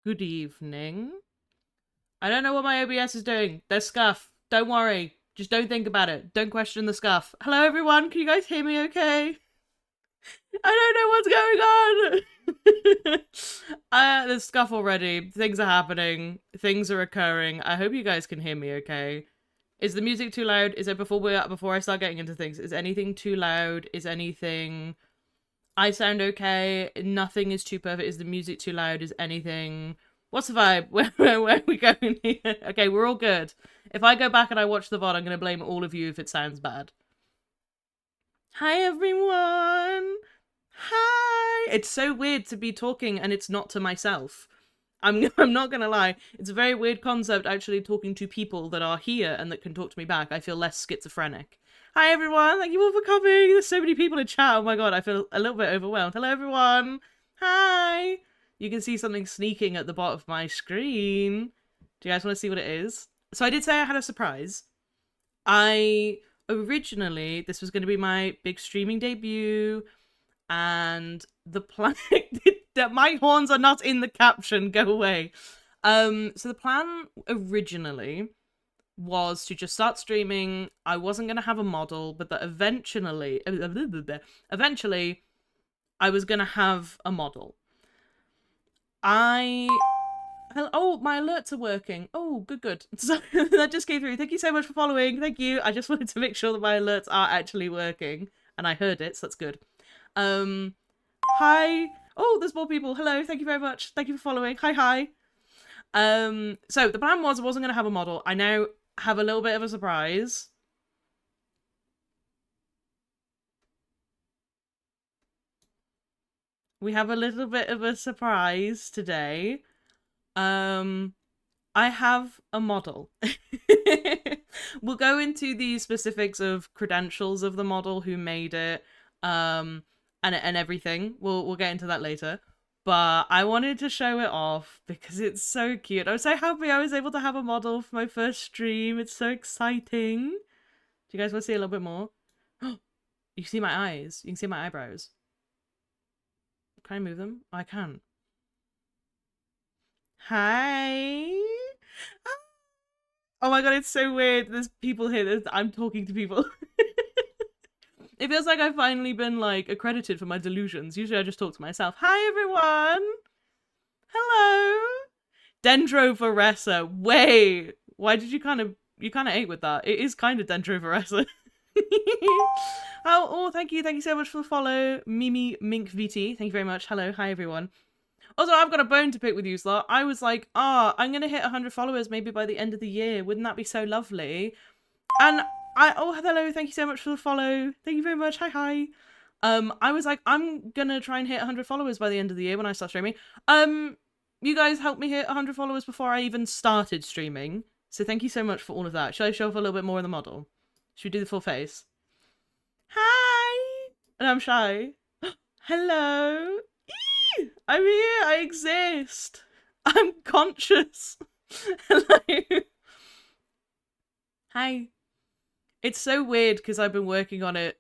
Good evening. I don't know what my OBS is doing. There's scuff. Don't worry. Just don't think about it. Don't question the scuff. Hello, everyone. Can you guys hear me okay? I don't know what's going on. There's scuff already. Things are happening. Things are occurring. I hope you guys can hear me okay. Is the music too loud? Is it before I start getting into things? Is anything too loud? Is anything... I sound okay. Nothing is too perfect. Is the music too loud? Is anything... What's the vibe? Where are we going here? Okay, we're all good. If I go back and I watch the VOD, I'm going to blame all of you if it sounds bad. Hi, everyone! Hi! It's so weird to be talking and it's not to myself. I'm not gonna lie. It's a very weird concept actually talking to people that are here and that can talk to me back. I feel less schizophrenic. Hi everyone, thank you all for coming. There's so many people in chat. Oh my god, I feel a little bit overwhelmed. Hello everyone! Hi! You can see something sneaking at the bottom of my screen. Do you guys want to see what it is? So I did say I had a surprise. Originally, this was going to be my big streaming debut, and the plan... My horns are not in the caption, go away. So the plan originally was to just start streaming. I wasn't going to have a model, but that eventually I was going to have a model. Oh, my alerts are working. Oh, good. So that just came through. Thank you so much for following. Thank you. I just wanted to make sure that my alerts are actually working. And I heard it, so that's good. Hi. Oh, there's more people. Hello. Thank you very much. Thank you for following. Hi. So the plan was I wasn't going to have a model. I now have a little bit of a surprise. We have a little bit of a surprise today. I have a model. We'll go into the specifics of credentials of the model, who made it, and everything. We'll get into that later. But I wanted to show it off because it's so cute. I'm so happy I was able to have a model for my first stream. It's so exciting. Do you guys want to see a little bit more? You can see my eyes. You can see my eyebrows. Can I move them? Oh, I can. Hi. Oh my god, it's so weird. There's people here. I'm talking to people. It feels like I've finally been, like, accredited for my delusions. Usually I just talk to myself. Hi, everyone! Hello! Dendrovoressa. Wait! Why did you kind of ate with that? It is kind of Dendrovoressa. Oh, thank you so much for the follow. Mimi Mink VT. Thank you very much. Hello. Hi, everyone. Also, I've got a bone to pick with you, Slot. I was like, I'm going to hit 100 followers maybe by the end of the year. Wouldn't that be so lovely? And oh, hello. Thank you so much for the follow. Thank you very much. Hi. I was like, I'm going to try and hit 100 followers by the end of the year when I start streaming. You guys helped me hit 100 followers before I even started streaming. So thank you so much for all of that. Should I show off a little bit more of the model? Should we do the full face? Hi! And I'm shy. Hello! I'm here! I exist! I'm conscious! Hello! Hi. It's so weird because I've been working on it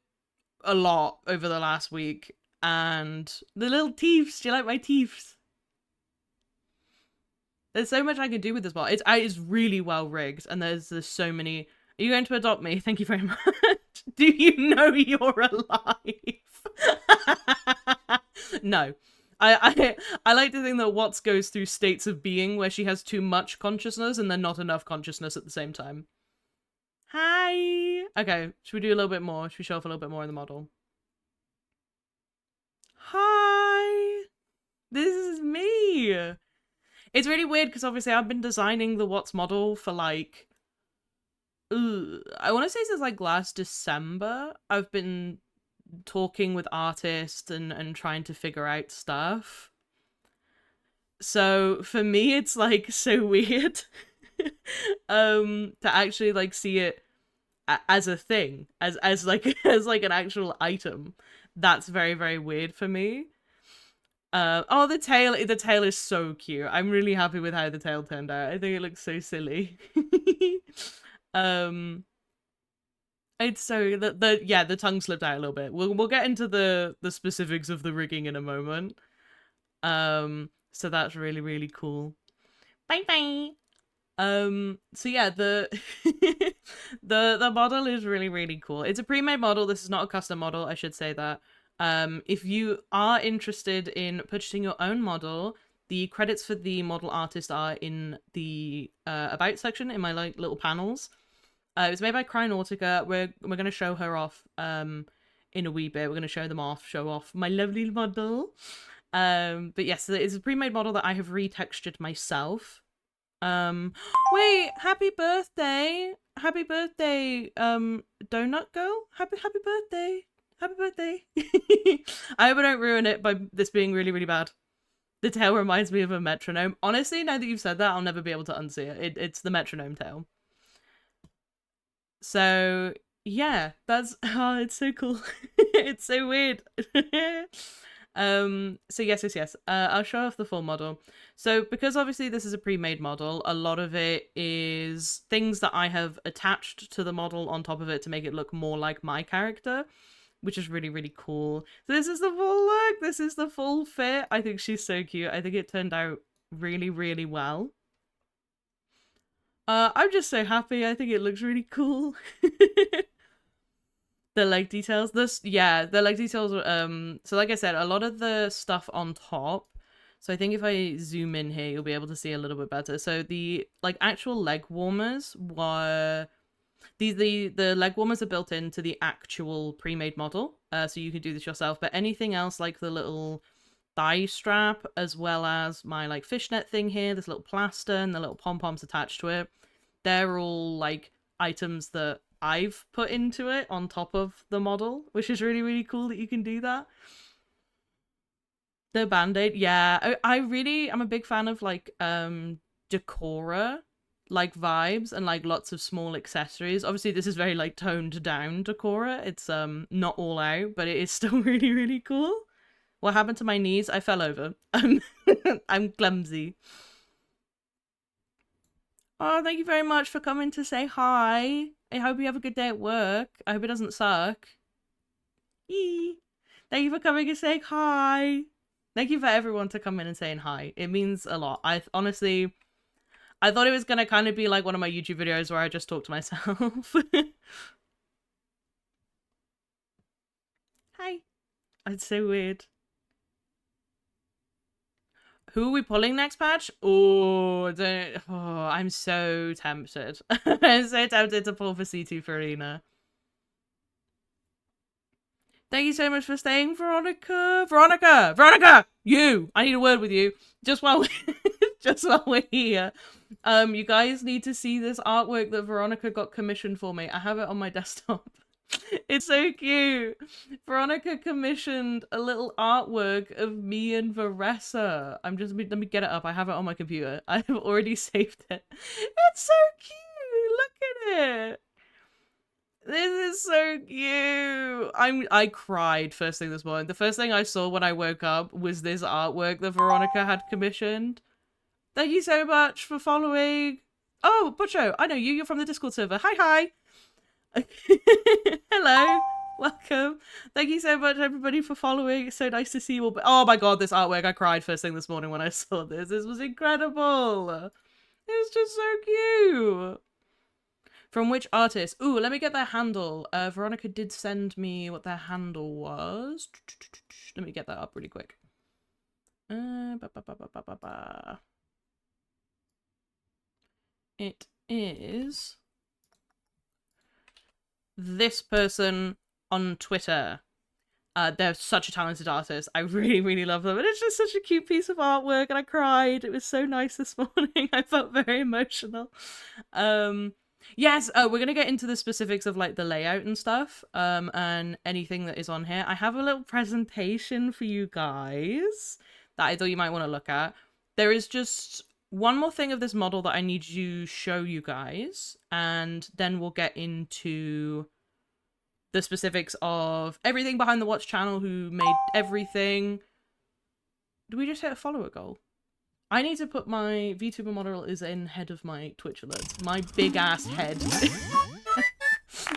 a lot over the last week. And the little teeths, do you like my teeths? There's so much I can do with this bot. It's really well rigged, and there's so many... Are you going to adopt me? Thank you very much. Do you know you're alive? No. I like to think that Watts goes through states of being where she has too much consciousness and then not enough consciousness at the same time. Hi! Okay, should we do a little bit more? Should we show off a little bit more in the model? Hi! This is me! It's really weird because obviously I've been designing the Watts model for like... I want to say since like last December. I've been talking with artists and trying to figure out stuff. So for me, it's like so weird to actually like see it as a thing, as like an actual item. That's very, very weird for me. Oh, the tail is so cute. I'm really happy with how the tail turned out. I think it looks so silly. It's so the tongue slipped out a little bit. We'll get into the specifics of the rigging in a moment. So that's really, really cool. Bye bye. So yeah, the the model is really, really cool. It's a pre-made model. This is not a custom model, I should say that. If you are interested in purchasing your own model, the credits for the model artist are in the about section in my like little panels. It was made by Crynautica. We're gonna show her off in a wee bit. We're gonna show off my lovely model. But yes, it's a pre-made model that I have retextured myself. Wait, happy birthday. Happy birthday, Donut Girl. Happy birthday. Happy birthday. I hope I don't ruin it by this being really, really bad. The tail reminds me of a metronome. Honestly, now that you've said that, I'll never be able to unsee it. It's the metronome tail. So, yeah, that's... Oh, it's so cool. It's so weird. So yes. I'll show off the full model. So because obviously this is a pre-made model, a lot of it is things that I have attached to the model on top of it to make it look more like my character, which is really, really cool. So this is the full look. This is the full fit. I think she's so cute. I think it turned out really, really well. I'm just so happy. I think it looks really cool. The leg details, the leg details, so like I said, a lot of the stuff on top, so I think if I zoom in here, you'll be able to see a little bit better. So the, like, actual leg warmers were, the leg warmers are built into the actual pre-made model, so you can do this yourself, but anything else, like the little thigh strap, as well as my, like, fishnet thing here, this little plaster, and the little pom-poms attached to it, they're all, like, items that I've put into it on top of the model, which is really, really cool that you can do that. The band-aid, yeah. I'm a big fan of like decora like vibes and like lots of small accessories. Obviously this is very like toned down decora. It's not all out, but it is still really, really cool. What happened to my knees? I fell over. I'm clumsy. Oh, thank you very much for coming to say hi. I hope you have a good day at work. I hope it doesn't suck. Eee. Thank you for coming and saying hi. Thank you for everyone to come in and saying hi. It means a lot. Honestly, I thought it was going to kind of be like one of my YouTube videos where I just talk to myself. Hi. It's so weird. Who are we pulling next patch? Oh, I'm so tempted. I'm so tempted to pull for C2 Farina. Thank you so much for staying, Veronica. Veronica! You! I need a word with you. Just while we're here. You guys need to see this artwork that Veronica got commissioned for me. I have it on my desktop. It's so cute. Veronica commissioned a little artwork of me and Varessa. Let me get it up. I have it on my computer. I have already saved it. It's so cute. Look at it. This is so cute. I cried first thing this morning. The first thing I saw when I woke up was this artwork that Veronica had commissioned. Thank you so much for following. Oh, Butcho, I know you. You're from the Discord server. Hi. Hello, welcome. Thank you so much, everybody, for following. It's so nice to see you all. Oh my god, this artwork! I cried first thing this morning when I saw this. This was incredible. It was just so cute. From which artist? Ooh, let me get their handle. Veronica did send me what their handle was. Let me get that up really quick. It is this person on Twitter. They're such a talented artist. I really, really love them. And it's just such a cute piece of artwork. And I cried. It was so nice this morning. I felt very emotional. Yes, we're going to get into the specifics of like the layout and stuff. And anything that is on here. I have a little presentation for you guys that I thought you might want to look at. There is just one more thing of this model that I need to show you guys. And then we'll get into the specifics of everything behind the Watch channel, who made everything. Do we just hit a follower goal? I need to put my VTuber model is in head of my Twitch alerts. My big ass head.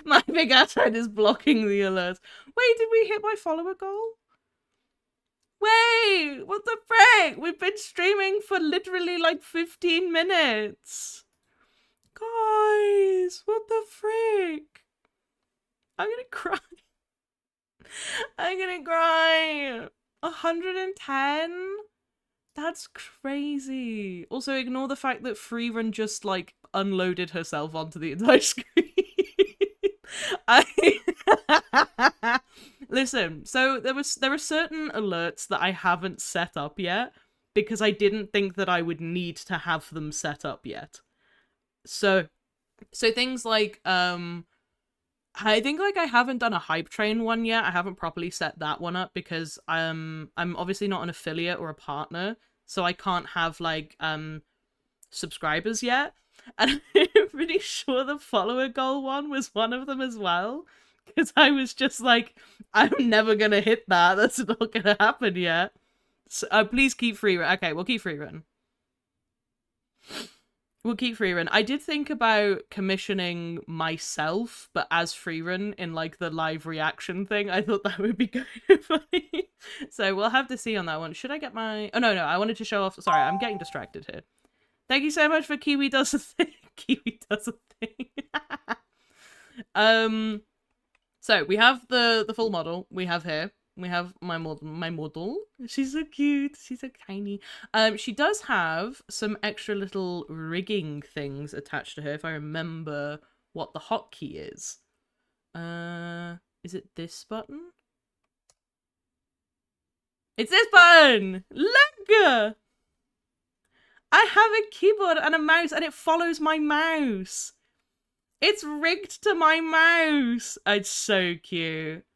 My big ass head is blocking the alerts. Wait, did we hit my follower goal? Wait, what the frick? We've been streaming for literally like 15 minutes. Guys, what the frick? I'm gonna cry. I'm gonna cry. 110? That's crazy. Also, ignore the fact that Freerun just like unloaded herself onto the entire screen. I listen. So there are certain alerts that I haven't set up yet because I didn't think that I would need to have them set up yet. So things like I think like I haven't done a hype train one yet. I haven't properly set that one up because I'm obviously not an affiliate or a partner, so I can't have like subscribers yet. And I'm pretty sure the follower goal one was one of them as well. Because I was just like, I'm never gonna hit that. That's not gonna happen yet. So, please keep free run. Okay, we'll keep free run. We'll keep free run. I did think about commissioning myself, but as free run in like the live reaction thing. I thought that would be kind of funny. So we'll have to see on that one. Should I get my... Oh, no. I wanted to show off... Sorry, I'm getting distracted here. Thank you so much for Kiwi Does a Thing. Kiwi Does a Thing. So we have the full model we have here. We have my model. She's so cute. She's so tiny. She does have some extra little rigging things attached to her, if I remember what the hotkey is. Is it this button? It's this button! Look! I have a keyboard and a mouse and it follows my mouse. It's rigged to my mouse. It's so cute.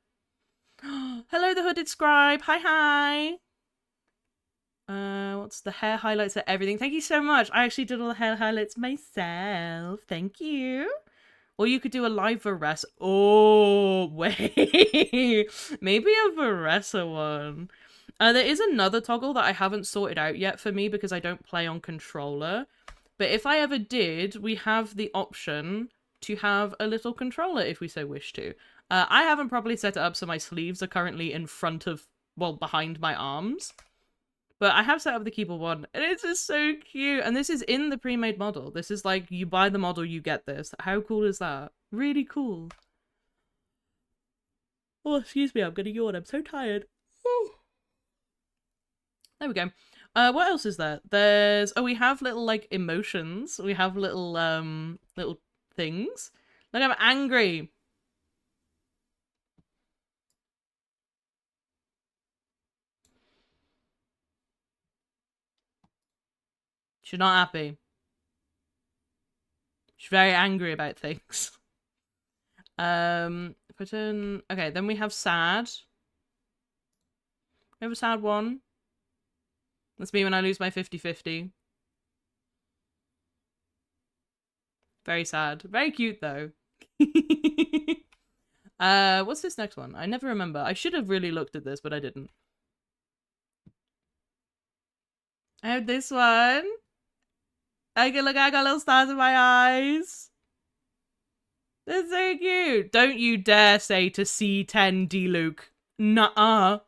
Hello, the Hooded Scribe. Hi. What's the hair highlights at everything? Thank you so much. I actually did all the hair highlights myself. Thank you. Or you could do a live Varesa. Oh, wait. Maybe a Varesa one. There is another toggle that I haven't sorted out yet for me because I don't play on controller. But if I ever did, we have the option to have a little controller if we so wish to. I haven't properly set it up so my sleeves are currently in front of, well, behind my arms. But I have set up the keyboard one, and it's just so cute. And this is in the pre-made model. This is like, you buy the model, you get this. How cool is that? Really cool. Oh, excuse me, I'm gonna yawn. I'm so tired. Ooh. There we go. What else is there? There's... Oh, we have little, like, emotions. We have little, little things. Like, I'm angry. She's not happy. She's very angry about things. Put in... Okay, then we have sad. We have a sad one. That's me when I lose my 50-50. Very sad. Very cute, though. What's this next one? I never remember. I should have really looked at this, but I didn't. I have this one. I got little stars in my eyes. That's so cute. Don't you dare say to C10D Luke. Nuh-uh.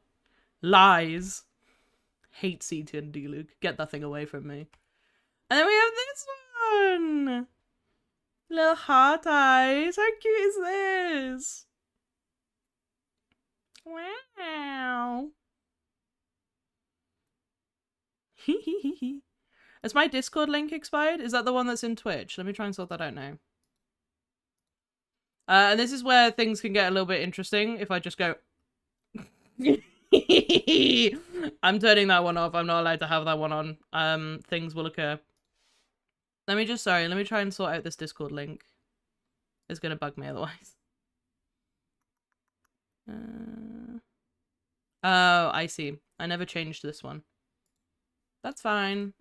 Lies. Hate C10D Luke. Get that thing away from me. And then we have this one. Little heart eyes. How cute is this? Wow. Has my Discord link expired? Is that the one that's in Twitch? Let me try and sort that out now. And this is where things can get a little bit interesting if I just go... I'm turning that one off. I'm not allowed to have that one on. Things will occur. Let me try and sort out this Discord link. It's gonna bug me otherwise. Oh, I see. I never changed this one. That's fine.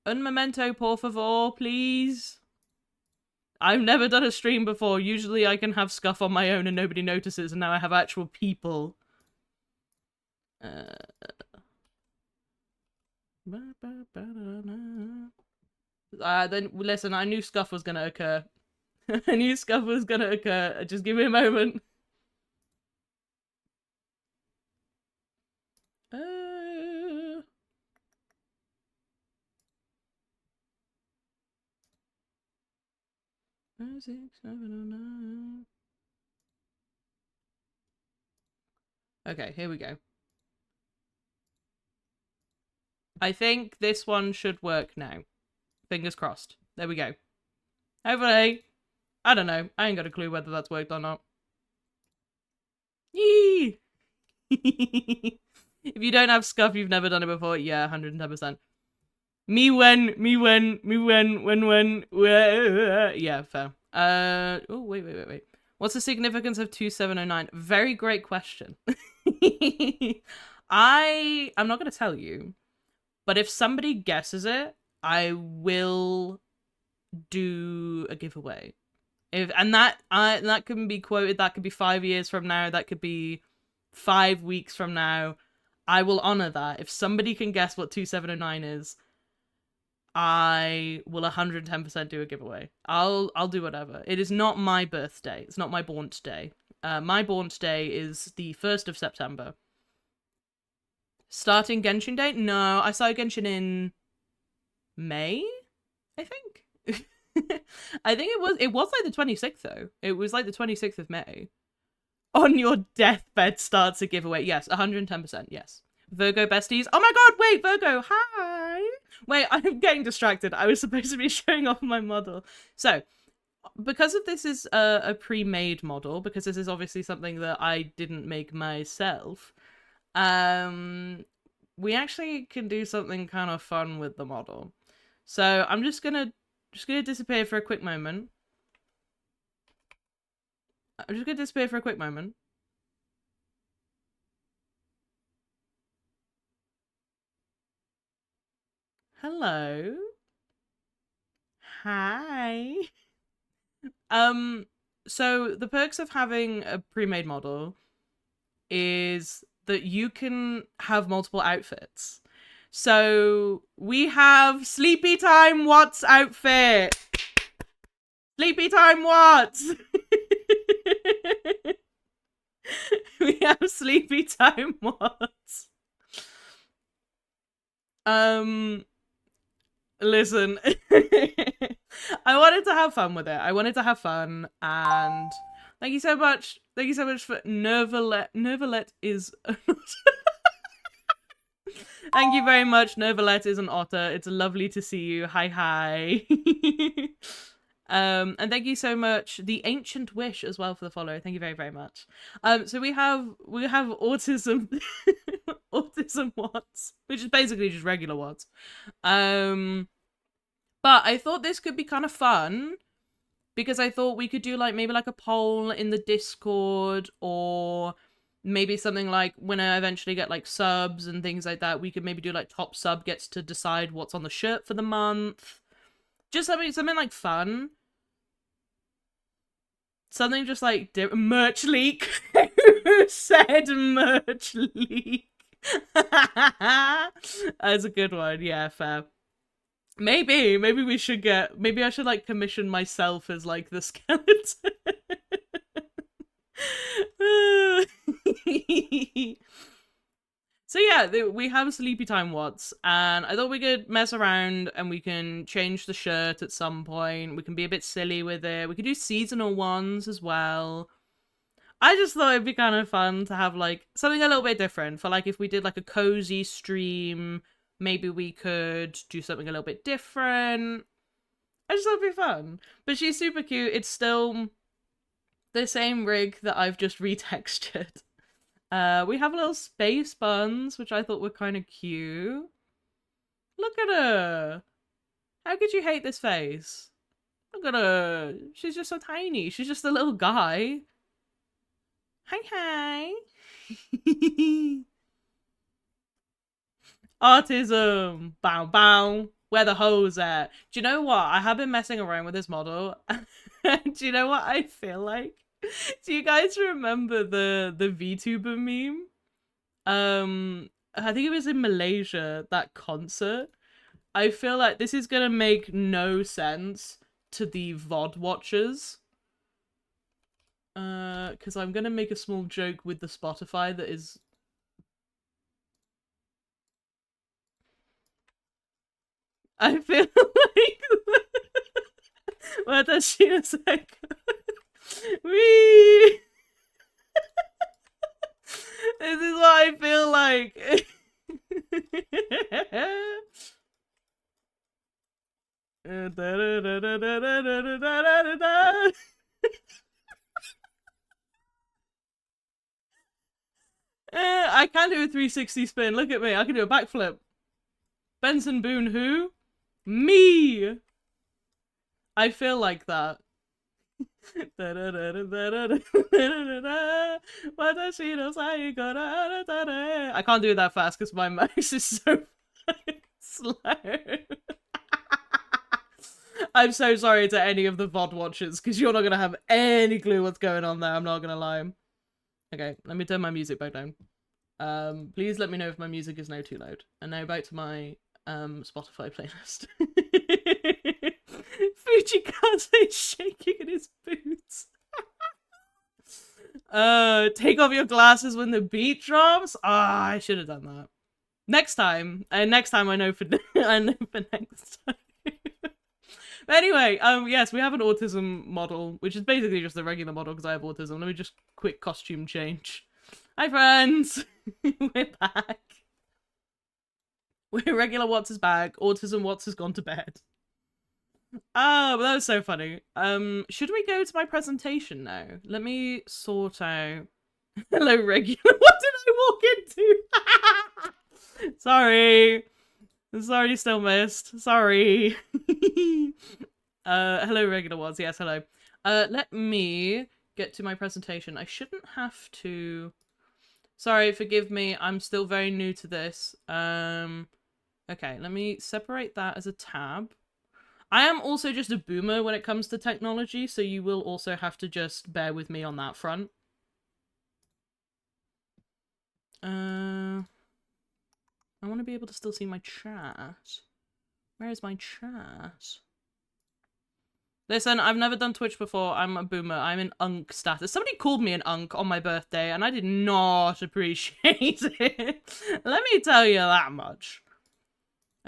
Un momento, por favor, please. I've never done a stream before. Usually I can have scuff on my own and nobody notices, and now I have actual people. Then listen, I knew scuff was gonna occur. I knew scuff was gonna occur. Just give me a moment. 5, 6, 7, 9. Okay, here we go. I think this one should work now. Fingers crossed. There we go. Hopefully. I don't know. I ain't got a clue whether that's worked or not. Yee! If you don't have scuff, you've never done it before. Yeah, 110%. When. Yeah, fair. Oh, wait. What's the significance of 2709? Very great question. I'm not going to tell you, but if somebody guesses it, I will do a giveaway. That can be quoted, that could be 5 years from now, that could be 5 weeks from now. I will honor that. If somebody can guess what 2709 is, I will 110% do a giveaway. I'll do whatever. It is not my birthday. It's not my born day. My born day is the 1st of September. Starting Genshin Day? No, I started Genshin in May, I think. I think it was like the 26th though. It was like the 26th of May. On your deathbed starts a giveaway. Yes, 110%. Yes. Virgo besties. Oh my god, wait, Virgo, hi. Wait, I'm getting distracted. I was supposed to be showing off my model. So, because of this is a pre-made model, because this is obviously something that I didn't make myself, we actually can do something kind of fun with the model. So I'm just gonna disappear for a quick moment. Hello. Hi. So the perks of having a pre-made model is that you can have multiple outfits. So we have Sleepy Time Watts outfit. Sleepy Time Watts. We have Sleepy Time Watts. Listen. I wanted to have fun with it. I wanted to have fun, and thank you so much. Thank you so much for Nervalet. Nervalet is Thank you very much. Nervalet is an otter. It's lovely to see you. Hi. And thank you so much, The Ancient Wish, as well, for the follow. Thank you very, very much. So we have autism autism Watts, which is basically just regular Watts. But I thought this could be kind of fun because I thought we could do like maybe like a poll in the Discord, or maybe something like when I eventually get like subs and things like that, we could maybe do like top sub gets to decide what's on the shirt for the month. Just something like fun. Something just like merch leak. Who said merch leak? That's a good one. Yeah, fair. Maybe we should maybe I should like commission myself as like the skeleton. So yeah, we have Sleepy Time Watts, and I thought we could mess around and we can change the shirt at some point. We can be a bit silly with it. We could do seasonal ones as well. I just thought it'd be kind of fun to have like something a little bit different for like if we did like a cozy stream, maybe we could do something a little bit different. I just thought it'd be fun. But she's super cute. It's still the same rig that I've just retextured. We have little space buns, which I thought were kind of cute. Look at her. How could you hate this face? Look at her. She's just so tiny. She's just a little guy. Hi. Autism. Bow. Where the hoes at? Do you know what? I have been messing around with this model. Do you know what I feel like? Do you guys remember the VTuber meme? I think it was in Malaysia, that concert. I feel like this is gonna make no sense to the VOD watchers. Because I'm gonna make a small joke with the Spotify that is... I feel like... Watashi no saiko. Wee! This is what I feel like. I can do a 360 spin. Look at me. I can do a backflip. Benson Boone who? Me! I feel like that. I can't do it that fast because my mouse is so slow. I'm so sorry to any of the VOD watchers because you're not going to have any clue what's going on there. I'm not going to lie. Okay, let me turn my music back down. Please let me know if my music is now too loud. And now back to my Spotify playlist. Fujikaze is shaking in his boots. Take off your glasses when the beat drops. Ah, I should have done that. Next time. Next time I know for I know for next time. But anyway, yes, we have an autism model, which is basically just a regular model because I have autism. Let me just quick costume change. Hi friends! We're back. We're regular Watts is back. Autism Watts has gone to bed. Oh, that was so funny. Should we go to my presentation now? Let me sort out. Hello, regular. What did I walk into? Sorry. It's already still missed. Sorry. Hello, regular ones. Yes, hello. Let me get to my presentation. I shouldn't have to. Sorry, forgive me. I'm still very new to this. Okay, let me separate that as a tab. I am also just a boomer when it comes to technology, so you will also have to just bear with me on that front. I want to be able to still see my chat. Where is my chat? Listen, I've never done Twitch before. I'm a boomer. I'm in Unk status. Somebody called me an Unk on my birthday, and I did not appreciate it. Let me tell you that much.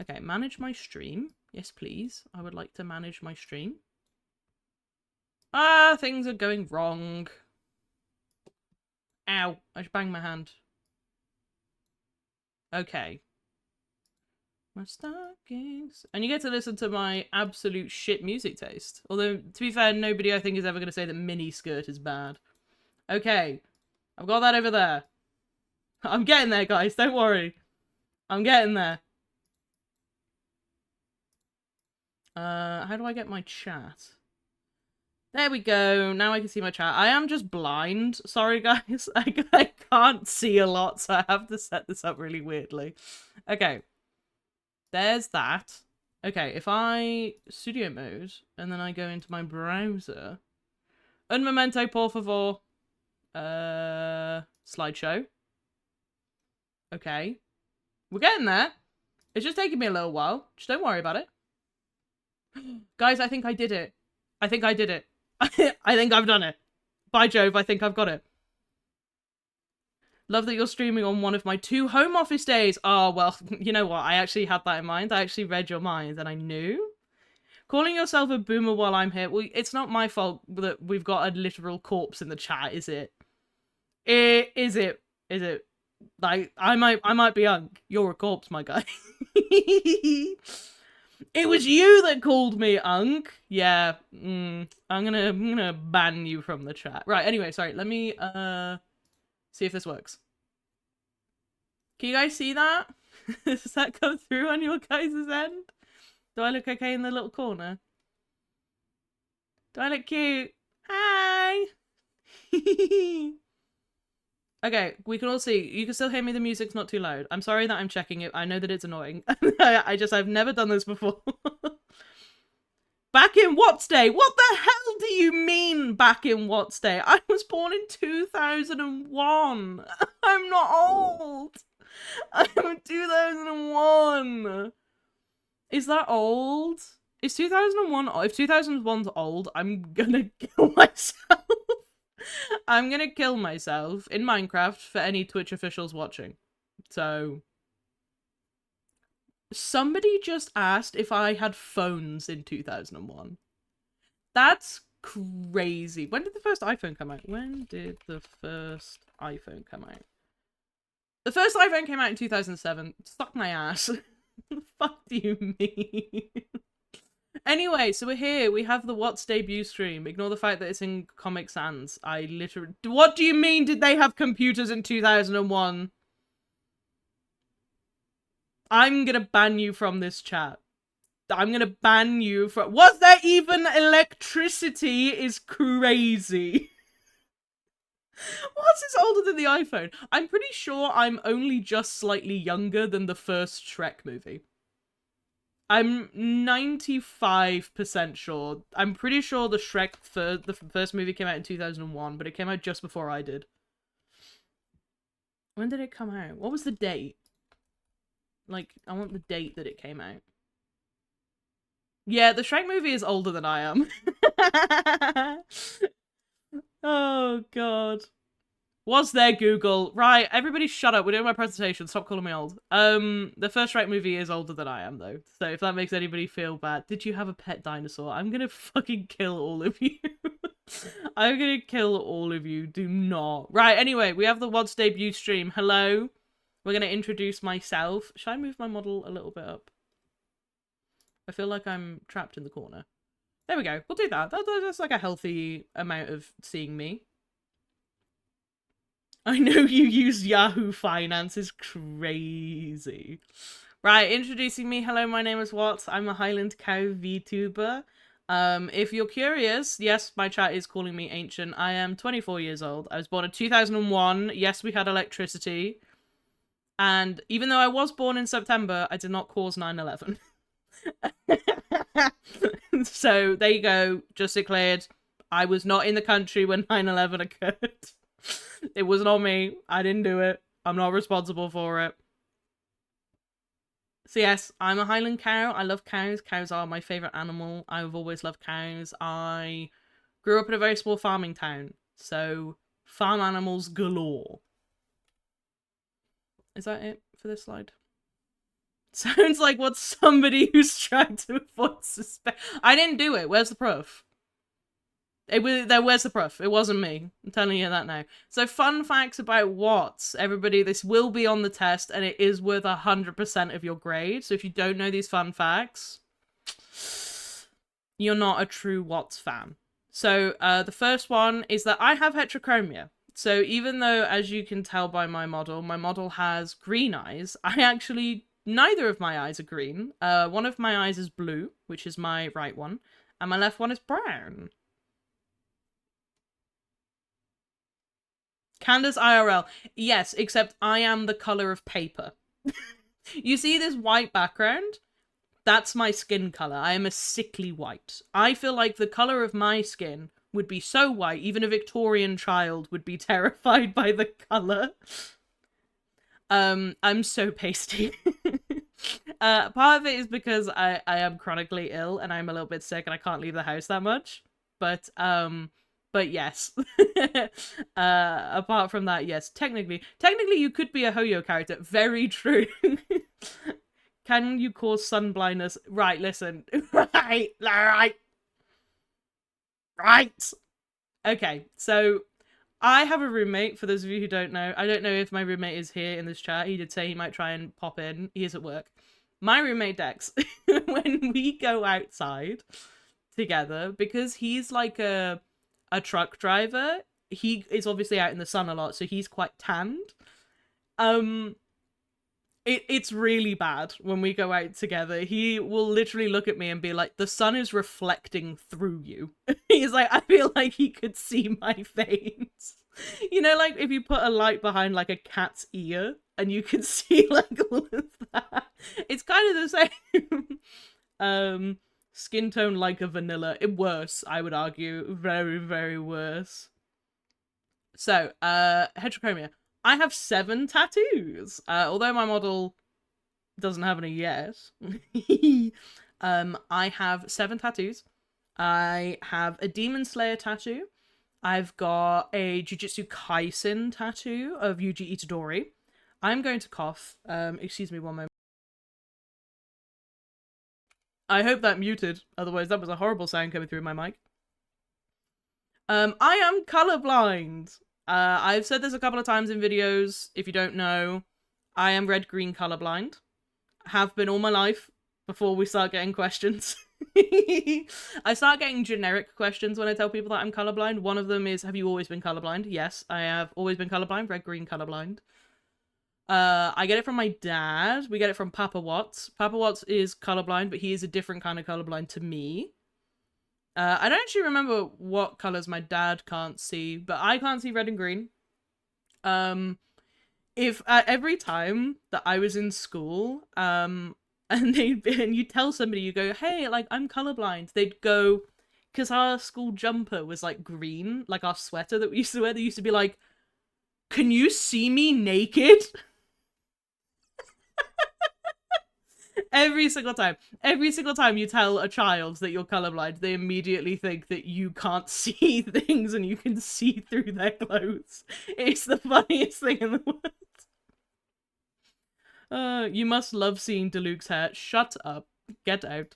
Okay, manage my stream. Yes, please. I would like to manage my stream. Ah, things are going wrong. Ow. I just banged my hand. Okay. My stockings. And you get to listen to my absolute shit music taste. Although, to be fair, nobody I think is ever going to say that mini skirt is bad. Okay. I've got that over there. I'm getting there, guys. Don't worry. I'm getting there. How do I get my chat? There we go. Now I can see my chat. I am just blind. Sorry, guys. I can't see a lot, so I have to set this up really weirdly. Okay. There's that. Okay, if I studio mode, and then I go into my browser. Un momento, por favor. Slideshow. Okay. We're getting there. It's just taking me a little while. Just don't worry about it. Guys, I think I did it. I think I did it. I think I've done it. By Jove, I think I've got it. Love that you're streaming on one of my 2 home office days. Oh, well, you know what? I actually had that in mind. I actually read your mind and I knew. Calling yourself a boomer while I'm here. Well, it's not my fault that we've got a literal corpse in the chat, is it? Is it? Is it? Like, I might be Unk. You're a corpse, my guy. It was you that called me Unk. Yeah. I'm gonna ban you from the chat. Right, anyway, sorry. Let me, see if this works. Can you guys see that? Does that come through on your guys' end? Do I look okay in the little corner? Do I look cute? Hi! Okay, we can all see. You can still hear me. The music's not too loud. I'm sorry that I'm checking it. I know that it's annoying. I've never done this before. Back in Watts Day? What the hell do you mean back in Watts Day? I was born in 2001. I'm not old. I'm 2001. Is that old? Is 2001? If 2001's old, I'm gonna kill myself. I'm gonna kill myself in Minecraft for any Twitch officials watching. So, somebody just asked if I had phones in 2001. That's crazy. When did the first iPhone come out? When did the first iPhone come out? The first iPhone came out in 2007. Suck my ass. The fuck do you mean? Anyway, so we're here. We have the What's debut stream. Ignore the fact that it's in Comic Sans. I literally... What do you mean did they have computers in 2001? I'm gonna ban you from this chat. I'm gonna ban you from... Was there even electricity? Is crazy. What's this older than the iPhone? I'm pretty sure I'm only just slightly younger than the first Shrek movie. I'm 95% sure. I'm pretty sure the the first movie came out in 2001, but it came out just before I did. When did it come out? What was the date? Like, I want the date that it came out. Yeah, the Shrek movie is older than I am. Oh, God. Was there, Google? Right, everybody shut up. We're doing my presentation. Stop calling me old. The first Shrek movie is older than I am, though. So if that makes anybody feel bad. Did you have a pet dinosaur? I'm gonna fucking kill all of you. I'm gonna kill all of you. Do not. Right, anyway, we have the What's debut stream. Hello. We're gonna introduce myself. Should I move my model a little bit up? I feel like I'm trapped in the corner. There we go. We'll do that. That's like a healthy amount of seeing me. I know you use Yahoo Finance is crazy. Right, introducing me. Hello, my name is Watts. I'm a Highland Cow VTuber. If you're curious, yes, my chat is calling me ancient. I am 24 years old. I was born in 2001. Yes, we had electricity. And even though I was born in September, I did not cause 9/11. So, there you go. Just declared. I was not in the country when 9/11 occurred. It wasn't on me. I didn't do it. I'm not responsible for it. So yes, I'm a Highland cow. I love cows. Cows are my favourite animal. I've always loved cows. I grew up in a very small farming town. So, farm animals galore. Is that it for this slide? Sounds like what somebody who's trying to avoid suspect. I didn't do it. Where's the proof? Where's the proof? It wasn't me. I'm telling you that now. So fun facts about Watts. Everybody, this will be on the test and it is worth 100% of your grade. So if you don't know these fun facts, you're not a true Watts fan. So the first one is that I have heterochromia. So even though, as you can tell by my model has green eyes, neither of my eyes are green. One of my eyes is blue, which is my right one, and my left one is brown. Candace IRL. Yes, except I am the color of paper. You see this white background? That's my skin color. I am a sickly white. I feel like the color of my skin would be so white, even a Victorian child would be terrified by the color. I'm so pasty. Part of it is because I am chronically ill and I'm a little bit sick and I can't leave the house that much. But yes. Apart from that, yes, technically you could be a Hoyo character. Very true. Can you cause sun blindness? Right, listen. Right. Okay, so I have a roommate, for those of you who don't know. I don't know if my roommate is here in this chat. He did say he might try and pop in. He is at work. My roommate Dex, when we go outside together, because he's like a truck driver, he is obviously out in the sun a lot, so he's quite tanned. It's really bad when we go out together. He will literally look at me and be like, the sun is reflecting through you. He's like, I feel like he could see my veins. You know, like if you put a light behind like a cat's ear and you can see like all of that. It's kind of the same. Skin tone like a vanilla. Worse, I would argue. Very, very worse. So, heterochromia. I have 7 tattoos. Although my model doesn't have any yet. I have 7 tattoos. I have a Demon Slayer tattoo. I've got a Jujutsu Kaisen tattoo of Yuji Itadori. I'm going to cough. Excuse me one moment. I hope that muted. Otherwise, that was a horrible sound coming through my mic. I am colorblind. I've said this a couple of times in videos. If you don't know, I am red-green colorblind. Have been all my life before we start getting questions. I start getting generic questions when I tell people that I'm colorblind. One of them is, have you always been colorblind? Yes, I have always been colorblind, red-green colorblind. I get it from my dad. We get it from Papa Watts. Papa Watts is colorblind, but he is a different kind of colorblind to me. I don't actually remember what colors my dad can't see, but I can't see red and green. If every time that I was in school, and you tell somebody, you go, hey, like, I'm colorblind, they'd go, because our school jumper was like green, like our sweater that we used to wear, they used to be like, can you see me naked? Every single time. Every single time you tell a child that you're colorblind, they immediately think that you can't see things and you can see through their clothes. It's the funniest thing in the world. You must love seeing Deluxe's hair. Shut up. Get out.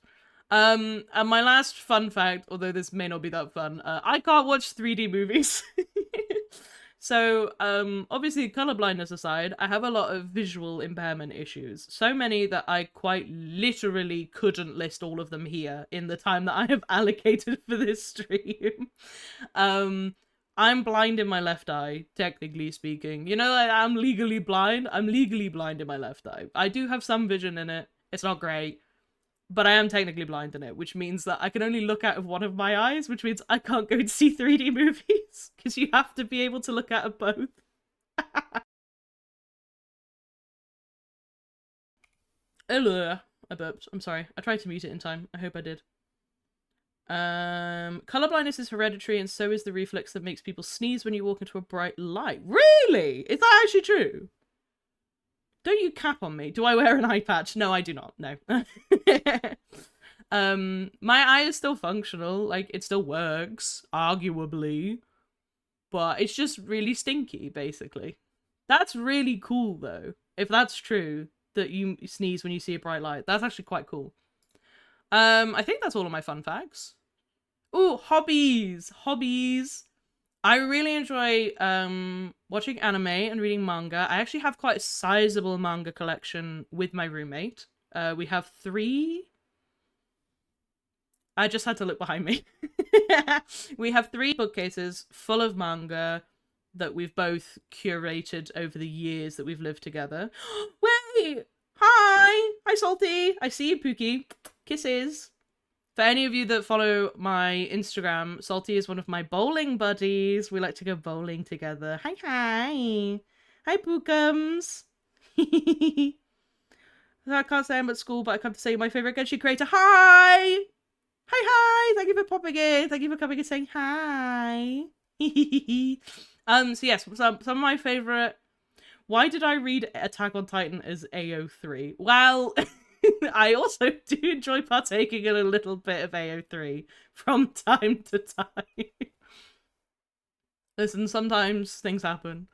And my last fun fact, although this may not be that fun, I can't watch 3D movies. So, obviously, colorblindness aside, I have a lot of visual impairment issues. So many that I quite literally couldn't list all of them here in the time that I have allocated for this stream. I'm blind in my left eye, technically speaking. You know, like, I'm legally blind. I'm legally blind in my left eye. I do have some vision in it. It's not great. But I am technically blind in it, which means that I can only look out of one of my eyes, which means I can't go and see 3D movies, because you have to be able to look out of both. I burped. I'm sorry. I tried to mute it in time. I hope I did. Color blindness is hereditary, and so is the reflex that makes people sneeze when you walk into a bright light. Really? Is that actually true? Don't you cap on me. Do I wear an eye patch? No, I do not. No. My eye is still functional. Like, it still works, arguably. But it's just really stinky, basically. That's really cool, though. If that's true, that you sneeze when you see a bright light. That's actually quite cool. I think that's all of my fun facts. Ooh, hobbies. Hobbies. I really enjoy watching anime and reading manga. I actually have quite a sizable manga collection with my roommate. We have 3. I just had to look behind me. We have 3 bookcases full of manga that we've both curated over the years that we've lived together. Wait! Hi! Hi, Salty! I see you, Pookie. Kisses. For any of you that follow my Instagram, Salty is one of my bowling buddies. We like to go bowling together. Hi, hi. Hi, Pookums. I can't say I'm at school, but I come to say my favourite Genshin creator. Hi! Hi, hi! Thank you for popping in. Thank you for coming and saying hi. So yes, some of my favourite... Why did I read Attack on Titan as AO3? Well... I also do enjoy partaking in a little bit of AO3 from time to time. Listen, sometimes things happen.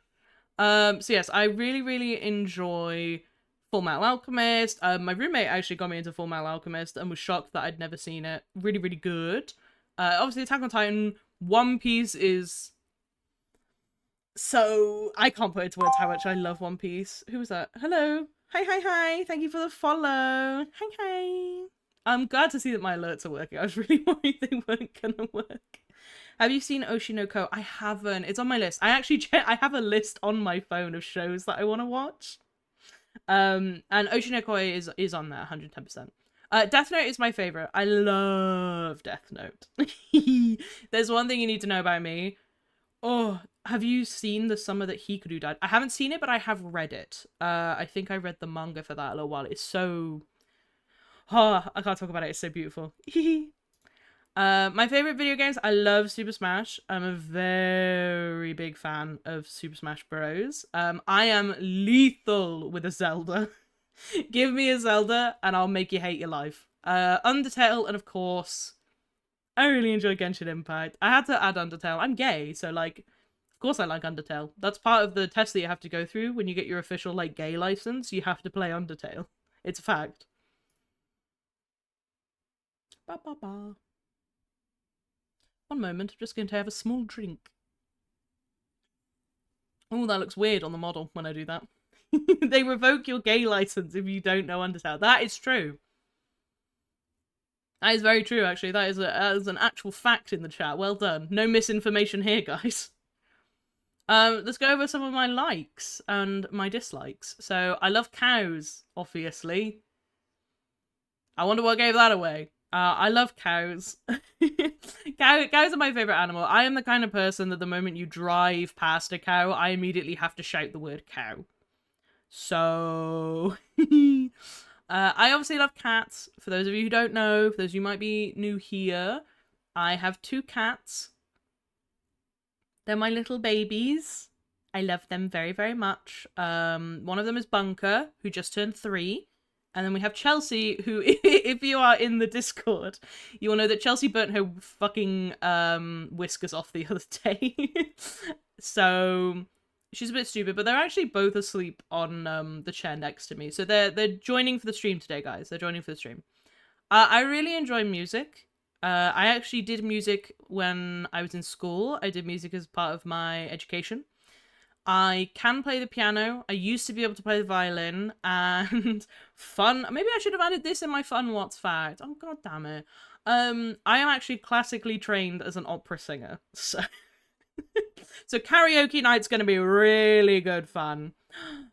So yes, I really, really enjoy Full Metal Alchemist. My roommate actually got me into Full Metal Alchemist and was shocked that I'd never seen it. Really, really good. Obviously, Attack on Titan, One Piece is... So, I can't put into words how much I love One Piece. Who was that? Hello? Hi, hi, hi. Thank you for the follow. Hi, hi. I'm glad to see that my alerts are working. I was really worried they weren't gonna work. Have you seen Oshinoko? I haven't. It's on my list. I have a list on my phone of shows that I want to watch. And Oshinoko is on there 110%. Death Note is my favorite. I love Death Note. There's one thing you need to know about me. Oh, have you seen the summer that Hikaru died? I haven't seen it, but I have read it. I think I read the manga for that a little while. It's so... Oh, I can't talk about it. It's so beautiful. My favorite video games, I love Super Smash. I'm a very big fan of Super Smash Bros. I am lethal with a Zelda. Give me a Zelda and I'll make you hate your life. Undertale, and of course... I really enjoy Genshin Impact. I had to add Undertale. I'm gay, so, like, of course I like Undertale. That's part of the test that you have to go through when you get your official, like, gay license. You have to play Undertale. It's a fact. Ba ba ba. One moment, I'm just going to have a small drink. Oh, that looks weird on the model when I do that. They revoke your gay license if you don't know Undertale. That is true. That is very true, actually. That is an actual fact in the chat. Well done. No misinformation here, guys. Let's go over some of my likes and my dislikes. So, I love cows, obviously. I wonder what gave that away. I love cows. Cows are my favorite animal. I am the kind of person that the moment you drive past a cow, I immediately have to shout the word cow. So, I obviously love cats. For those of you who don't know, for those of you who might be new here, I have 2 cats. They're my little babies. I love them very, very much. One of them is Bunker, who just turned 3. And then we have Chelsea, who, if you are in the Discord, you will know that Chelsea burnt her fucking whiskers off the other day. So she's a bit stupid, but they're actually both asleep on the chair next to me. So they're joining for the stream today, guys. They're joining for the stream. I really enjoy music. I actually did music when I was in school. I did music as part of my education. I can play the piano. I used to be able to play the violin. And fun. Maybe I should have added this in my fun what's fact. Oh, god damn it. I am actually classically trained as an opera singer. So, so karaoke night's going to be really good fun.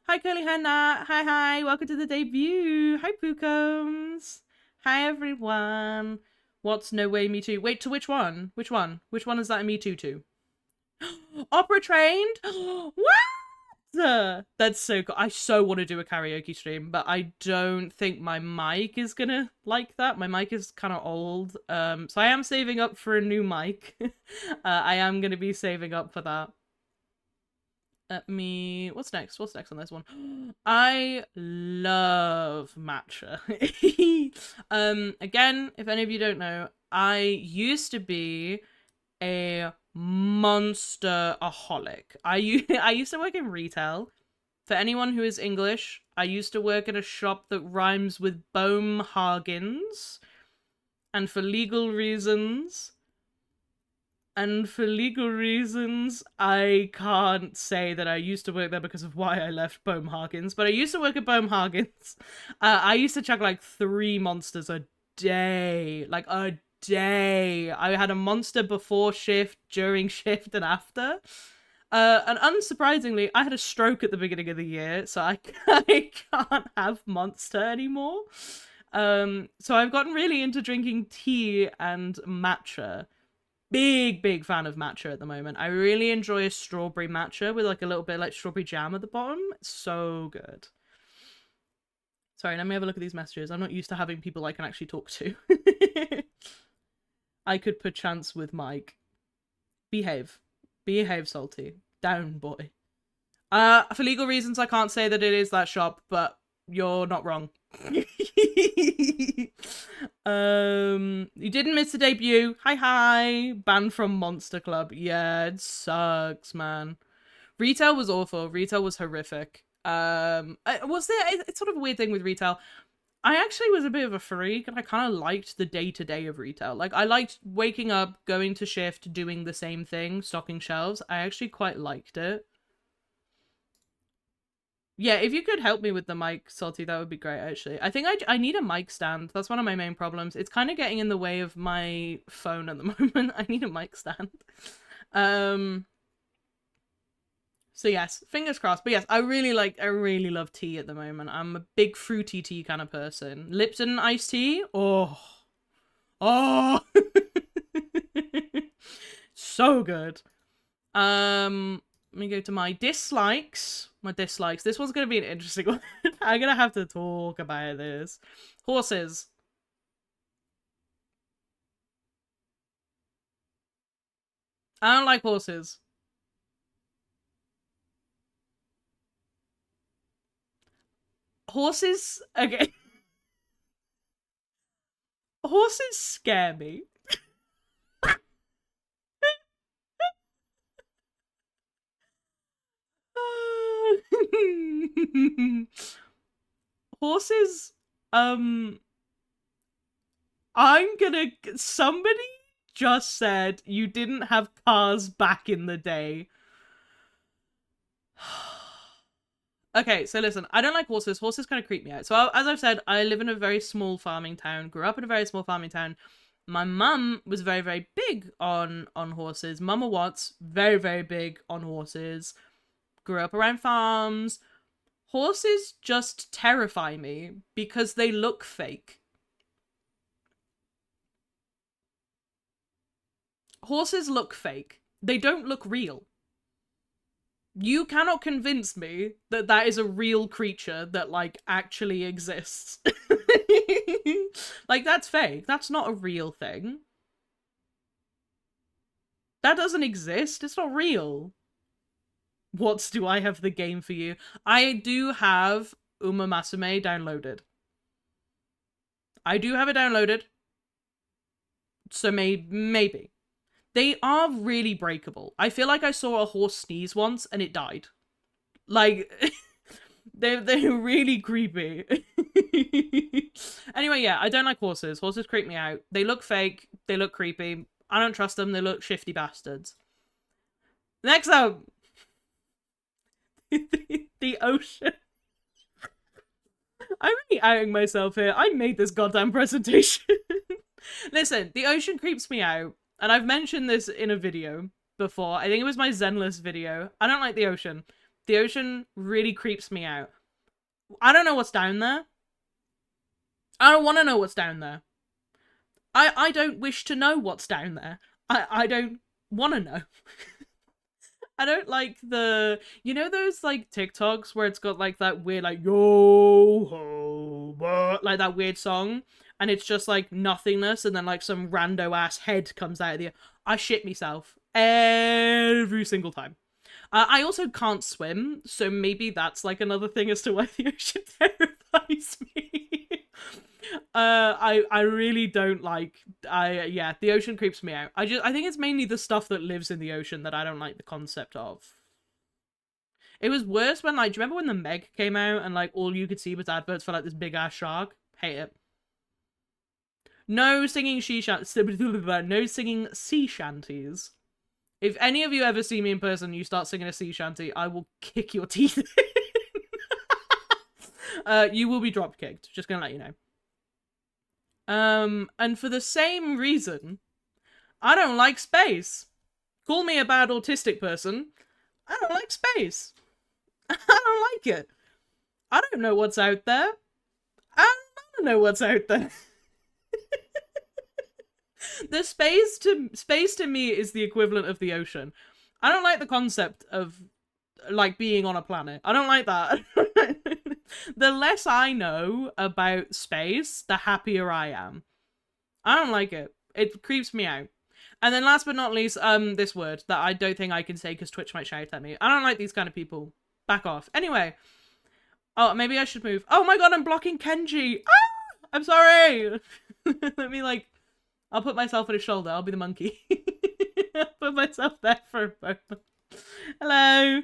Hi, Curly Hannah. Hi. Welcome to the debut. Hi, Poocombs. Hi, everyone. What's No Way Me Too? Wait, to which one? Which one? Which one is that a Me Too to? Opera trained? What? That's so cool. I so want to do a karaoke stream, but I don't think my mic is gonna like that. My mic is kind of old. So I am saving up for a new mic. I am gonna be saving up for that. What's next? What's next on this one? I love matcha. Again, if any of you don't know, I used to be a monster-aholic. I used to work in retail. For anyone who is English, I used to work at a shop that rhymes with Bohmhagens. And for legal reasons, I can't say that I used to work there because of why I left Bohmhagens, but I used to work at Bohmhagens. I used to chug like 3 monsters a day. Like, a day. I had a monster before shift, during shift, and after. And unsurprisingly, I had a stroke at the beginning of the year, so I can't have monster anymore. So I've gotten really into drinking tea and matcha. Big fan of matcha at the moment. I really enjoy a strawberry matcha with like a little bit like strawberry jam at the bottom. It's so good. Sorry, let me have a look at these messages. I'm not used to having people I can actually talk to. I could perchance with Mike. Behave, Salty. Down, boy. For legal reasons, I can't say that it is that shop, but you're not wrong. You didn't miss the debut. Hi. Banned from Monster Club. Yeah, it sucks, man. Retail was awful. Retail was horrific. It's sort of a weird thing with retail. I actually was a bit of a freak, and I kind of liked the day-to-day of retail. Like, I liked waking up, going to shift, doing the same thing, stocking shelves. I actually quite liked it. Yeah, if you could help me with the mic, Salty, that would be great, actually. I think I need a mic stand. That's one of my main problems. It's kind of getting in the way of my phone at the moment. I need a mic stand. So yes, fingers crossed. But yes, I really love tea at the moment. I'm a big fruity tea kind of person. Lipton iced tea? Oh. So good. Let me go to my dislikes. This one's gonna be an interesting one. I'm gonna have to talk about this. Horses. I don't like horses. Horses, okay. Horses scare me. Horses, I'm gonna, somebody just said you didn't have cars back in the day. Okay, so listen, I don't like horses. Horses kind of creep me out. So as I've said, I live in a very small farming town, grew up in a very small farming town. My mum was very, very big on horses. Mama Watts, very, very big on horses. Grew up around farms. Horses just terrify me because they look fake. Horses look fake. They don't look real. You cannot convince me that that is a real creature that, like, actually exists. Like, that's fake. That's not a real thing. That doesn't exist. It's not real. What do I have the game for you? I do have Uma Masume downloaded. I do have it downloaded. So maybe. They are really breakable. I feel like I saw a horse sneeze once and it died. Like, they're really creepy. Anyway, yeah, I don't like horses. Horses creep me out. They look fake. They look creepy. I don't trust them. They look shifty bastards. Next up. The ocean. I'm really outing myself here. I made this goddamn presentation. Listen, the ocean creeps me out. And I've mentioned this in a video before. I think it was my Zenless video. I don't like the ocean. The ocean really creeps me out. I don't know what's down there. I don't want to know what's down there. I don't wish to know what's down there. I don't want to know. I don't like the... You know those, like, TikToks where it's got, like, that weird, like, yo-ho, like, that weird song? And it's just, like, nothingness, and then, like, some rando-ass head comes out of the... I shit myself. Every single time. I also can't swim, so maybe that's, like, another thing as to why the ocean terrifies me. I really don't like... yeah, the ocean creeps me out. I think it's mainly the stuff that lives in the ocean that I don't like the concept of. It was worse when, like, do you remember when the Meg came out and, like, all you could see was adverts for, like, this big-ass shark? Hate it. No singing no singing sea shanties. If any of you ever see me in person and you start singing a sea shanty, I will kick your teeth in. You will be drop kicked. Just gonna let you know. And for the same reason, I don't like space. Call me a bad autistic person. I don't like space. I don't like it. I don't know what's out there. I don't know what's out there. The space to me is the equivalent of the ocean. I don't like the concept of, like, being on a planet. I don't like that. The less I know about space, the happier I am. I don't like it. It creeps me out. And then last but not least, this word that I don't think I can say because Twitch might shout at me. I don't like these kind of people. Back off. Anyway. Oh, maybe I should move. Oh my god, I'm blocking Kenji. Ah! I'm sorry. Let me, like... I'll put myself on his shoulder. I'll be the monkey. I'll put myself there for a moment. Hello.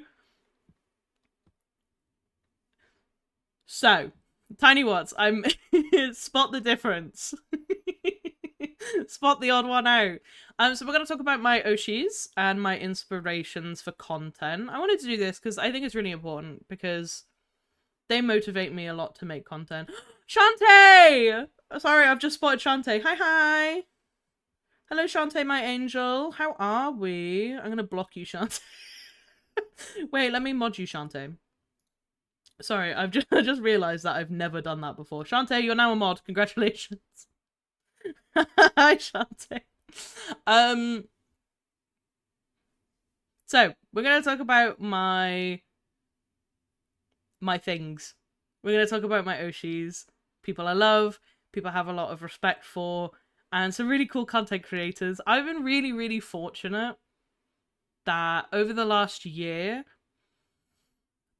So, Tiny Watts, I'm... Spot the difference. Spot the odd one out. So we're going to talk about my Oshis and my inspirations for content. I wanted to do this because I think it's really important because they motivate me a lot to make content. Shantae! Sorry, I've just spotted Shantae. Hi. Hello, Shantae, my angel. How are we? I'm going to block you, Shantae. Wait, let me mod you, Shantae. Sorry, I just realised that I've never done that before. Shantae, you're now a mod. Congratulations. Hi, Shantae. So, we're going to talk about my things. We're going to talk about my Oshis. People I love. People I have a lot of respect for. And some really cool content creators. I've been really, really fortunate that over the last year,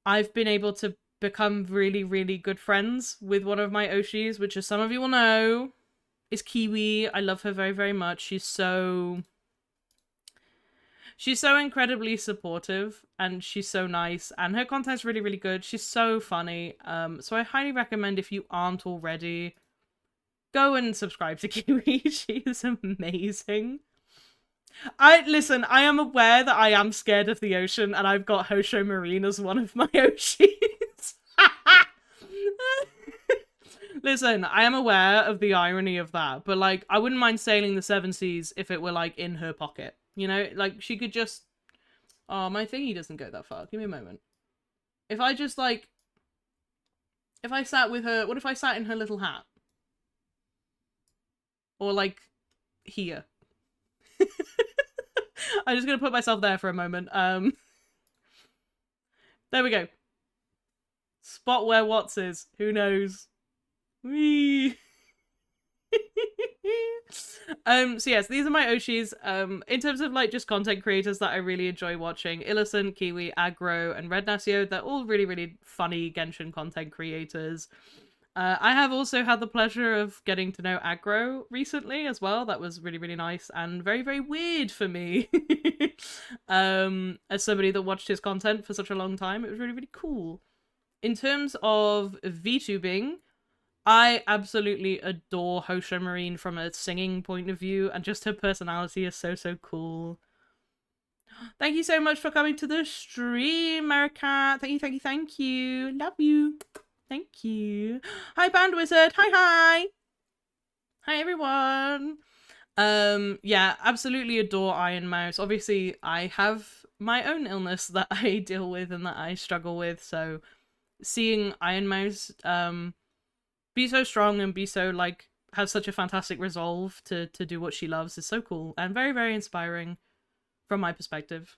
I've been able to become really, really good friends with one of my Oshis, which, as some of you will know, is Kiwi. I love her very, very much. She's so incredibly supportive, and she's so nice, and her content's really, really good. She's so funny. So I highly recommend, if you aren't already, go and subscribe to Kiwi. She is amazing. Listen, I am aware that I am scared of the ocean, and I've got Hosho Marine as one of my Oshis. Listen, I am aware of the irony of that, but like, I wouldn't mind sailing the seven seas if it were like in her pocket. You know, like she could just. Oh, my thingy doesn't go that far. Give me a moment. If I just like, if I sat with her, what if I sat in her little hat, or like here? I'm just gonna put myself there for a moment. There we go. Spot where Watts is. Who knows? Whee! So yes, these are my Oshis. In terms of like just content creators that I really enjoy watching, Illison, Kiwi, Aggro, and Red Nasio, they're all really, really funny Genshin content creators. I have also had the pleasure of getting to know Aggro recently as well. That was really, really nice and very, very weird for me. As somebody that watched his content for such a long time, it was really, really cool. In terms of VTubing, I absolutely adore Hosho Marine from a singing point of view, and just her personality is so, so cool. Thank you so much for coming to the stream, America. Thank you, thank you, thank you. Love you. Thank you. Hi, Band Wizard. Hi, hi. Hi, everyone. Yeah, absolutely adore Iron Mouse. Obviously, I have my own illness that I deal with and that I struggle with, so seeing Iron Mouse, be so strong and be so, like, have such a fantastic resolve to do what she loves is so cool and very, very inspiring from my perspective.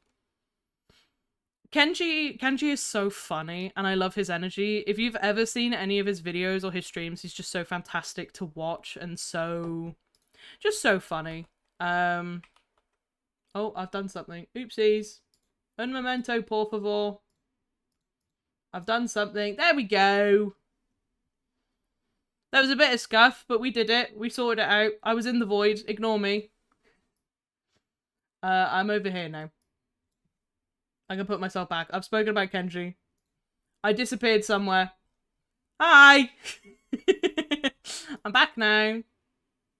Kenji is so funny and I love his energy. If you've ever seen any of his videos or his streams, he's just so fantastic to watch and just so funny. Oh, I've done something. Oopsies. Un momento, por favor. I've done something. There we go. There was a bit of scuff, but we did it. We sorted it out. I was in the void. Ignore me. I'm over here now. I can put myself back. I've spoken about Kenji. I disappeared somewhere. Hi! I'm back now.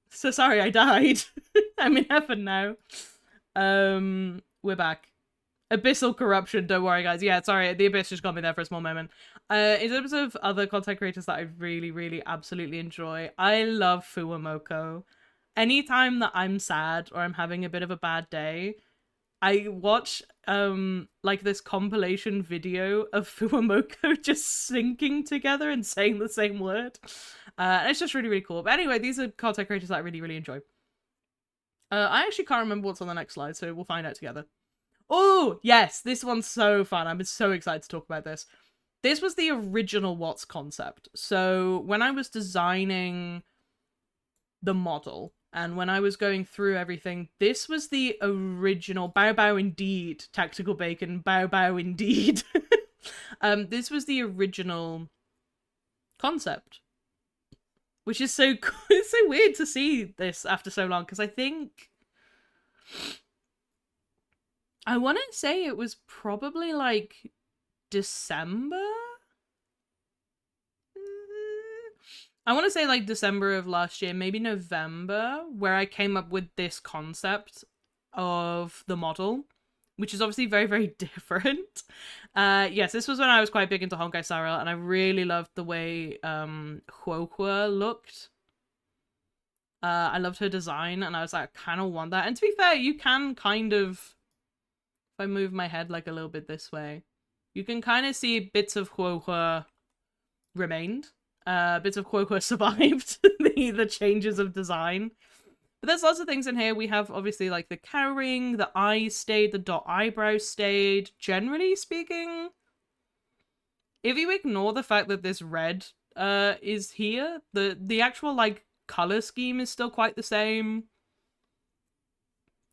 So sorry I died. I'm in heaven now. We're back. Abyssal corruption, don't worry guys. Yeah, sorry, the Abyss just got me there for a small moment. In terms of other content creators that I really, really absolutely enjoy, I love Fuwamoko. Anytime that I'm sad or I'm having a bit of a bad day, I watch like this compilation video of Fuwamoko just syncing together and saying the same word. And it's just really, really cool. But anyway, these are content creators that I really, really enjoy. I actually can't remember what's on the next slide, so we'll find out together. Oh, yes, this one's so fun. I'm so excited to talk about this. This was the original Watts concept. So when I was designing the model and when I was going through everything, this was the original bow bow indeed, tactical bacon, bow bow indeed. This was the original concept, which is so cool. It's so weird to see this after so long because I think I want to say it was probably like December. I want to say like December of last year, maybe November, where I came up with this concept of the model, which is obviously very, very different. Yes, this was when I was quite big into Honkai Star Rail, and I really loved the way Huohua looked. I loved her design, and I was like, I kind of want that. And to be fair, you can kind of, if I move my head like a little bit this way, you can kind of see bits of Huohua remained. Bits of Huohua survived the changes of design. But there's lots of things in here. We have obviously like the cowring, the eyes stayed, the dot eyebrow stayed. Generally speaking, if you ignore the fact that this red is here, the actual like color scheme is still quite the same.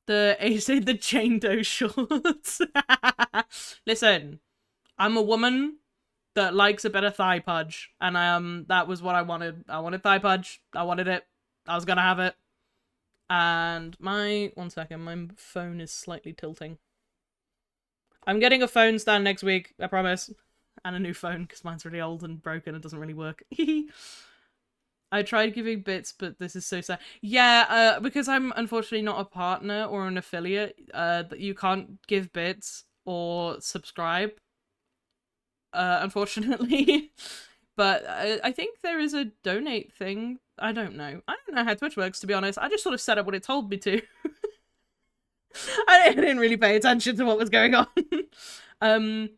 The Jane Doe shorts. Listen, I'm a woman that likes a bit of thigh pudge, and that was what I wanted. I wanted thigh pudge. I wanted it. I was gonna have it. And one second, my phone is slightly tilting. I'm getting a phone stand next week, I promise. And a new phone, because mine's really old and broken and doesn't really work. I tried giving bits, but this is so sad. Yeah, because I'm unfortunately not a partner or an affiliate, that you can't give bits or subscribe, unfortunately. But I think there is a donate thing. I don't know. I don't know how Twitch works, to be honest. I just sort of set up what it told me to. I didn't really pay attention to what was going on. um,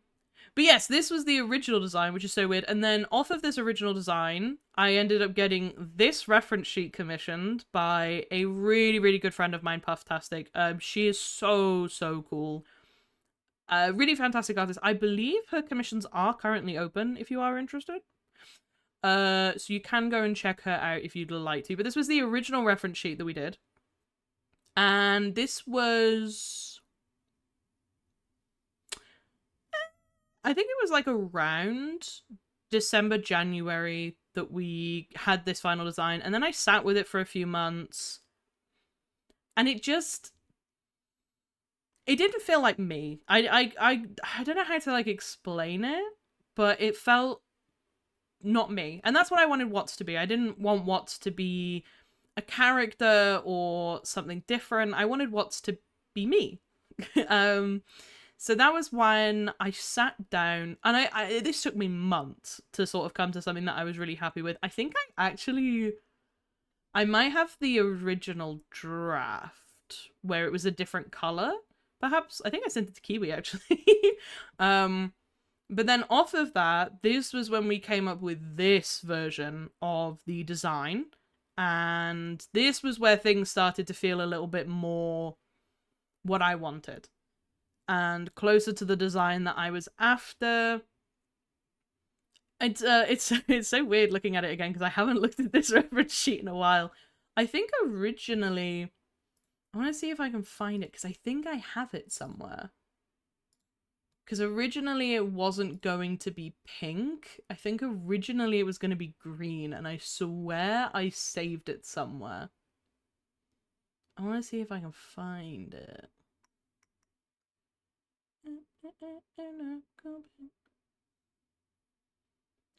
but yes, this was the original design, which is so weird. And then off of this original design, I ended up getting this reference sheet commissioned by a really, really good friend of mine, Pufftastic. She is so, so cool. Really fantastic artist. I believe her commissions are currently open if you are interested. So you can go and check her out if you'd like to. But this was the original reference sheet that we did. And this was... I think it was like around December, January that we had this final design. And then I sat with it for a few months. And it just... It didn't feel like me. I don't know how to like explain it, but it felt not me. And that's what I wanted Watts to be. I didn't want Watts to be a character or something different. I wanted Watts to be me. So that was when I sat down, and I this took me months to sort of come to something that I was really happy with. I think I might have the original draft where it was a different color. Perhaps I think I sent it to Kiwi actually. But then off of that, this was when we came up with this version of the design. And this was where things started to feel a little bit more what I wanted. And closer to the design that I was after. It's so weird looking at it again because I haven't looked at this reference sheet in a while. I think originally... I want to see if I can find it because I think I have it somewhere. Because originally it wasn't going to be pink. I think originally it was going to be green, and I swear I saved it somewhere. I want to see if I can find it.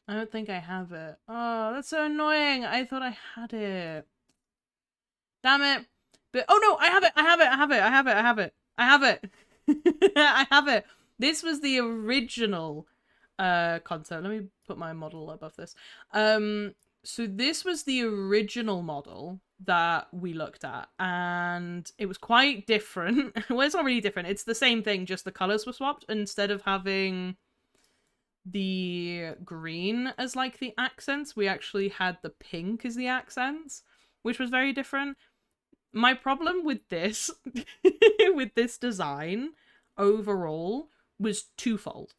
I don't think I have it. Oh, that's so annoying. I thought I had it. Damn it. But oh no, I have it. I have it. I have it. I have it. I have it. I have it. I have it. This was the original content. Let me put my model above this. So this was the original model that we looked at, and it was quite different. Well, it's not really different. It's the same thing, just the colors were swapped. Instead of having the green as like the accents, we actually had the pink as the accents, which was very different. My problem with this, with this design overall, was twofold.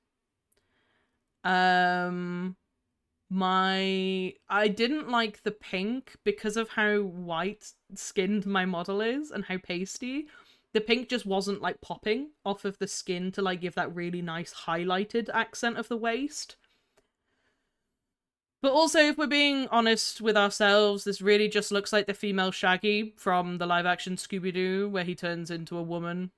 I didn't like the pink because of how white skinned my model is and how pasty. The pink just wasn't like popping off of the skin to like give that really nice highlighted accent of the waist. But also, if we're being honest with ourselves, this really just looks like the female Shaggy from the live-action Scooby-Doo, where he turns into a woman.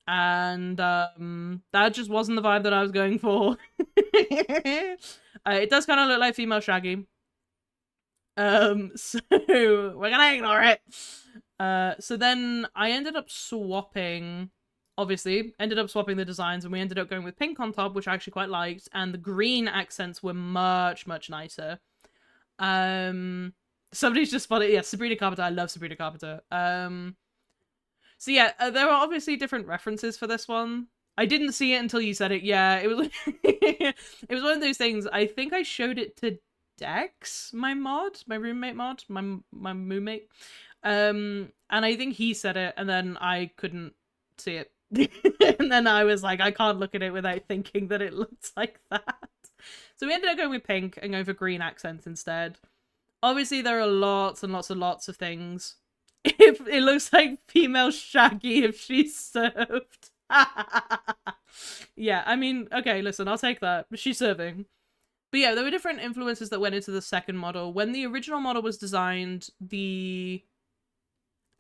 And that just wasn't the vibe that I was going for. It does kind of look like female Shaggy. So we're gonna ignore it. So then I ended up swapping... Obviously, ended up swapping the designs, and we ended up going with pink on top, which I actually quite liked, and the green accents were much, much nicer. Somebody's just spotted, yeah, Sabrina Carpenter. I love Sabrina Carpenter. So yeah, there are obviously different references for this one. I didn't see it until you said it. Yeah, it was it was one of those things. I think I showed it to Dex, my mod, my roommate mod, my roommate. And I think he said it, and then I couldn't see it. And then I was like, I can't look at it without thinking that it looks like that. So we ended up going with pink and going for green accents instead. Obviously, there are lots and lots and lots of things. If it looks like female Shaggy if she's served. Yeah, I mean, okay, listen, I'll take that. She's serving. But yeah, there were different influences that went into the second model. When the original model was designed, the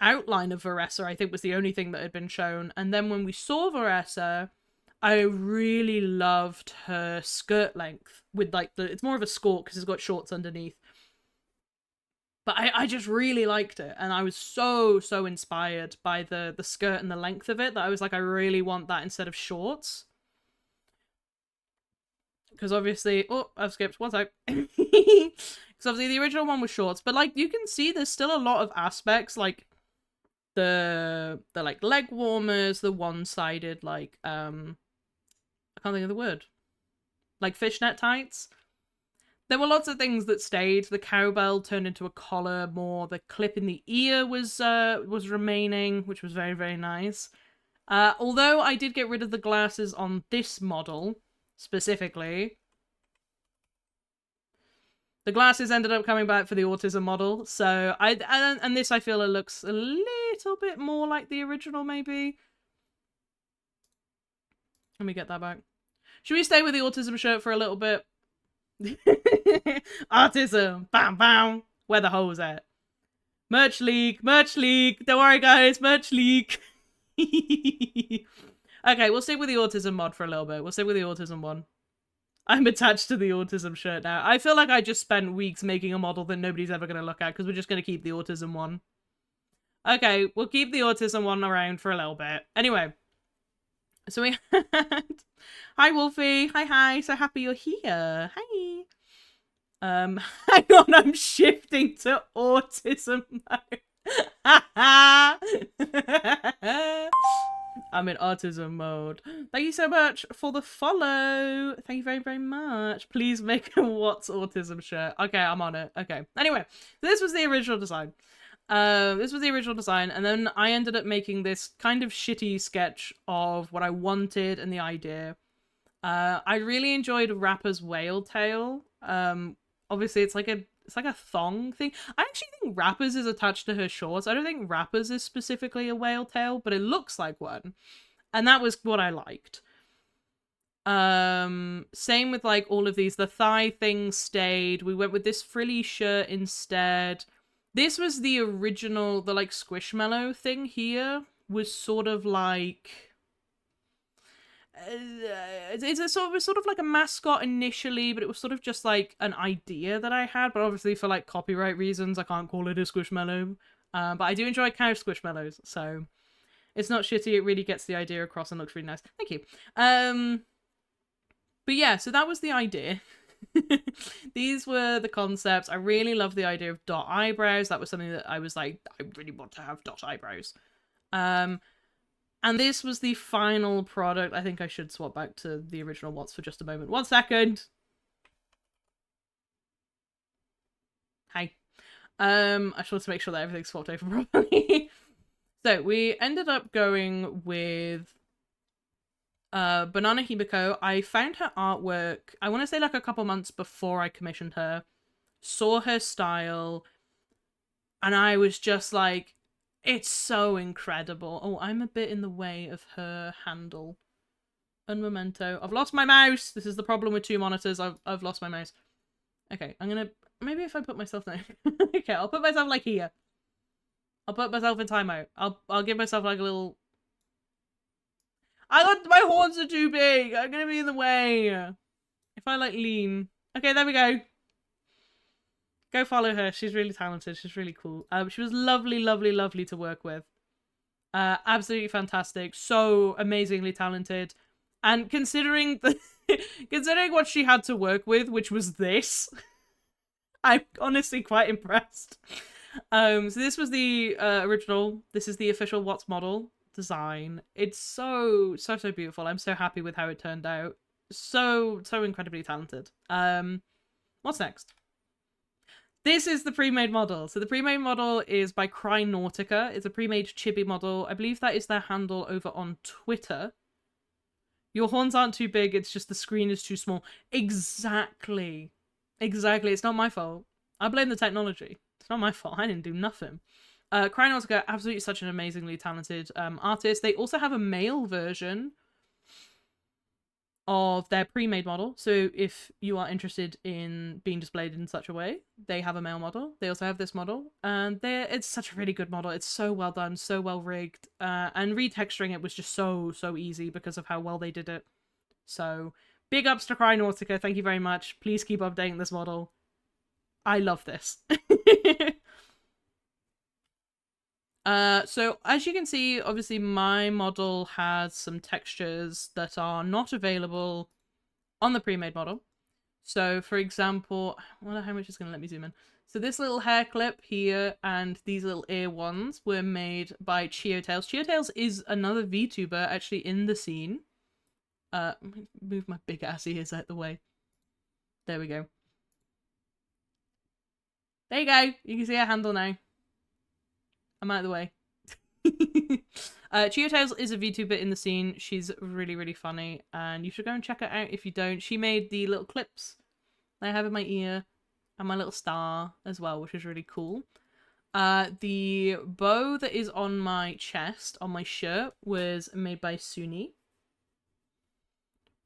outline of Varessa, I think, was the only thing that had been shown. And then when we saw Varessa, I really loved her skirt length with like it's more of a skirt because it's got shorts underneath. But I just really liked it, and I was so inspired by the skirt and the length of it that I was like, I really want that instead of shorts. Because obviously, oh, I've skipped one sec. Because obviously the original one was shorts, but like you can see there's still a lot of aspects, like the like leg warmers, the one-sided like I can't think of the word, like fishnet tights. There were lots of things that stayed. The cowbell turned into a collar more. The clip in the ear was remaining, which was very nice. Although I did get rid of the glasses on this model specifically. The glasses ended up coming back for the autism model, so and this I feel it looks a little bit more like the original, maybe. Let me get that back. Should we stay with the autism shirt for a little bit? Autism, bam bam. Where the hoes at? Merch leak, merch leak. Don't worry, guys, merch leak. Okay, we'll stick with the autism mod for a little bit. We'll stick with the autism one. I'm attached to the autism shirt now. I feel like I just spent weeks making a model that nobody's ever going to look at because we're just going to keep the autism one. Okay, we'll keep the autism one around for a little bit. Anyway, so we had... Hi, Wolfie. Hi. So happy you're here. Hi. Hang on, I'm shifting to autism mode. I'm in autism mode. Thank you so much for the follow. Thank you very much. Please make a What's Autism shirt. Okay, I'm on it. Okay. Anyway, this was the original design. And then I ended up making this kind of shitty sketch of what I wanted and the idea. I really enjoyed Rapper's whale tail. Obviously it's like a thong thing. I actually think Rappers is attached to her shorts. I don't think Rappers is specifically a whale tail, but it looks like one. And that was what I liked. Same with like all of these. The thigh thing stayed. We went with this frilly shirt instead. This was the original, the like Squishmallow thing here was sort of like... it was sort of like a mascot initially, but it was sort of just like an idea that I had, but obviously for like copyright reasons I can't call it a Squishmallow. But I do enjoy cow Squishmallows, so it's not shitty. It really gets the idea across and looks really nice. Thank you. But yeah, so that was the idea. These were the concepts. I really love the idea of dot eyebrows. That was something that I was like, I really want to have dot eyebrows. And this was the final product. I think I should swap back to the original Watts for just a moment. 1 second. Hi. I just want to make sure that everything's swapped over properly. So we ended up going with Banana Hibiko. I found her artwork, I want to say like a couple months before I commissioned her. Saw her style. And I was just like, it's so incredible. Oh, I'm a bit in the way of her handle. Unmemento. I've lost my mouse. This is the problem with 2 monitors. I've lost my mouse. Okay, I'm gonna... Maybe if I put myself there. Okay, I'll put myself like here. I'll put myself in timeout. I'll give myself like a little... My horns are too big. I'm gonna be in the way. If I like lean. Okay, there we go. Go follow her. She's really talented. She's really cool. She was lovely to work with. Absolutely fantastic. So amazingly talented. And considering considering what she had to work with, which was this, I'm honestly quite impressed. So this was the original. This is the official Watts model design. It's so beautiful. I'm so happy with how it turned out. So incredibly talented. What's next? This is the pre-made model. So the pre-made model is by Cry Nautica. It's a pre-made chibi model. I believe that is their handle over on Twitter. Your horns aren't too big, it's just the screen is too small. Exactly. It's not my fault. I blame the technology. It's not my fault. I didn't do nothing. Cry Nautica, absolutely such an amazingly talented artist. They also have a male version of their pre-made model. So if you are interested in being displayed in such a way, they have a male model. They also have this model, and it's such a really good model. It's so well done, so well rigged, and retexturing it was just so easy because of how well they did it. So big ups to Cry Nautica. Thank you very much. Please keep updating this model. I love this. So as you can see, obviously my model has some textures that are not available on the pre-made model. So for example, I wonder how much it's going to let me zoom in. So this little hair clip here and these little ear ones were made by Chiotails. Chiotails is another VTuber actually in the scene. Move my big ass ears out the way. There we go. There you go. You can see her handle now. I'm out of the way. Chiotails is a VTuber in the scene. She's really, really funny, and you should go and check her out if you don't. She made the little clips that I have in my ear and my little star as well, which is really cool. The bow that is on my chest, on my shirt, was made by Suni.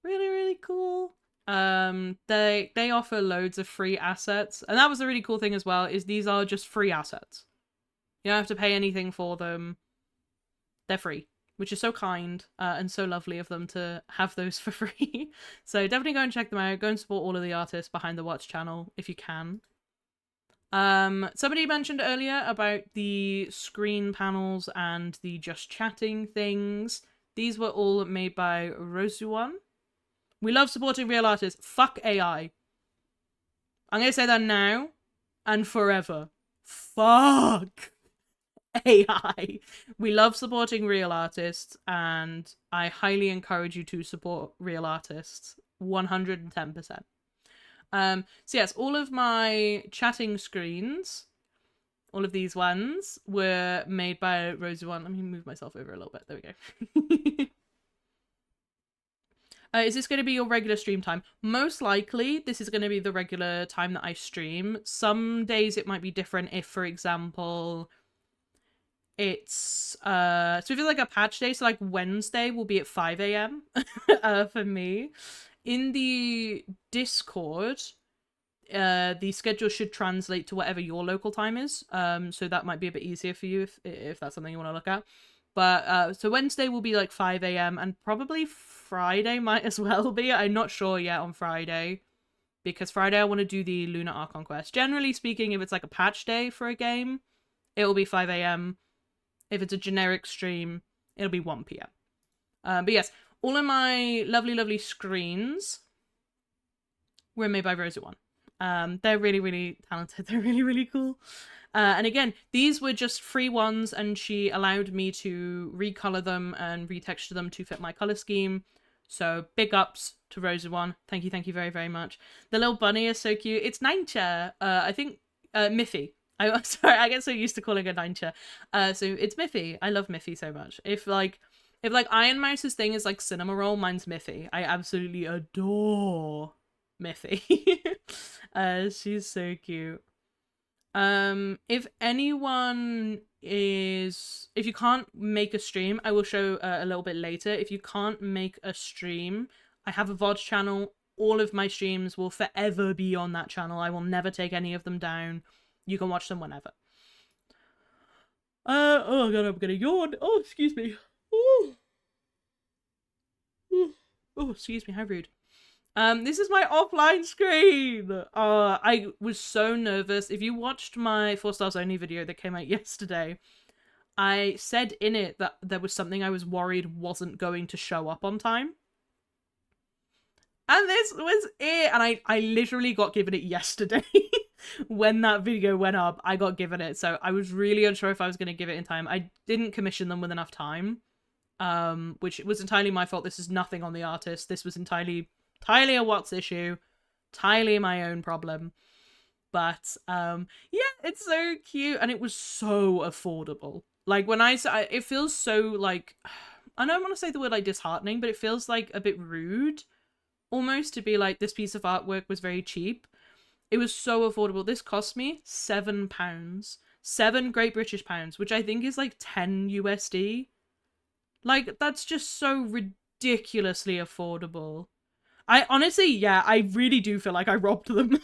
Really, really cool. They offer loads of free assets, and that was a really cool thing as well, is these are just free assets. You don't have to pay anything for them. They're free, which is so kind and so lovely of them to have those for free. So definitely go and check them out. Go and support all of the artists behind the Watts channel if you can. Somebody mentioned earlier about the screen panels and the just chatting things. These were all made by Rosuan. We love supporting real artists. Fuck AI. I'm gonna say that now and forever. Fuck AI. We love supporting real artists, and I highly encourage you to support real artists. 110%. So yes, all of my chatting screens, all of these ones, were made by Rosuan. Let me move myself over a little bit. There we go. Is this going to be your regular stream time? Most likely, this is going to be the regular time that I stream. Some days it might be different if, for example, it's so if it's like a patch day, so like Wednesday will be at 5 a.m. For me. In the Discord, the schedule should translate to whatever your local time is. So that might be a bit easier for you if that's something you want to look at. But so Wednesday will be like 5 a.m. and probably Friday might as well be. I'm not sure yet on Friday, because Friday I want to do the Lunar Archon quest. Generally speaking, if it's like a patch day for a game, it will be 5 a.m. If it's a generic stream, it'll be 1 p.m. But yes, all of my lovely, lovely screens were made by Rosa One. They're really, really talented. They're really, really cool. And again, these were just free ones, and she allowed me to recolor them and retexture them to fit my color scheme. So big ups to Rosa One. Thank you very, very much. The little bunny is so cute. It's Ninja. I think Miffy. I'm sorry, I get so used to calling her Ninja. So it's Miffy. I love Miffy so much. If Iron Mouse's thing is like cinema roll, mine's Miffy. I absolutely adore Miffy. She's so cute. If you can't make a stream, I will show a little bit later. If you can't make a stream, I have a VOD channel. All of my streams will forever be on that channel. I will never take any of them down. You can watch them whenever. Oh god, I'm gonna yawn. Oh, excuse me. Oh, excuse me, how rude. This is my offline screen. I was so nervous. If you watched my 4 stars only video that came out yesterday, I said in it that there was something I was worried wasn't going to show up on time. And this was it. And I literally got given it yesterday. When that video went up, I got given it. So I was really unsure if I was going to give it in time. I didn't commission them with enough time. Which was entirely my fault. This is nothing on the artist. This was entirely a Watts issue. Entirely my own problem. But, yeah, it's so cute. And it was so affordable. Like, when it feels so, like, I don't want to say the word, like, disheartening, but it feels, like, a bit rude. Almost to be like, this piece of artwork was very cheap. It was so affordable. This cost me £7. 7 Great British pounds, which I think is like 10 USD. Like, that's just so ridiculously affordable. I honestly, yeah, I really do feel like I robbed them.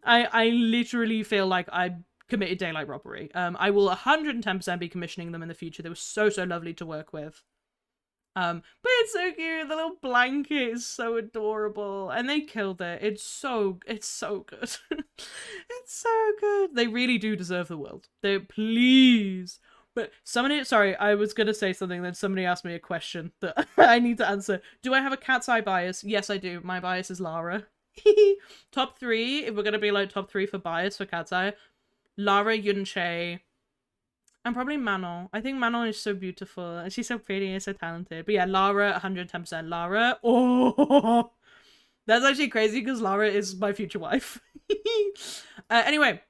I literally feel like I committed daylight robbery. I will 110% be commissioning them in the future. They were so, so lovely to work with. But it's so cute. The little blanket is so adorable, and they killed it. It's so good. It's so good. They really do deserve the world. Please, But somebody, sorry, I was gonna say something, then somebody asked me a question that I need to answer. Do I have a cat's eye bias? Yes, I do. My bias is Lara. Top 3, if we're gonna be like top 3 for bias for cat's eye, Lara, Yunche, and probably Manon. I think Manon is so beautiful, and she's so pretty and so talented. But yeah, Lara, 110%. Lara, oh, that's actually crazy because Lara is my future wife. Anyway.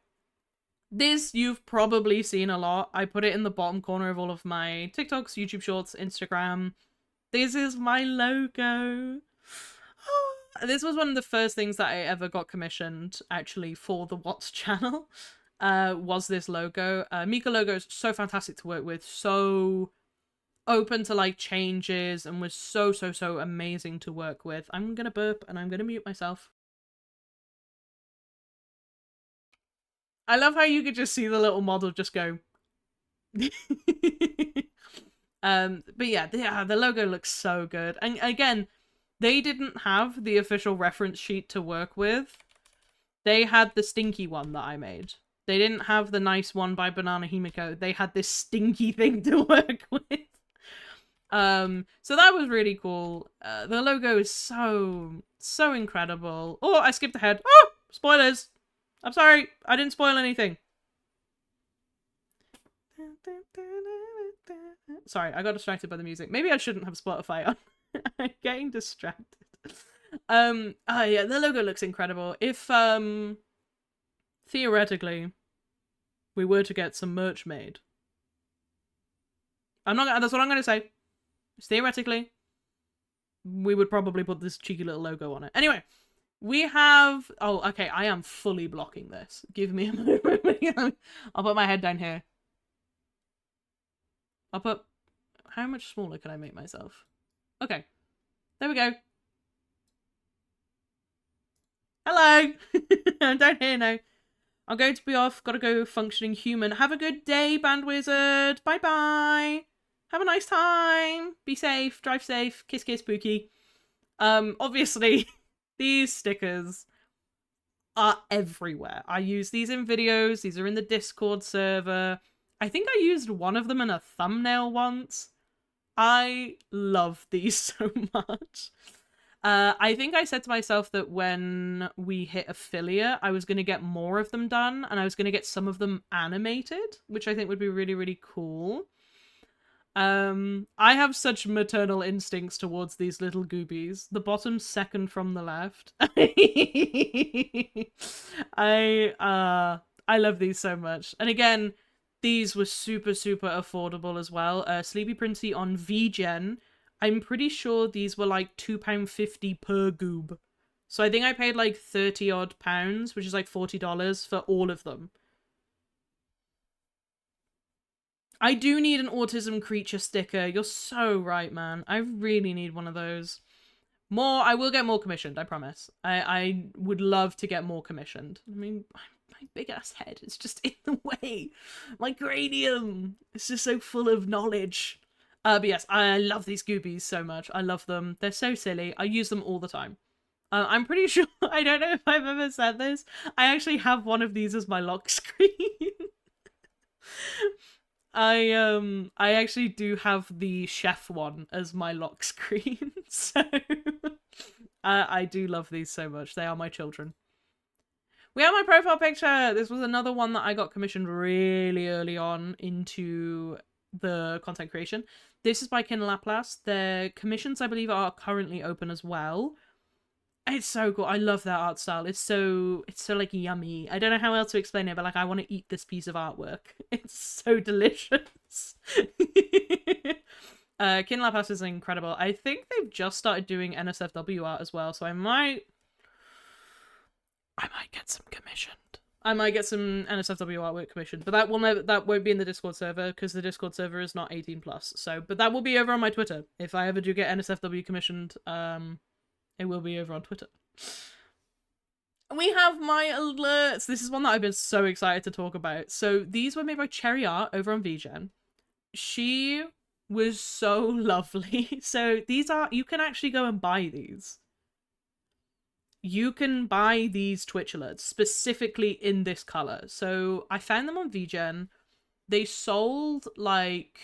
This you've probably seen a lot. I put it in the bottom corner of all of my TikToks, YouTube Shorts, Instagram. This is my logo. This was one of the first things that I ever got commissioned, actually, for the Watts channel, was this logo. Mika logo is so fantastic to work with, so open to, like, changes, and was so amazing to work with. I'm gonna burp, and I'm gonna mute myself. I love how you could just see the little model just go. But yeah, the logo looks so good. And again, they didn't have the official reference sheet to work with. They had the stinky one that I made. They didn't have the nice one by Banana Himiko. They had this stinky thing to work with. So that was really cool. The logo is so incredible. Oh, I skipped ahead. Oh, spoilers. I'm sorry, I didn't spoil anything. Sorry, I got distracted by the music. Maybe I shouldn't have Spotify on. I'm getting distracted. Yeah, the logo looks incredible. If, theoretically, we were to get some merch made. That's what I'm gonna say. Theoretically, we would probably put this cheeky little logo on it. Anyway. We have... Oh, okay, I am fully blocking this. Give me a moment. I'll put my head down here. I'll put... How much smaller can I make myself? Okay. There we go. Hello! I'm down here now. I'm going to be off. Gotta go functioning human. Have a good day, Band Wizard. Bye-bye. Have a nice time. Be safe. Drive safe. Kiss, kiss, Pookie. Obviously... These stickers are everywhere. I use these in videos. These are in the Discord server. I think I used one of them in a thumbnail once. I love these so much. I think I said to myself that when we hit affiliate, I was going to get more of them done, and I was going to get some of them animated, which I think would be really, really cool. I have such maternal instincts towards these little goobies. The bottom second from the left. I love these so much. And again, these were super affordable as well. Sleepy Princey on VGen. I'm pretty sure these were like £2.50 per goob. So I think I paid like 30 odd pounds, which is like $40 for all of them. I do need an autism creature sticker. You're so right, man. I really need one of those. I will get more commissioned, I promise. I would love to get more commissioned. I mean, my big ass head is just in the way. My cranium. It's just so full of knowledge. But yes, I love these goobies so much. I love them. They're so silly. I use them all the time. I'm pretty sure, I don't know if I've ever said this, I actually have one of these as my lock screen. I actually do have the chef one as my lock screen, so I do love these so much. They are my children. We have my profile picture. This was another one that I got commissioned really early on into the content creation. This is by Kin Laplace. Their commissions, I believe, are currently open as well. It's so cool. I love that art style. It's so like yummy. I don't know how else to explain it, but like I want to eat this piece of artwork. It's so delicious. Kin Laplace is incredible. I think they've just started doing NSFW art as well, so I might get some commissioned. I might get some NSFW artwork commissioned, but that won't be in the Discord server because the Discord server is not 18+. So, but that will be over on my Twitter. If I ever do get NSFW commissioned, it will be over on Twitter. We have my alerts. This is one that I've been so excited to talk about. So these were made by Cherry Art over on VGen. She was so lovely. So these are, you can actually go and buy these. You can buy these Twitch alerts specifically in this color. So I found them on VGen. they sold like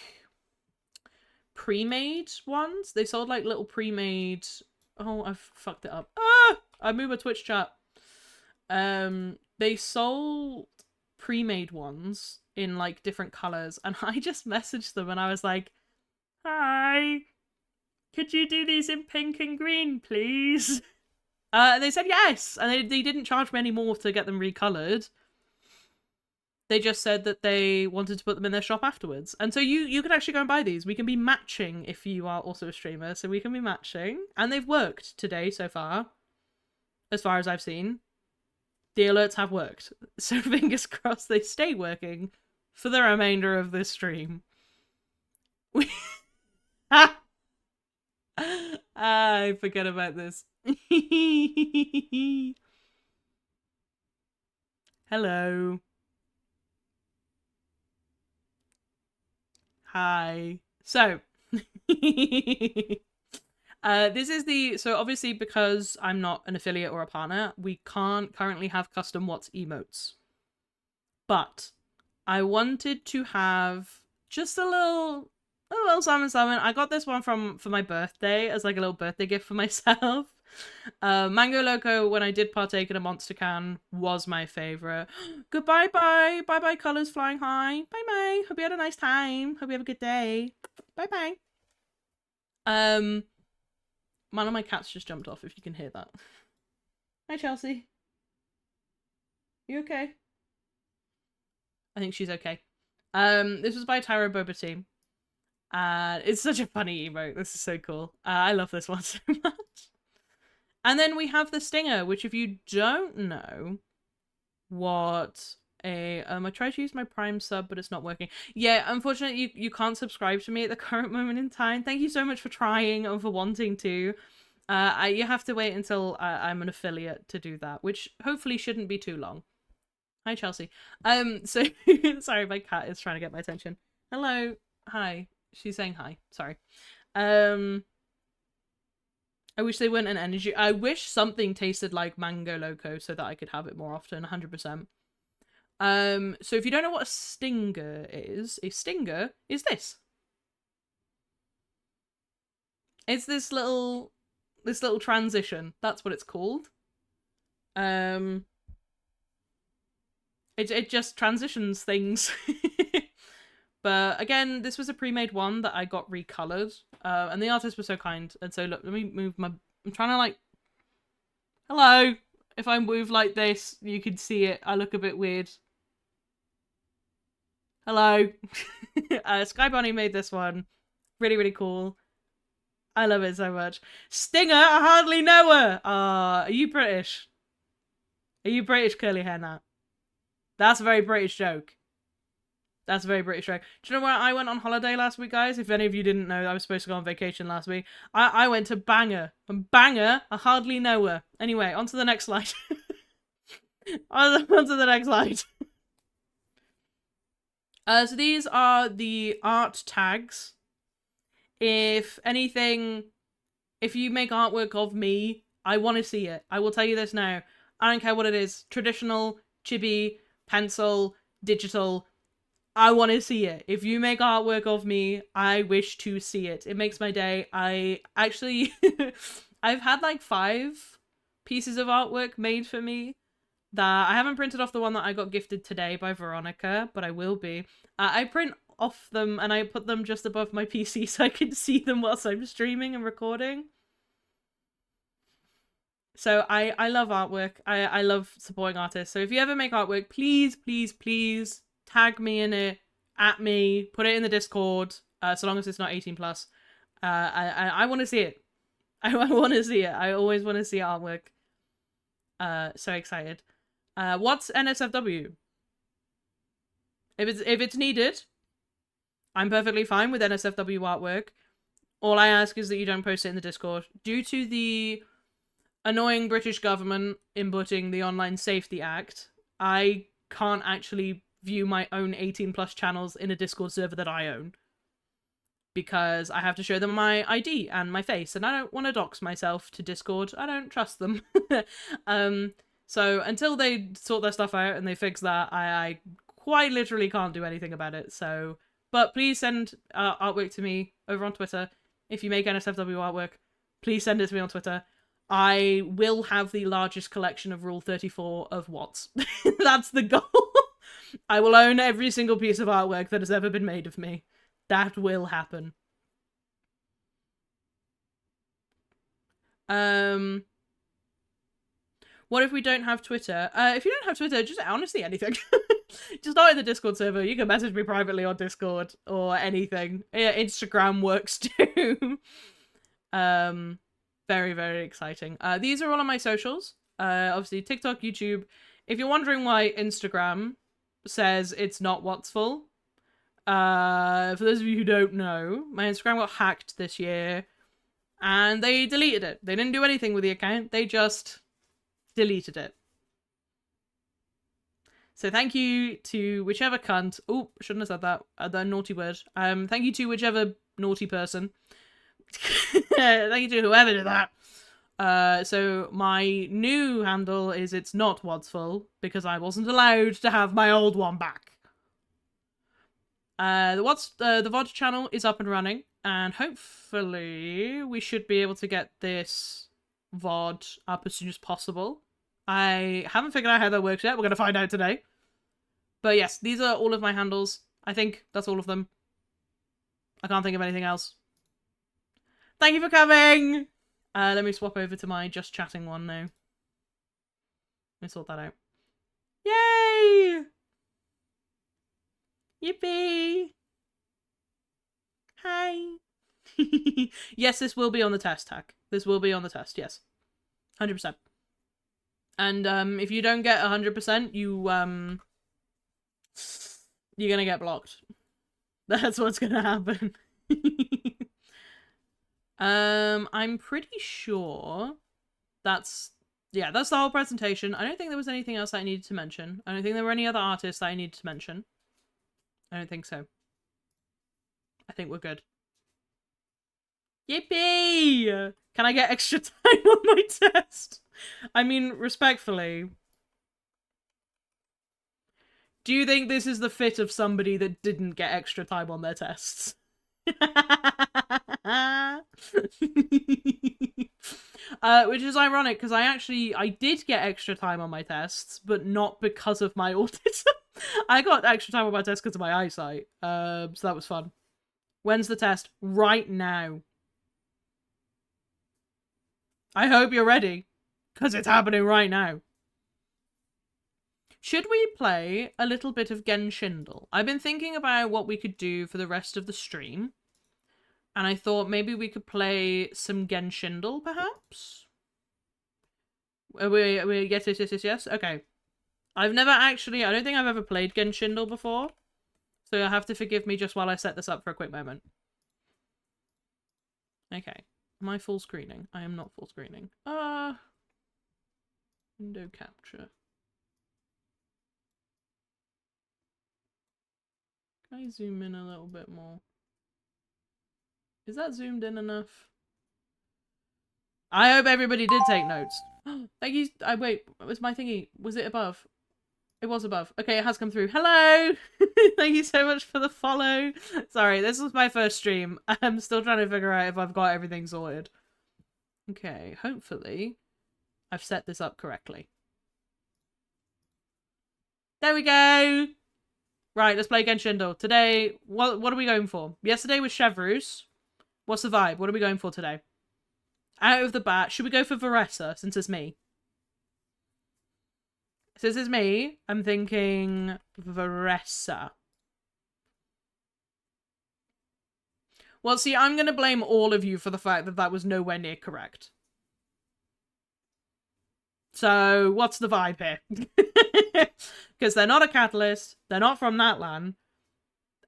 pre-made ones. They sold like little pre-made. Oh, I've fucked it up. Ah, I moved my Twitch chat. They sold pre-made ones in like different colors, and I just messaged them and I was like, "Hi, could you do these in pink and green, please?" They said yes, and they didn't charge me any more to get them recolored. They just said that they wanted to put them in their shop afterwards. And so you can actually go and buy these. We can be matching if you are also a streamer. So we can be matching. And they've worked today so far. As far as I've seen. The alerts have worked. So fingers crossed they stay working for the remainder of this stream. I forget about this. Hello. Hi. So, this is so obviously because I'm not an affiliate or a partner, we can't currently have custom Watts emotes. But I wanted to have just a little something. I got this one for my birthday as like a little birthday gift for myself. Mango Loco, when I did partake in a monster can, was my favorite. Goodbye, bye bye, colors flying high. Bye bye. Hope you had a nice time. Hope you have a good day. Bye bye. One of my cats just jumped off. If you can hear that. Hi, Chelsea. You okay? I think she's okay. This was by Tyro Boba Team. It's such a funny emote. This is so cool. I love this one so much. And then we have the Stinger, which if you don't know what I tried to use my Prime sub, but it's not working. Yeah, unfortunately, you can't subscribe to me at the current moment in time. Thank you so much for trying and for wanting to. You have to wait until I'm an affiliate to do that, which hopefully shouldn't be too long. Hi, Chelsea. So sorry, my cat is trying to get my attention. Hello. Hi. She's saying hi. Sorry. I wish they weren't an energy. I wish something tasted like Mango Loco so that I could have it more often, 100%. So if you don't know what a stinger is this. It's this little transition. That's what it's called. It just transitions things. But again, this was a pre-made one that I got recolored. And the artist was so kind. And so look, let me move my... I'm trying to like... Hello! If I move like this, you can see it. I look a bit weird. Hello! Sky Bunny made this one. Really, really cool. I love it so much. Stinger, I hardly know her! Are you British? Are you British, curly hair Nat? That's a very British joke. That's a very British joke. Do you know where I went on holiday last week, guys? If any of you didn't know, I was supposed to go on vacation last week. I went to Bangor. And Bangor, I hardly know her. Anyway, on to the next slide. on to the next slide. So these are the art tags. If anything, if you make artwork of me, I want to see it. I will tell you this now. I don't care what it is. Traditional, chibi, pencil, digital. I want to see it. If you make artwork of me, I wish to see it. It makes my day. I actually... I've had like 5 pieces of artwork made for me that I haven't printed off the one that I got gifted today by Veronica, but I will be. I print off them and I put them just above my PC so I can see them whilst I'm streaming and recording. So I love artwork. I love supporting artists. So if you ever make artwork, please, please, please tag me in it, at me, put it in the Discord, so long as it's not 18 plus. I want to see it. I want to see it. I always want to see artwork. So excited. What's NSFW? If it's needed, I'm perfectly fine with NSFW artwork. All I ask is that you don't post it in the Discord. Due to the annoying British government inputting the Online Safety Act, I can't actually view my own 18 plus channels in a Discord server that I own. Because I have to show them my ID and my face, and I don't want to dox myself to Discord. I don't trust them. So until they sort their stuff out and they fix that, I quite literally can't do anything about it. So, but please send artwork to me over on Twitter. If you make NSFW artwork, please send it to me on Twitter. I will have the largest collection of Rule 34 of Watts. That's the goal. I will own every single piece of artwork that has ever been made of me. That will happen. What if we don't have Twitter? If you don't have Twitter, just honestly anything. Just not in the Discord server. You can message me privately on Discord or anything. Yeah, Instagram works too. Very, very exciting. These are all on my socials. Obviously TikTok, YouTube. If you're wondering why Instagram says it's not Wattsfl, for those of you who don't know, my Instagram got hacked this year and they deleted it. They didn't do anything with the account. They just deleted it. So thank you to whichever cunt. Oh, shouldn't have said that. The naughty word. Thank you to whichever naughty person. Thank you to whoever did that. So my new handle is It's Not Wattsfl because I wasn't allowed to have my old one back. The VOD channel is up and running, and hopefully we should be able to get this VOD up as soon as possible. I haven't figured out how that works yet. We're going to find out today. But yes, these are all of my handles. I think that's all of them. I can't think of anything else. Thank you for coming! Let me swap over to my just chatting one now. Let me sort that out. Yay! Yippee! Hi! Yes, this will be on the test, Hack. This will be on the test, yes. 100%. And if you don't get 100%, you're gonna get blocked. That's what's gonna happen. I'm pretty sure that's the whole presentation. I don't think there was anything else that I needed to mention. I don't think there were any other artists that I needed to mention. I don't think so. I think we're good. Yippee! Can I get extra time on my test? I mean, respectfully. Do you think this is the fit of somebody that didn't get extra time on their tests? Which is ironic because I did get extra time on my tests, but not because of my autism. I got extra time on my test because of my eyesight. So that was fun. When's the test? Right now. I hope you're ready, because it's happening right now. Should we play a little bit of Genshindle? I've been thinking about what we could do for the rest of the stream. And I thought maybe we could play some Genshindle, perhaps? Yes? Okay. I don't think I've ever played Genshindle before. So you'll have to forgive me just while I set this up for a quick moment. Okay. Am I full screening? I am not full screening. Window capture. Can I zoom in a little bit more? Is that zoomed in enough? I hope everybody did take notes. Thank you. Wait, was my thingy? Was it above? It was above. Okay, it has come through. Hello! Thank you so much for the follow. Sorry, this was my first stream. I'm still trying to figure out if I've got everything sorted. Okay, hopefully I've set this up correctly. There we go! Right, let's play Genshindle. Today, what are we going for? Yesterday was Chevreuse. What's the vibe? What are we going for today? Out of the bat, should we go for Varessa, since it's me? Since it's me, I'm thinking Varessa. Well, see, I'm going to blame all of you for the fact that that was nowhere near correct. So, what's the vibe here? Because they're not a catalyst, they're not from that land,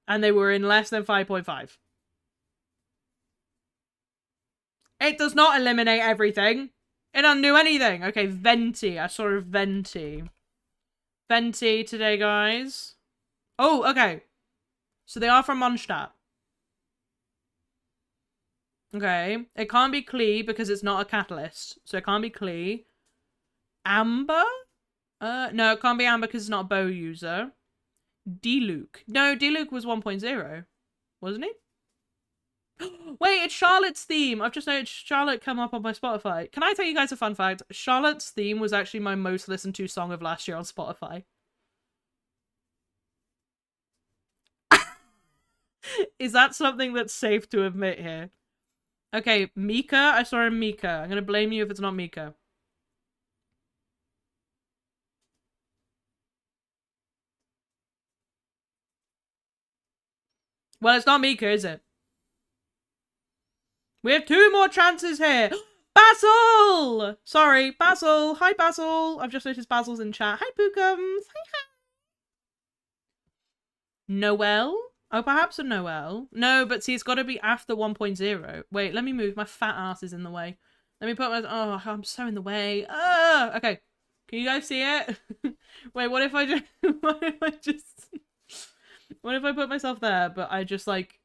and they were in less than 5.5. It does not eliminate everything. It doesn't do anything. Okay, Venti. I saw a Venti. Venti today, guys. Oh, okay. So they are from Mondstadt. Okay. It can't be Klee because it's not a catalyst. So it can't be Klee. Amber? No, it can't be Amber because it's not a bow user. D-Luke. No, D-Luke was 1.0, wasn't he? Wait, it's Charlotte's theme. I've just noticed Charlotte come up on my Spotify. Can I tell you guys a fun fact? Charlotte's theme was actually my most listened to song of last year on Spotify. Is that something that's safe to admit here? Okay, Mika. I saw him Mika. I'm gonna blame you if it's not Mika. Well, it's not Mika, is it? We have 2 more chances here. Basil! Sorry, Basil. Hi, Basil. I've just noticed Basil's in chat. Hi, Pookums. Hi. Noel? Oh, perhaps a Noel. No, but see, it's got to be after 1.0. Wait, let me move. My fat ass is in the way. Let me put my... Oh, I'm so in the way. Okay. Can you guys see it? Wait, what if I just... What if I just... What if I put myself there, but I just, like...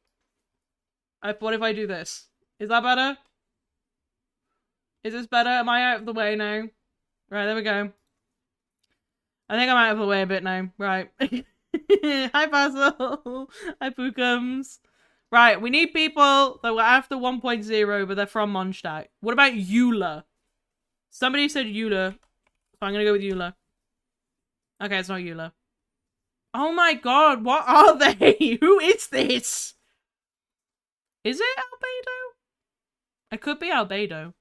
What if I do this? Is that better? Is this better? Am I out of the way now? Right, there we go. I think I'm out of the way a bit now. Right. Hi, Basil. Hi, Pookums. Right, we need people that were after 1.0, but they're from Mondstadt. What about Eula? Somebody said Eula, so I'm gonna go with Eula. Okay, it's not Eula. Oh my god, what are they? Who is this? Is it Albedo? It could be Albedo.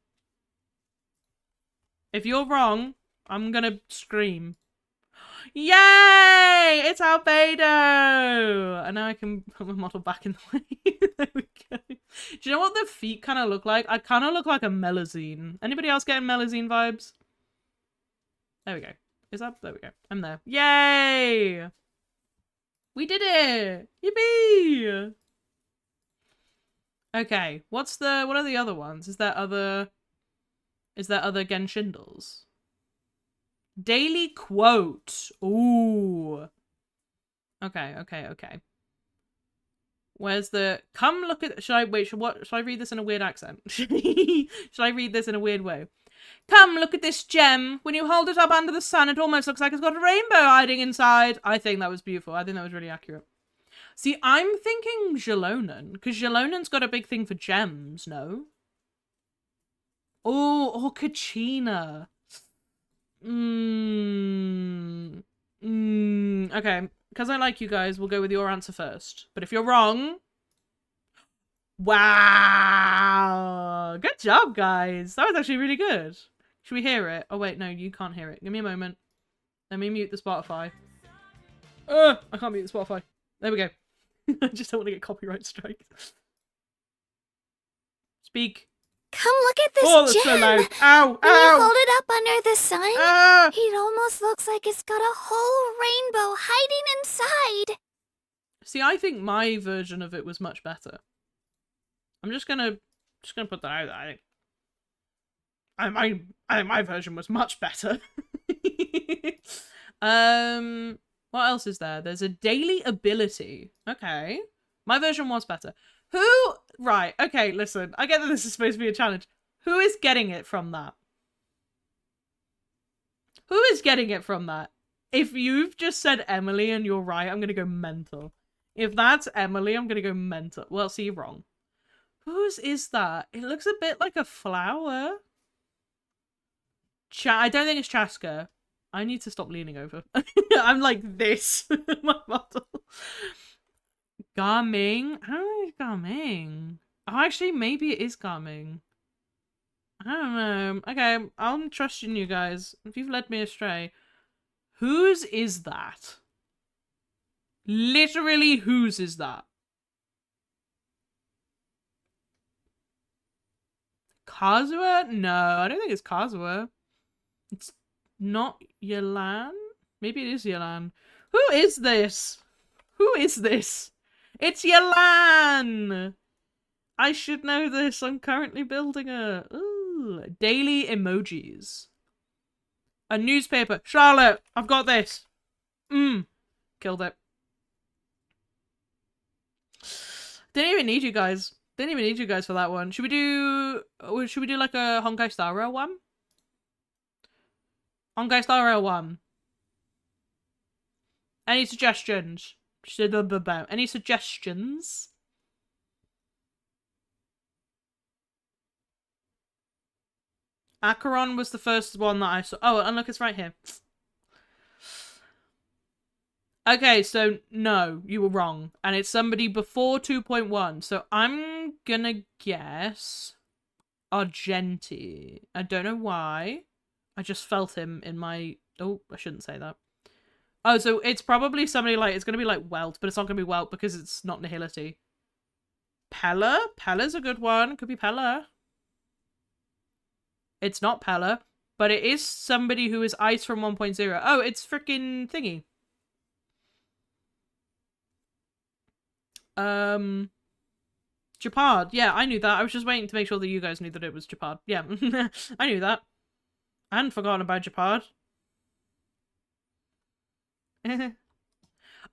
If you're wrong, I'm gonna scream. Yay! It's Albedo! And now I can put my model back in the way. There we go. Do you know what the feet kind of look like? I kind of look like a Melazine. Anybody else getting Melazine vibes? There we go. Is that? There we go. I'm there. Yay! We did it! Yippee! Okay, what are the other ones? Is there other Genshindles? Daily quote. Ooh. Okay. Where's the... Come look at... Should I read this in a weird accent? Should I read this in a weird way? Come look at this gem. When you hold it up under the sun, it almost looks like it's got a rainbow hiding inside. I think that was beautiful. I think that was really accurate. See, I'm thinking Jalonen, because Jalonen's got a big thing for gems, no? Oh, or Kachina. Okay, because I like you guys, we'll go with your answer first. But if you're wrong... Wow! Good job, guys. That was actually really good. Should we hear it? Oh, wait, no, you can't hear it. Give me a moment. Let me mute the Spotify. I can't mute the Spotify. There we go. I just don't want to get copyright strike. Speak. Come look at this that's gem. So loud. Ow! When Ow! you hold it up under the sun, it almost looks like it's got a whole rainbow hiding inside. See, I think my version of it was much better. I'm just gonna put that out there. I think my version was much better. What else is there? There's a daily ability. Okay. My version was better. Right, okay, listen. I get that this is supposed to be a challenge. Who is getting it from that? Who is getting it from that? If you've just said Emily and you're right, I'm gonna go mental. If that's Emily, I'm gonna go mental. Well, see, you're wrong. Whose is that? It looks a bit like a flower. I don't think it's Chaska. I need to stop leaning over. I'm like this. My bottle. Garming? I don't know if Garming. Oh, actually, maybe it is Garming. I don't know. Okay, I'm trusting you guys. If you've led me astray. Whose is that? Literally, whose is that? Kazuha? No, I don't think it's Kazuha. It's not Yelan? Maybe it is Yelan. Who is this? Who is this? It's Yelan! I should know this. I'm currently building a... Ooh, daily emojis. A newspaper. Charlotte, I've got this. Killed it. Didn't even need you guys. Didn't even need you guys for that one. Should we do like a Honkai Star Rail one? Honkai Star Rail 1. Any suggestions? Any suggestions? Acheron was the first one that I saw. Oh, and look, it's right here. Okay, so no, you were wrong. And it's somebody before 2.1. So I'm gonna guess Argenti. I don't know why. I just felt him in my... Oh, I shouldn't say that. Oh, so it's probably somebody like... It's gonna be like Welt, but it's not gonna be Welt because it's not Nihility. Pella? Pella's a good one. Could be Pella. It's not Pella, but it is somebody who is Ice from 1.0. Oh, it's freaking thingy. Japard. Yeah, I knew that. I was just waiting to make sure that you guys knew that it was Japard. Yeah, I knew that. I hadn't forgotten about Japard.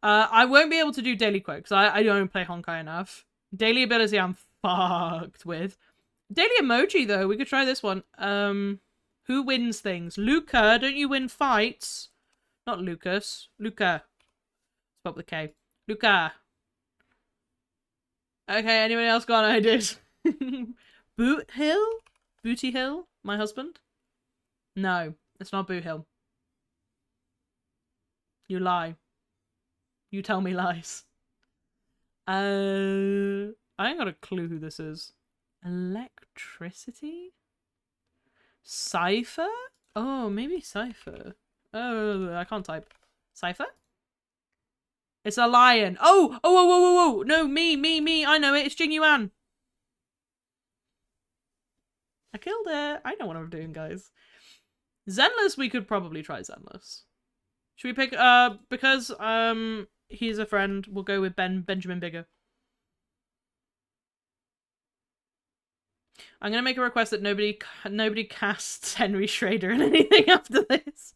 I won't be able to do daily quote because I don't play Honkai enough. Daily ability I'm fucked with. Daily emoji though, we could try this one. Who wins things? Luca, don't you win fights? Not Lucas. Luca. Spelled with a K. Luca. Okay, anybody else got ideas? Boot Hill? Booty Hill? My husband? No, it's not Boot Hill. You lie. You tell me lies. I ain't got a clue who this is. Electricity? Cypher? Oh, maybe Cypher. Oh, I can't type. Cypher? It's a lion. Oh! Oh, whoa, whoa, whoa, whoa! No, me. I know it. It's Jing Yuan. I killed it. I know what I'm doing, guys. Zenless, we could probably try Zenless. Should we pick, because, he's a friend, we'll go with Benjamin Bigger. I'm gonna make a request that nobody casts Henry Schrader in anything after this.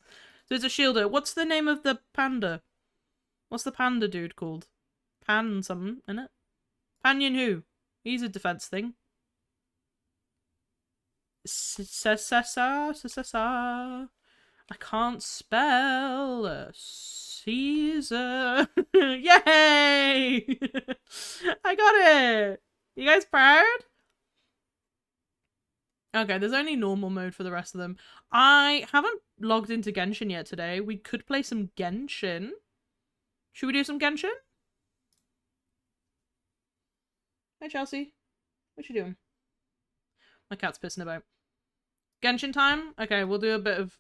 So it's a shielder. What's the name of the panda? What's the panda dude called? Pan something, isn't it? Pan Yin Hu. He's a defense thing. I can't spell Caesar. Yay! I got it. You guys proud? Okay, there's only normal mode for the rest of them. I haven't logged into Genshin yet today. We could play some Genshin. Should we do some Genshin? Hey, Chelsea. What you doing? My cat's pissing about. Genshin time? Okay, we'll do a bit of...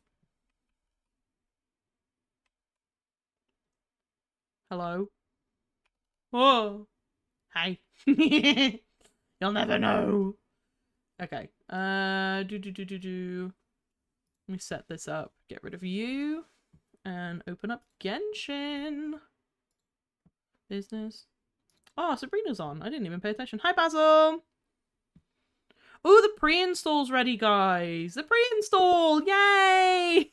Hello? Oh! Hi. You'll never know. Okay. Let me set this up. Get rid of you. And open up Genshin. Business. Oh, Sabrina's on. I didn't even pay attention. Hi, Basil! Oh, the pre-install's ready, guys! The pre-install! Yay!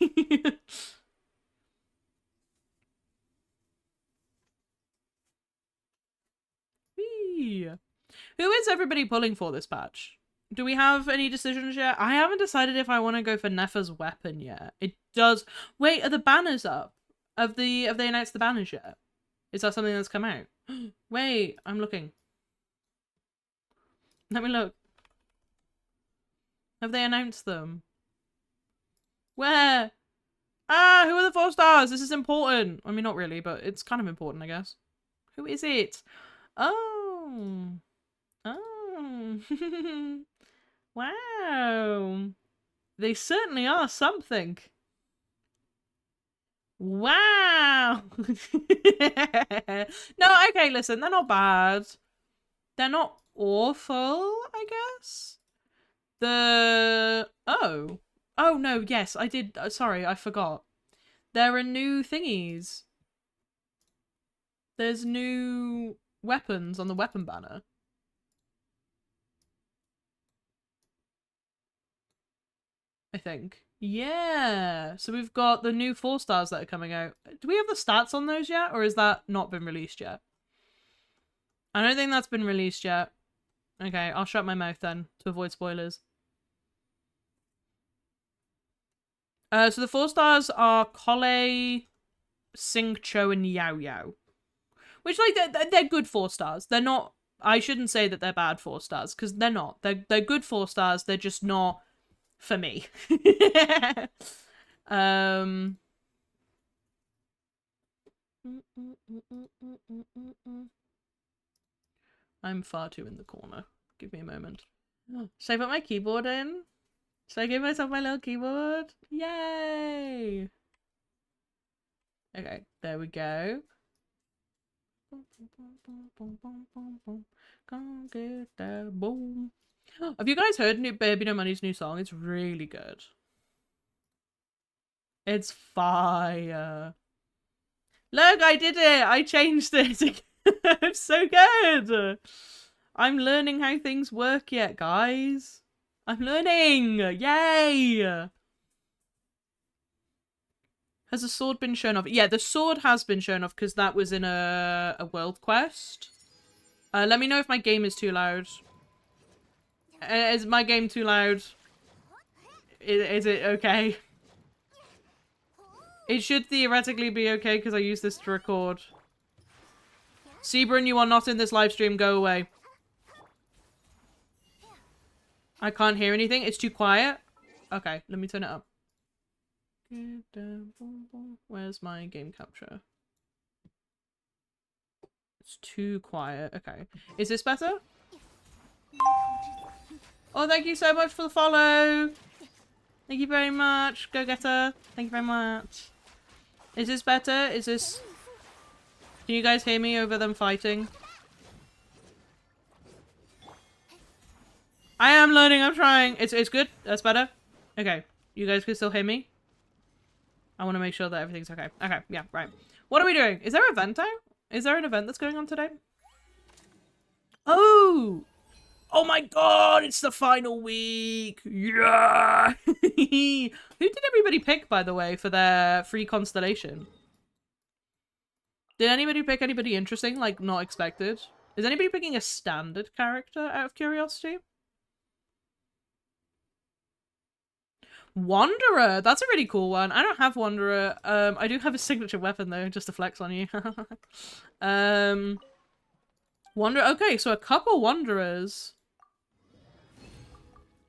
Whee! Who is everybody pulling for this patch? Do we have any decisions yet? I haven't decided if I want to go for Nefa's weapon yet. It does... Wait, are the banners up? Have they announced the banners yet? Is that something that's come out? Wait, I'm looking. Let me look. Have they announced them? Where? Ah, who are the 4 stars? This is important. I mean, not really, but it's kind of important, I guess. Who is it? Oh. Oh. Wow. They certainly are something. Wow. No, okay, listen, they're not bad. They're not awful, I guess. Oh. Oh, no, yes, I did. Sorry, I forgot. There are new thingies. There's new weapons on the weapon banner. I think. Yeah. So we've got the new 4 stars that are coming out. Do we have the stats on those yet? Or has that not been released yet? I don't think that's been released yet. Okay, I'll shut my mouth then to avoid spoilers. So the 4 stars are Collei, Sing Cho, and Yao Yao. Which, like, they're good 4 stars. They're not... I shouldn't say that they're bad 4 stars, because they're not. They're good 4 stars. They're just not for me. I'm far too in the corner. Give me a moment. Should I put my keyboard in? Should I give myself my little keyboard? Yay! Okay, there we go. Can't get that boom. Have you guys heard Baby No Money's new song? It's really good. It's fire. Look, I did it! I changed it! It's so good! I'm learning how things work yet, guys. I'm learning! Yay! Has the sword been shown off? Yeah, the sword has been shown off because that was in a world quest. Let me know if my game is too loud. Is my game too loud? Is it okay? It should theoretically be okay because I use this to record. Sebron, you are not in this live stream. Go away. I can't hear anything. It's too quiet. Okay, let me turn it up. Where's my game capture? It's too quiet. Okay. Is this better? Oh, thank you so much for the follow. Thank you very much. Go getter. Thank you very much. Is this better? Is this... Can you guys hear me over them fighting? I am learning. I'm trying. It's good. That's better. Okay. You guys can still hear me? I want to make sure that everything's okay. Okay, yeah, right. What are we doing? Is there an event out? Is there an event that's going on today? Oh! Oh my god, it's the final week! Yeah! Who did everybody pick, by the way, for their free constellation? Did anybody pick anybody interesting, like not expected? Is anybody picking a standard character out of curiosity? Wanderer! That's a really cool one. I don't have Wanderer. I do have a signature weapon though, just to flex on you. Wanderer. Okay, so a couple Wanderers.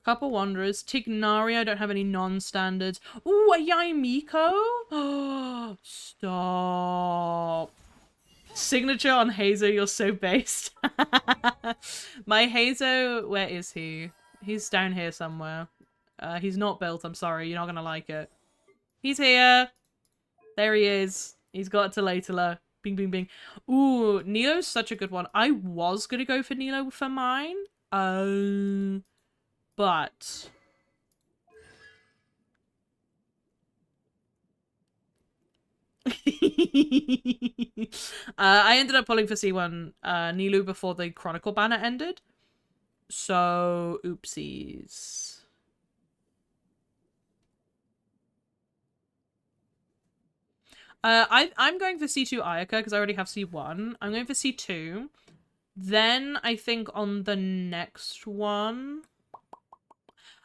Tignari, I don't have any non-standards. Ooh, a Yaimiko? Oh, stop. Signature on Hazo, you're so based. My Hazo, where is he? He's down here somewhere. He's not built, I'm sorry, you're not gonna like it. He's here! There he is. He's got Talatala. Bing, bing, bing. Ooh, Nilo's such a good one. I was gonna go for Nilo for mine. But... I ended up pulling for C1 Nilu before the Chronicle banner ended. So, oopsies. I'm going for C2 Ayaka because I already have C1. I'm going for C2. Then I think on the next one,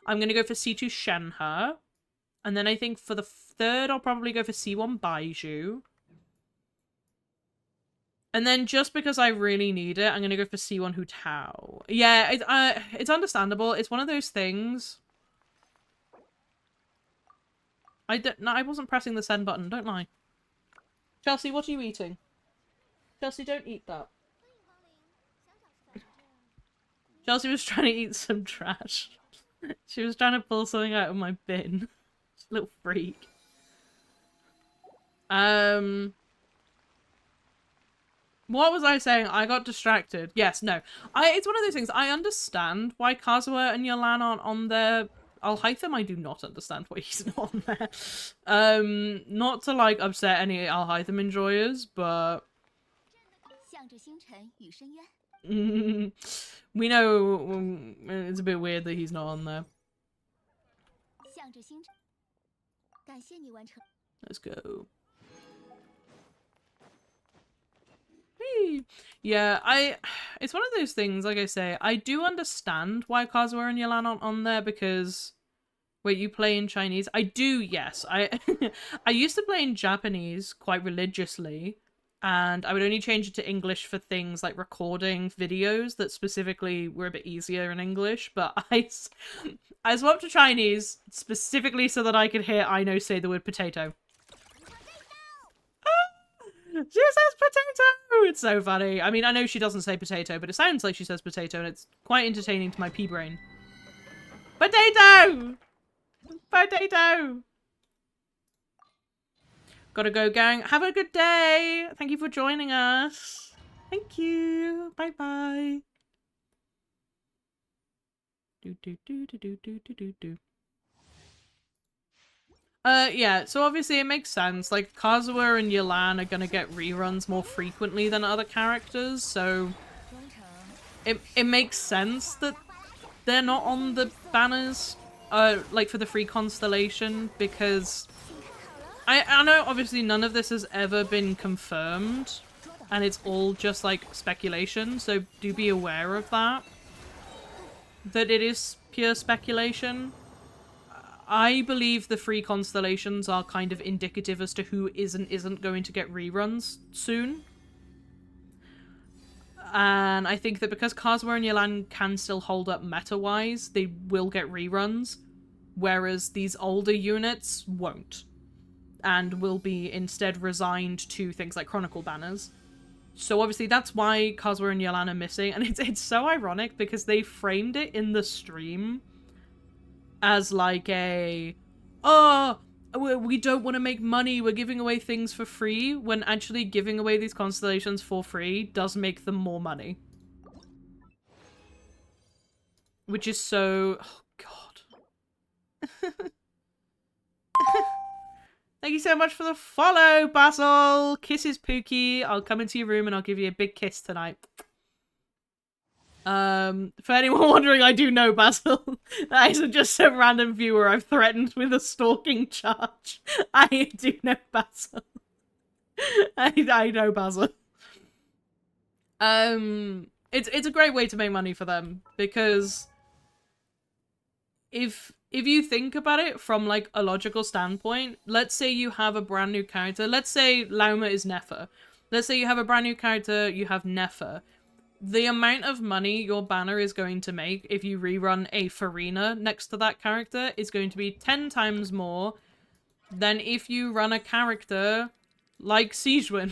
I'm going to go for C2 Shenhe. And then I think for the third, I'll probably go for C1 Baiju. And then just because I really need it, I'm going to go for C1 Hu Tao. Yeah, it's understandable. It's one of those things. No, I wasn't pressing the send button, don't lie. Chelsea, what are you eating? Chelsea, don't eat that. Chelsea was trying to eat some trash. She was trying to pull something out of my bin. Little freak. What was I saying? I got distracted. Yes, no. It's one of those things. I understand why Kazuha and Yolan aren't on there. Alhaitham, I do not understand why he's not on there. Not to, like, upset any Alhaitham enjoyers, but... we know it's a bit weird that he's not on there. Let's go. Whee! Yeah, it's one of those things, like I say, I do understand why Kazuha and Yolan aren't on there because Wait, you play in Chinese? I do, yes. I used to play in Japanese quite religiously, and I would only change it to English for things like recording videos that specifically were a bit easier in English, but I swapped to Chinese specifically so that I could hear Aino say the word potato. She says potato! It's so funny. I mean, I know she doesn't say potato, but it sounds like she says potato, and it's quite entertaining to my pea brain. Potato! Potato! Gotta go, gang. Have a good day. Thank you for joining us. Thank you. Bye-bye. Do do do do do do do do. Yeah, so obviously it makes sense. Like, Kazuha and Yelan are gonna get reruns more frequently than other characters, so it makes sense that they're not on the banners, like, for the free constellation, because I know obviously none of this has ever been confirmed, and it's all just, like, speculation, so do be aware of that. That it is pure speculation. I believe the free constellations are kind of indicative as to who isn't going to get reruns soon. And I think that because Kazuha and Yelan can still hold up meta-wise, they will get reruns, whereas these older units won't. And will be instead resigned to things like Chronicle banners. So obviously that's why Kazuha and Yelan are missing, and it's so ironic because they framed it in the stream as like a, oh, we don't want to make money, we're giving away things for free, when actually giving away these constellations for free does make them more money. Which is so... oh, God. Thank you so much for the follow, Basil! Kisses, Pookie. I'll come into your room and I'll give you a big kiss tonight. For anyone wondering, I do know Basil. That isn't just some random viewer I've threatened with a stalking charge. I do know Basil. I know Basil. It's a great way to make money for them, because if you think about it from like a logical standpoint, let's say you have a brand new character. Let's say Lauma is Nefer. Let's say you have a brand new character, you have Nefer. The amount of money your banner is going to make if you rerun a Farina next to that character is going to be 10 times more than if you run a character like Sijun.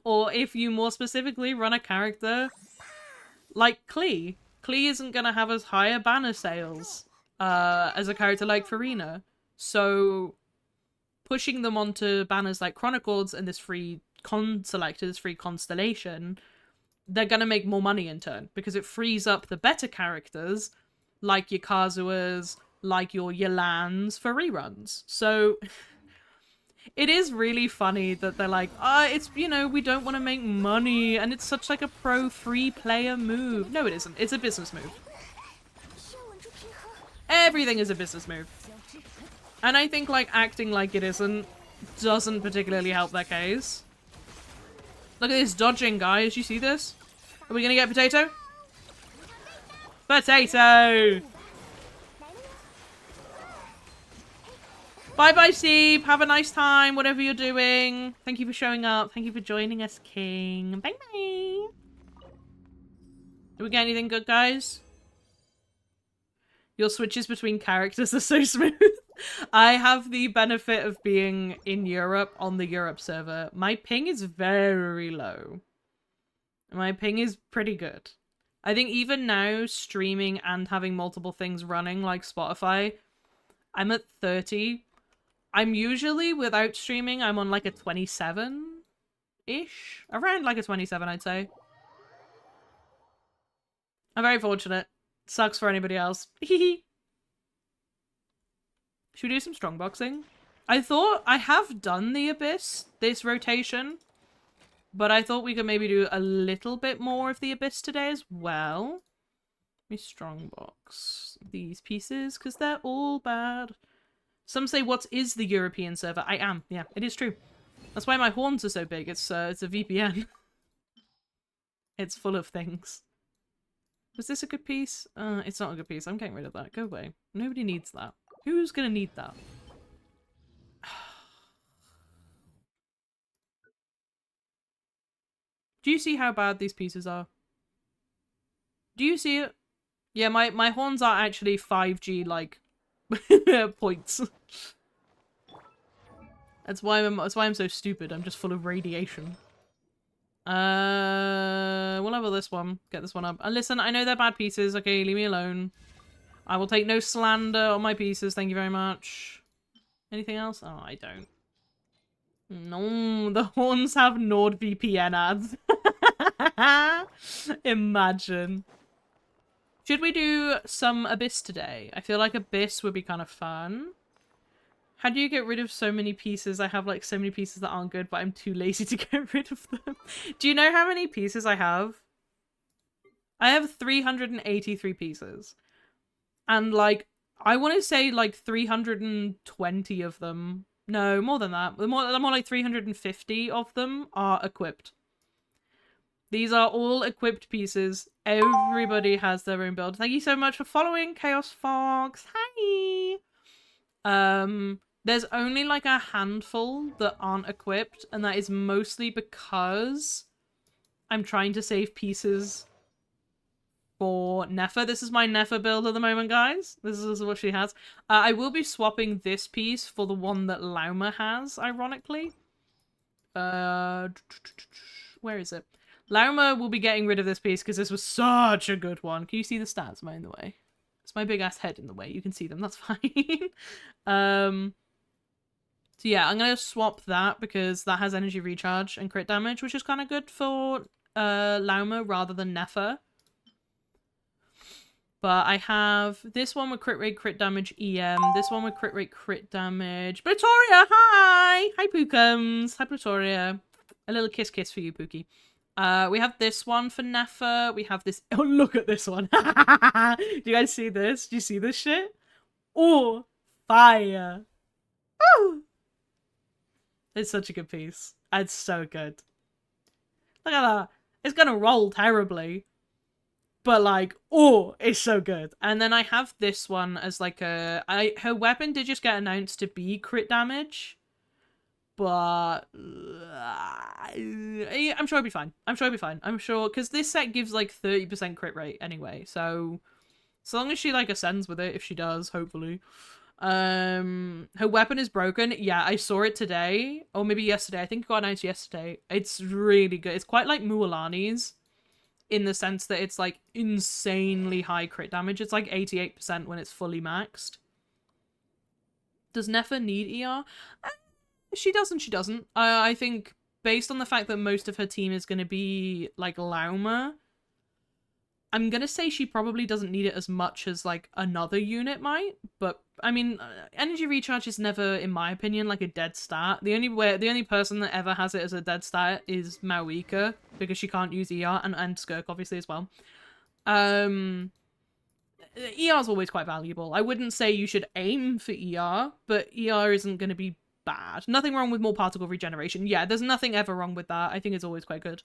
Or if you more specifically run a character like Klee. Klee isn't going to have as high a banner sales as a character like Farina. So pushing them onto banners like Chronicles and this free selector, this free constellation, they're gonna make more money in turn, because it frees up the better characters, like your Kazuas, like your Yelans, for reruns. So it is really funny that they're like, it's, you know, we don't want to make money, and it's such like a pro-free player move. No, it isn't. It's a business move. Everything is a business move. And I think, like, acting like it isn't doesn't particularly help their case. Look at this dodging, guys. You see this? Are we gonna get potato? Potato! Bye-bye, Seep. Have a nice time, whatever you're doing. Thank you for showing up. Thank you for joining us, King. Bye-bye. Did we get anything good, guys? Your switches between characters are so smooth. I have the benefit of being in Europe on the Europe server. My ping is very low. My ping is pretty good. I think even now, streaming and having multiple things running like Spotify, I'm at 30. I'm usually, without streaming, I'm on like a 27-ish. Around like a 27, I'd say. I'm very fortunate. Sucks for anybody else. Should we do some strongboxing? I thought I have done the Abyss this rotation, but I thought we could maybe do a little bit more of the Abyss today as well. Let me strongbox these pieces, because they're all bad. Some say, what is the European server? I am. Yeah, it is true. That's why my horns are so big. It's a VPN. It's full of things. Was this a good piece? It's not a good piece. I'm getting rid of that. Go away. Nobody needs that. Who's gonna need that? Do you see how bad these pieces are? Do you see it? Yeah, my horns are actually 5G, like, points. That's why I'm so stupid. I'm just full of radiation. We'll level this one. Get this one up. And listen, I know they're bad pieces. Okay, leave me alone. I will take no slander on my pieces. Thank you very much. Anything else? Oh, I don't. No, the horns have NordVPN ads. Imagine. Should we do some Abyss today? I feel like Abyss would be kind of fun. How do you get rid of so many pieces? I have like so many pieces that aren't good, but I'm too lazy to get rid of them. Do you know how many pieces I have? I have 383 pieces. And like, I want to say like 320 of them. No, more than that. More like 350 of them are equipped. These are all equipped pieces. Everybody has their own build. Thank you so much for following, Chaos Fox. Hi! There's only like a handful that aren't equipped, and that is mostly because I'm trying to save pieces for Nefa. This is my Nefa build at the moment, guys. This is what she has. I will be swapping this piece for the one that Lauma has, ironically. Where is it? Lauma will be getting rid of this piece because this was such a good one. Can you see the stats? Am I in the way? It's my big ass head in the way. You can see them. That's fine. So yeah, I'm going to swap that because that has energy recharge and crit damage, which is kind of good for Lauma rather than Nefa. But I have this one with crit rate, crit damage, EM. This one with crit rate, crit damage. Plutoria, hi! Hi, Pookums. Hi, Plutoria. A little kiss for you, Pookie. We have this one for Nefa. We have this... Oh, look at this one. Do you guys see this? Do you see this shit? Oh, fire. Oh! It's such a good piece. It's so good. Look at that. It's gonna roll terribly. But like, oh, it's so good. And then I have this one as like a... her weapon did just get announced to be crit damage. But I'm sure it'll be fine. I'm sure it'll be fine. I'm sure, because this set gives like 30% crit rate anyway. So long as she like ascends with it, if she does, hopefully. Her weapon is broken. Yeah, I saw it today. Or maybe yesterday. I think it got announced yesterday. It's really good. It's quite like Mualani's in the sense that it's like insanely high crit damage. It's like 88% when it's fully maxed. Does Nefa need ER? She does and she doesn't. I think based on the fact that most of her team is going to be like Lauma, I'm going to say she probably doesn't need it as much as like another unit might. But I mean, energy recharge is never, in my opinion, like a dead stat. The only person that ever has it as a dead stat is Mauika, because she can't use ER, and Skirk obviously as well. ER is always quite valuable. I wouldn't say you should aim for ER, but ER isn't going to be bad. Nothing wrong with more particle regeneration. Yeah, there's nothing ever wrong with that. I think it's always quite good.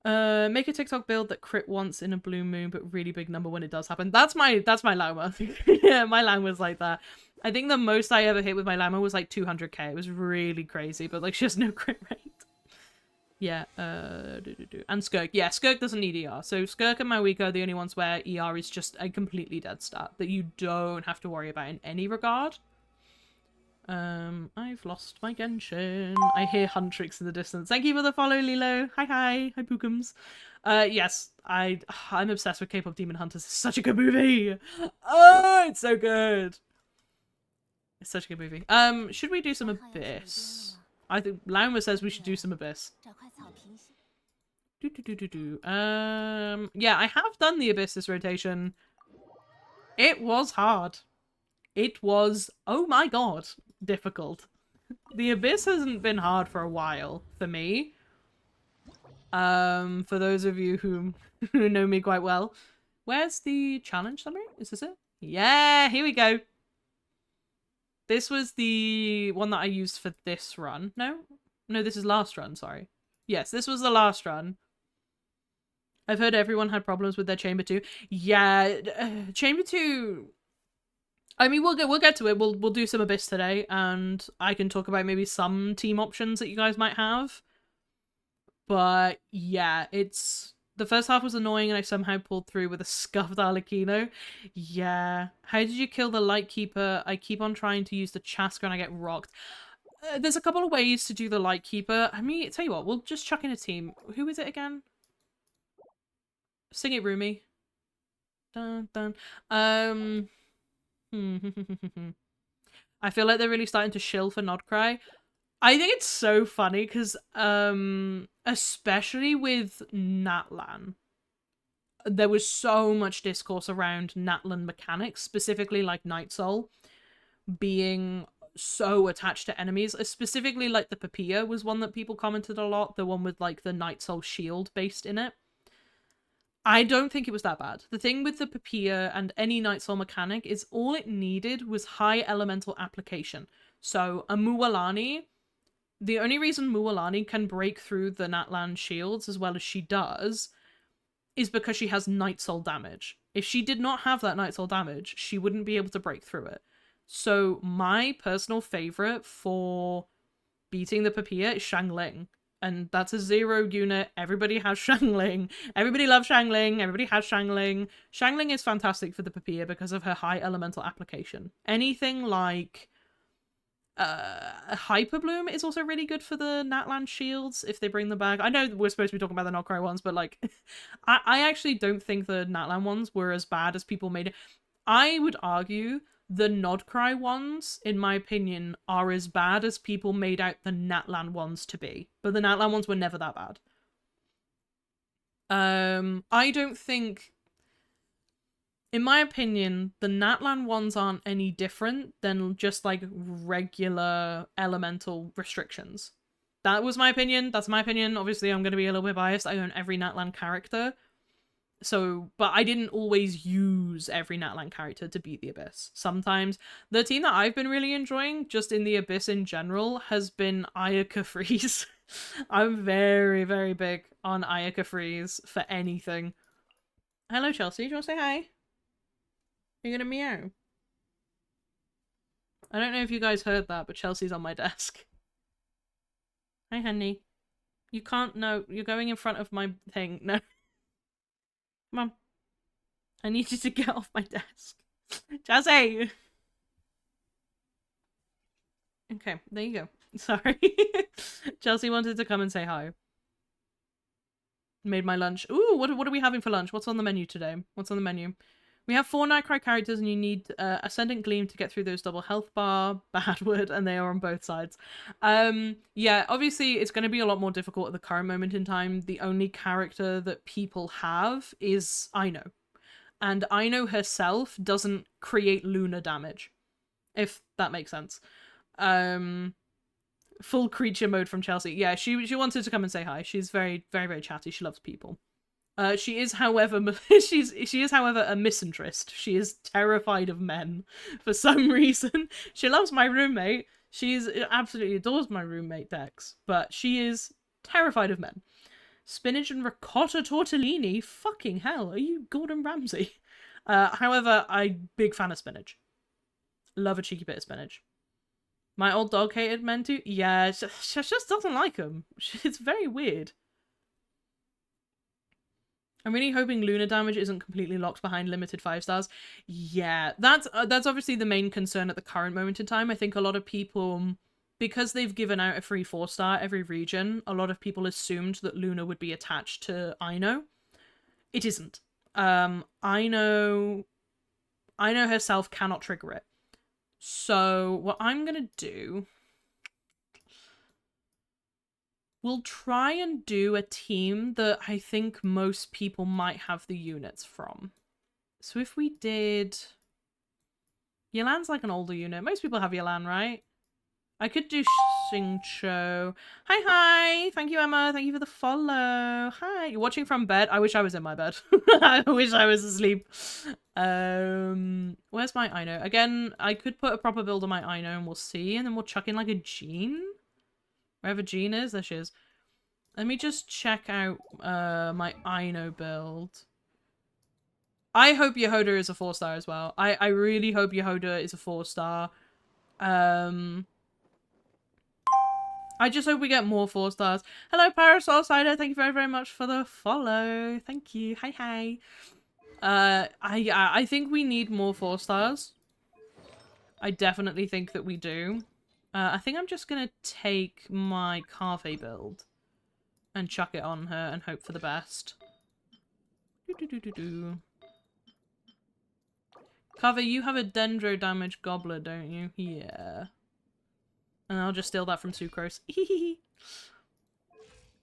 Make a TikTok build that crit once in a blue moon, but really big number when it does happen. That's my Lauma. Yeah, my Lauma's like that. I think the most I ever hit with my Lauma was like 200k. It was really crazy, but like she has no crit rate. Yeah, and Skirk. Yeah, Skirk doesn't need ER. So Skirk and Mauika are the only ones where ER is just a completely dead stat that you don't have to worry about in any regard. I've lost my Genshin. I hear Huntrix in the distance. Thank you for the follow, Lilo. Hi, Pookums. Yes, I'm obsessed with K-pop Demon Hunters. It's such a good movie. Oh, it's so good. It's such a good movie. Should we do some Abyss? I think Lauma says we should do some Abyss. Yeah, I have done the Abyss this rotation. It was hard. It was, oh my god, difficult. The Abyss hasn't been hard for a while for me. For those of you who know me quite well. Where's the challenge summary? Is this it? Yeah, here we go. This was the one that I used for this run. No, this is last run, sorry. Yes, this was the last run. I've heard everyone had problems with their Chamber 2. Yeah, Chamber 2... I mean, we'll get to it. We'll do some Abyss today, and I can talk about maybe some team options that you guys might have. But yeah, it's the first half was annoying, and I somehow pulled through with a scuffed Arlecchino. Yeah. How did you kill the Lightkeeper? I keep on trying to use the Chasker and I get rocked. There's a couple of ways to do the Lightkeeper. I mean, tell you what, we'll just chuck in a team. Who is it again? Sing it, Rumi. Dun dun. I feel like they're really starting to shill for Nodcry. I think it's so funny because, especially with Natlan, there was so much discourse around Natlan mechanics, specifically like Night Soul being so attached to enemies. Specifically, like the Papilla was one that people commented a lot, the one with like the Night Soul shield based in it. I don't think it was that bad. The thing with the Papilla and any Night Soul mechanic is all it needed was high elemental application. So a Mualani, the only reason Mualani can break through the Natlan shields as well as she does is because she has Night Soul damage. If she did not have that Night Soul damage, she wouldn't be able to break through it. So my personal favorite for beating the Papilla is Xiangling. And that's a 0 unit. Everybody has Xiangling. Everybody loves Xiangling. Everybody has Xiangling. Xiangling is fantastic for the Papilla because of her high elemental application. Anything like Hyperbloom is also really good for the Natlan shields if they bring them back. I know we're supposed to be talking about the Notcry ones, but like, I actually don't think the Natlan ones were as bad as people made it. I would argue the Nodcry ones, in my opinion, are as bad as people made out the Natlan ones to be. But the Natlan ones were never that bad. I don't think... In my opinion, the Natlan ones aren't any different than just, like, regular elemental restrictions. That was my opinion. That's my opinion. Obviously, I'm going to be a little bit biased. I own every Natlan character. So, but I didn't always use every Natlan character to beat the Abyss. Sometimes the team that I've been really enjoying, just in the Abyss in general, has been Ayaka Freeze. I'm very, very big on Ayaka Freeze for anything. Hello, Chelsea. Do you want to say hi? Are you gonna meow? I don't know if you guys heard that, but Chelsea's on my desk. Hi, honey. You can't, no, you're going in front of my thing. No. Come on. I need you to get off my desk. Chelsea! Okay, there you go. Sorry. Chelsea wanted to come and say hi. Made my lunch. Ooh, what are we having for lunch? What's on the menu today? What's on the menu? We have 4 Nightcry characters and you need Ascendant Gleam to get through those double health bar, Badwood, and they are on both sides. Yeah, obviously it's going to be a lot more difficult at the current moment in time. The only character that people have is Aino. And Aino herself doesn't create Luna damage, if that makes sense. Full creature mode from Chelsea. Yeah, she wanted to come and say hi. She's very, very, very chatty. She loves people. She is, however, she is, however, a misandrist. She is terrified of men for some reason. She loves my roommate. She's absolutely adores my roommate Dex, but she is terrified of men. Spinach and ricotta tortellini. Fucking hell, are you Gordon Ramsay? However, I'm big fan of spinach. Love a cheeky bit of spinach. My old dog hated men too. Yeah, she just doesn't like them. It's very weird. I'm really hoping Luna damage isn't completely locked behind limited 5 stars. Yeah, that's obviously the main concern at the current moment in time. I think a lot of people, because they've given out a free 4-star every region, a lot of people assumed that Luna would be attached to Aino. It isn't. Aino herself cannot trigger it. So what I'm gonna do... We'll try and do a team that I think most people might have the units from. So if we did... Yelan's like an older unit. Most people have Yelan, right? I could do Xingqiu. Hi! Thank you, Emma. Thank you for the follow. Hi. You're watching from bed? I wish I was in my bed. I wish I was asleep. Where's my Aino? Again, I could put a proper build on my Aino and we'll see. And then we'll chuck in like a Jean. Wherever Jean is, there she is. Let me just check out my Aino build. I hope Yehoda is a 4-star as well. I really hope Yehoda is a 4-star. I just hope we get more 4-stars. Hello, Parasol Cider. Thank you very, very much for the follow. Thank you. Hi, hi. I think we need more 4-stars. I definitely think that we do. I think I'm just gonna take my Carve build and chuck it on her and hope for the best. Carve, you have a Dendro damage Gobbler, don't you? Yeah. And I'll just steal that from Sucrose.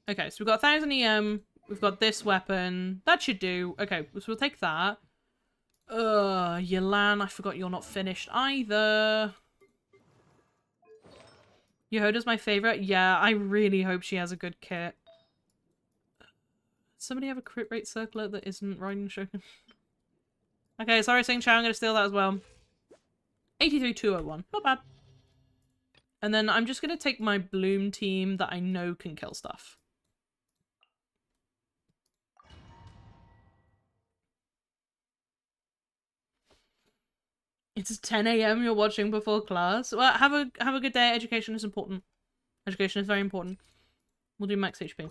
Okay, so we've got 1000 EM. We've got this weapon. That should do. Okay, so we'll take that. Yelan, I forgot you're not finished either. Yehoda's my favorite. Yeah, I really hope she has a good kit. Somebody have a crit rate circlet that isn't riding Shogun? Okay, sorry, Sing Chow, I'm gonna steal that as well. 83,201. Not bad. And then I'm just gonna take my Bloom team that I know can kill stuff. It's 10 AM you're watching before class. Well, have a good day. Education is important. Education is very important. We'll do max HP.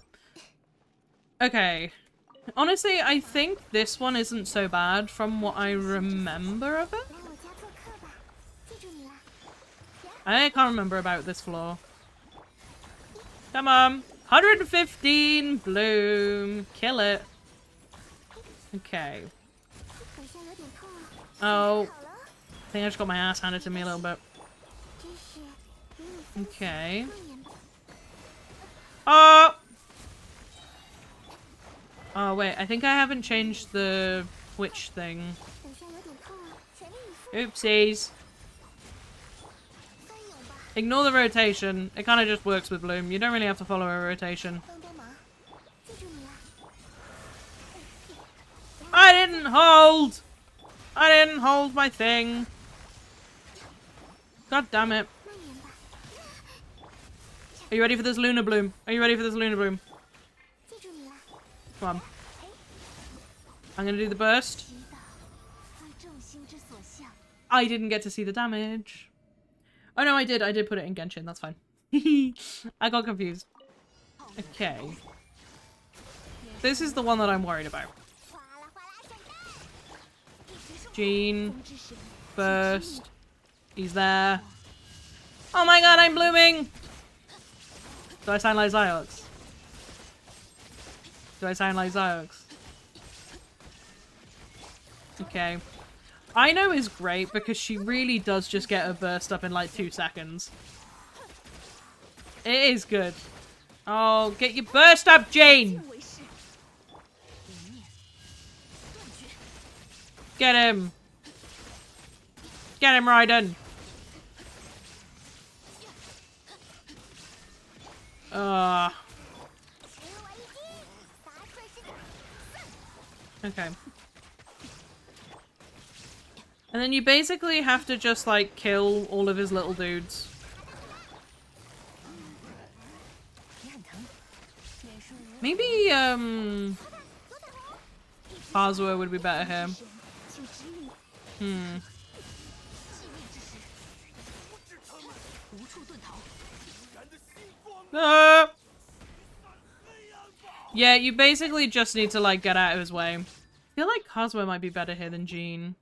Okay. Honestly, I think this one isn't so bad from what I remember of it. I can't remember about this floor. Come on. 115 Bloom. Kill it. Okay. Oh. I think I just got my ass handed to me a little bit. Okay. Oh! Oh, wait. I think I haven't changed the Twitch thing. Oopsies. Ignore the rotation. It kind of just works with Bloom. You don't really have to follow a rotation. I didn't hold! I didn't hold my thing. God damn it. Are you ready for this Lunar Bloom? Are you ready for this Lunar Bloom? Come on. I'm gonna do the burst. I didn't get to see the damage. Oh no, I did. I did put it in Genshin. That's fine. I got confused. Okay. This is the one that I'm worried about. Jean. Burst. He's there. Oh my god, I'm blooming! Do I sound like Ziox? Do I sound like Ziox? Okay. Ino is great because she really does just get a burst up in like 2 seconds. It is good. Oh, get your burst up, Jane! Get him! Get him, Raiden! Okay. And then you basically have to just, like, kill all of his little dudes. Maybe, Kazuo would be better here. Yeah, you basically just need to, like, get out of his way. I feel like Kazuo might be better here than Jean.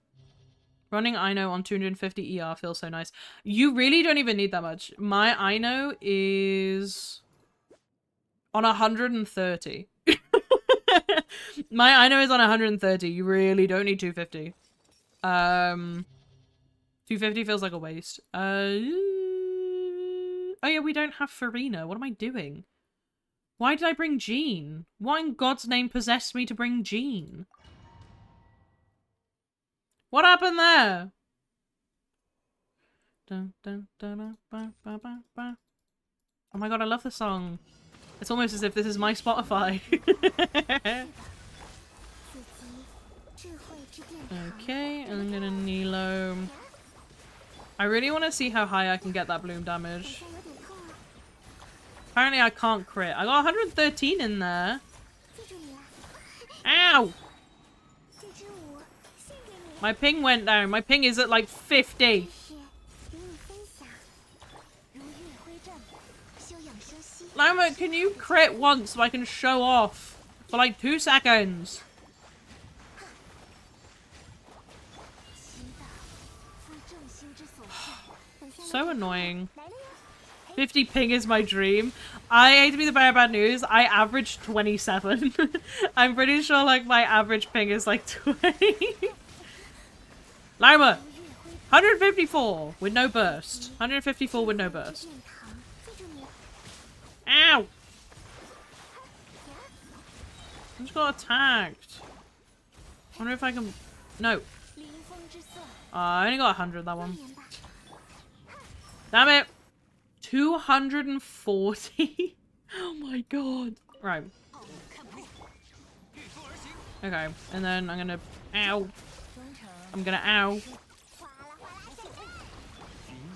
Running Ino on 250 ER feels so nice. You really don't even need that much. My Ino is on 130. My Ino is on 130. You really don't need 250. 250 feels like a waste. Oh yeah, we don't have Farina. What am I doing? Why did I bring Jean? What in God's name possessed me to bring Jean? What happened there? Oh my god, I love the song. It's almost as if this is my Spotify. Okay, and I'm gonna Nilo. I really want to see how high I can get that bloom damage. Apparently I can't crit. I got 113 in there. Ow! My ping went down. My ping is at like 50. Lama, can you crit once so I can show off? For like 2 seconds. So annoying. 50 ping is my dream. I hate to be the bearer of bad news. I average 27. I'm pretty sure like my average ping is like 20. Lima! 154 with no burst. 154 with no burst. Ow! I just got attacked. Wonder if I can... No. I only got 100 that one. Damn it! 240? Oh my god. Right. Okay, and then I'm gonna... Ow. I'm gonna ow.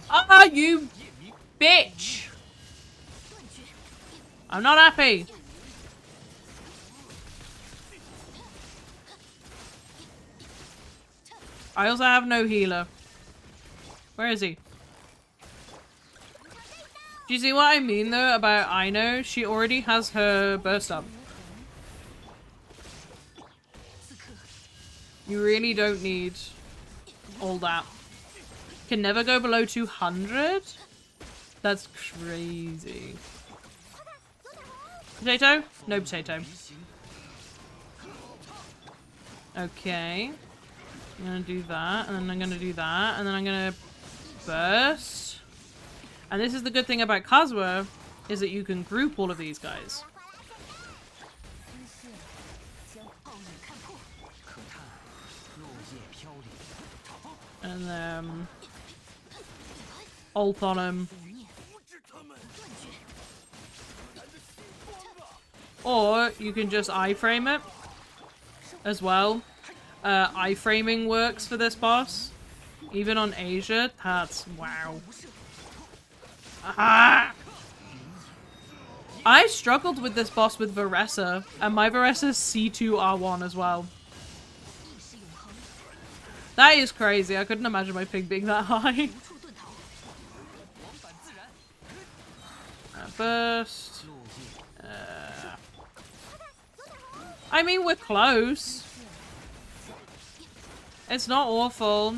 Ah, you bitch! I'm not happy. I also have no healer. Where is he? Do you see what I mean though about Aino? She already has her burst up. You really don't need all that. Can never go below 200? That's crazy. Potato? No potato. Okay. I'm gonna do that, and then I'm gonna do that, and then I'm gonna burst. And this is the good thing about Kazuha, is that you can group all of these guys. And then ult on him. Or you can just iframe it as well. Iframing works for this boss. Even on Asia. That's wow. Ah! I struggled with this boss with Varessa, and my Varessa's C2R1 as well. That is crazy. I couldn't imagine my ping being that high. Burst. I mean, we're close. It's not awful.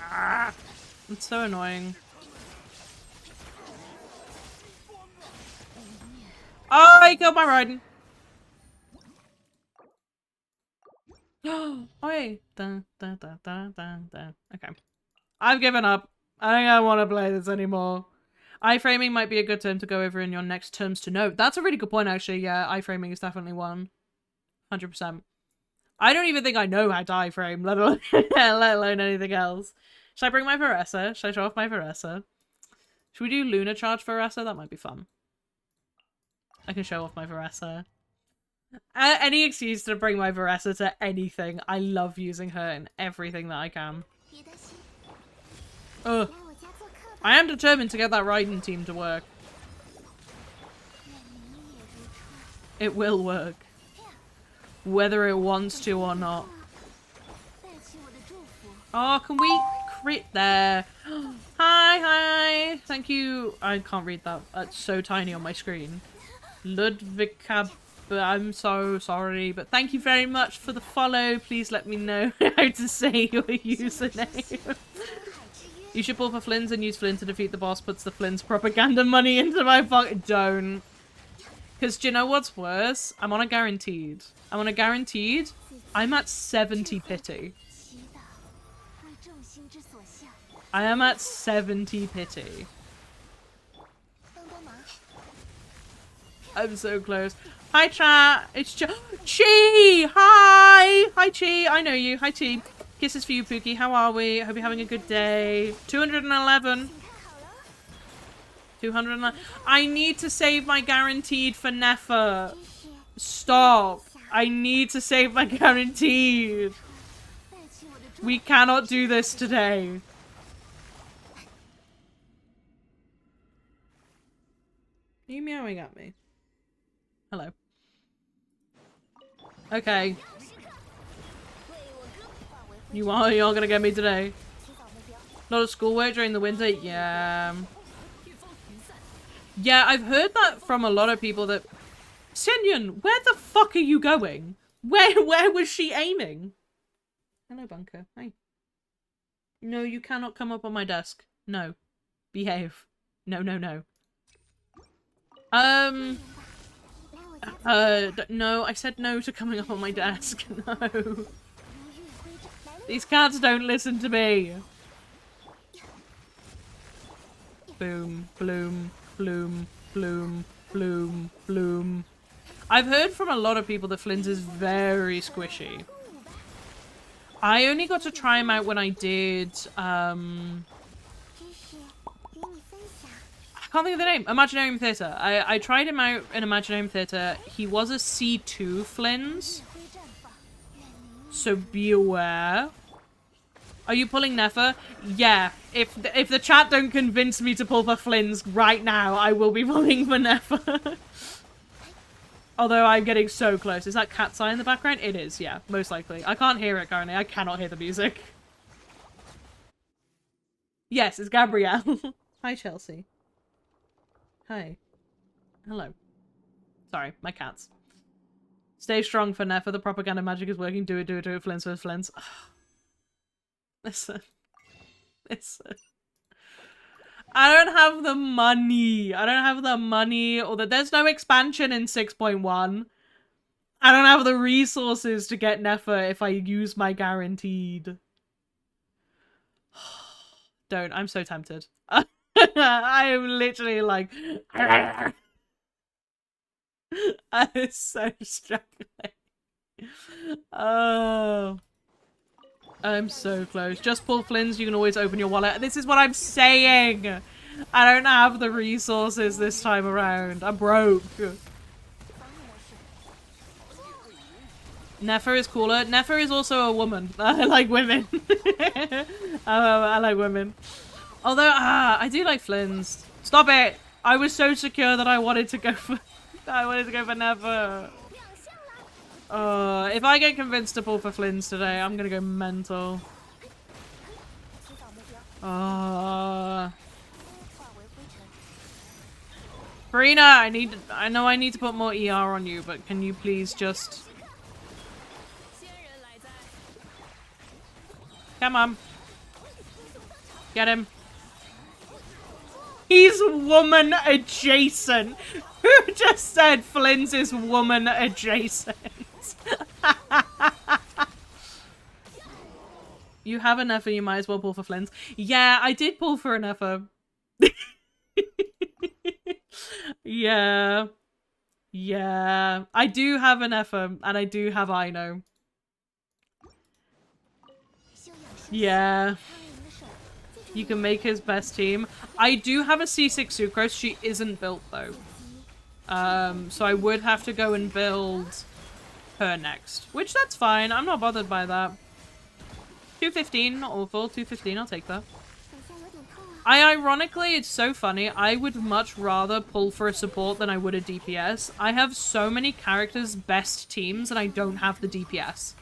Ah, it's so annoying. Oh, he killed my Raiden. Oh, wait. Dun, dun, dun, dun, dun, dun. Okay. I've given up. I think I want to play this anymore. Iframing might be a good term to go over in your next terms to note. That's a really good point, actually. Yeah, iframing is definitely one. 100%. I don't even think I know how to iframe, let alone anything else. Should I bring my Varessa? Should I show off my Varessa? Should we do Luna Charge Varessa? That might be fun. I can show off my Varessa. Any excuse to bring my Varessa to anything. I love using her in everything that I can. Ugh. I am determined to get that Raiden team to work. It will work. Whether it wants to or not. Oh, can we crit there? Hi, hi. Thank you. I can't read that. That's so tiny on my screen. Ludvika, I'm so sorry, but thank you very much for the follow. Please let me know how to say your username. You should pull for Flynn's and use Flynn to defeat the boss. Puts the Flynn's propaganda money into my pocket. Don't. Because do you know what's worse? I'm on a guaranteed. I'm on a guaranteed. I'm at 70 pity. I am at 70 pity. I'm so close. Hi, chat. It's Chi. Hi. Hi, Chi. I know you. Hi, Chi. Kisses for you, Pookie. How are we? I hope you're having a good day. 211. 209. I need to save my guaranteed for Nefa. Stop. I need to save my guaranteed. We cannot do this today. Are you meowing at me? Hello. Okay. You are gonna get me today. Lot of schoolwork during the winter? Yeah. Yeah, I've heard that from a lot of people that... Senyon, where the fuck are you going? Where was she aiming? Hello, Bunker. Hi. No, you cannot come up on my desk. No. Behave. No, no, no. No, I said no to coming up on my desk. No. These cats don't listen to me. Boom, bloom, bloom, bloom, bloom, bloom. I've heard from a lot of people that Flynn's is very squishy. I only got to try him out when I did, I can't think of the name. Imaginarium Theatre. I tried him out in Imaginarium Theatre. He was a C2 Flynn's. So be aware. Are you pulling Nefer? Yeah. If the chat don't convince me to pull for Flynn's right now, I will be pulling for Nefer. Although I'm getting so close. Is that cat's eye in the background? It is, yeah. Most likely. I can't hear it currently. I cannot hear the music. Yes, it's Gabrielle. Hi, Chelsea. Hi. Hello. Sorry, my cats. Stay strong for Nefer. The propaganda magic is working. Do it, do it, do it. Flynn's for Flynn's. Listen. Listen. I don't have the money. I don't have the money, or that there's no expansion in 6.1. I don't have the resources to get Nefer if I use my guaranteed. Don't. I'm so tempted. I am literally like... I am so struggling. Oh... I'm so close. Just pull Flynn's, you can always open your wallet. This is what I'm saying! I don't have the resources this time around. I'm broke. Nefer is cooler. Nefer is also a woman. I like women. I like women. Although, I do like Flynn's. Stop it! I was so secure that I wanted to go for... Nefer. If I get convinced to pull for Flynn's today, I'm gonna go mental. Farina, I know I need to put more ER on you, but can you please just... Come on. Get him. He's woman adjacent. Who just said Flynn's is woman adjacent? You have an Nefer, you might as well pull for Flynn's. Yeah, I did pull for an Nefer. Yeah. Yeah. I do have an Nefer, and I do have Ino. Yeah. You can make his best team. I do have a C6 Sucrose. She isn't built, though. So I would have to go and build her next. Which, that's fine. I'm not bothered by that. 215, not awful. 215, I'll take that. Ironically, it's so funny. I would much rather pull for a support than I would a DPS. I have so many characters' best teams, and I don't have the DPS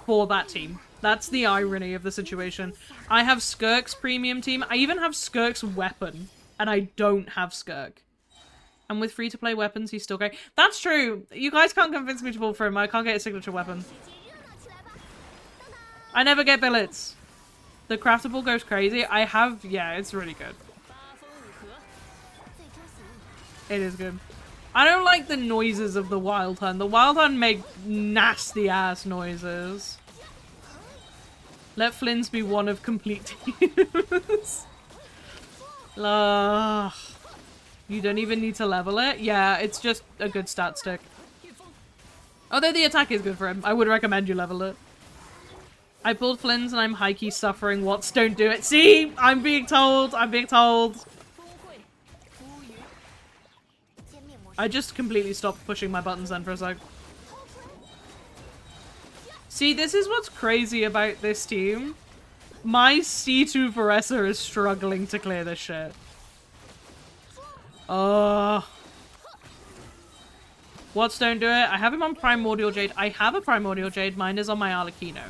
for that team. That's the irony of the situation. I have Skirk's premium team. I even have Skirk's weapon, and I don't have Skirk. And with free-to-play weapons, he's still great. That's true. You guys can't convince me to pull for him. I can't get a signature weapon. I never get billets. The craftable goes crazy. I have... Yeah, it's really good. It is good. I don't like the noises of the Wild Hunt. The Wild Hunt make nasty-ass noises. Let Flynn's be one of complete teams. Ugh. You don't even need to level it? Yeah, it's just a good stat stick. Although the attack is good for him. I would recommend you level it. I pulled Flynn's and I'm high-key suffering. Watts don't do it. See? I'm being told. I'm being told. I just completely stopped pushing my buttons then for a sec. See, this is what's crazy about this team. My C2 Varessa is struggling to clear this shit. Watts don't do it. I have him on Primordial Jade. I have a Primordial Jade. Mine is on my Arlecchino.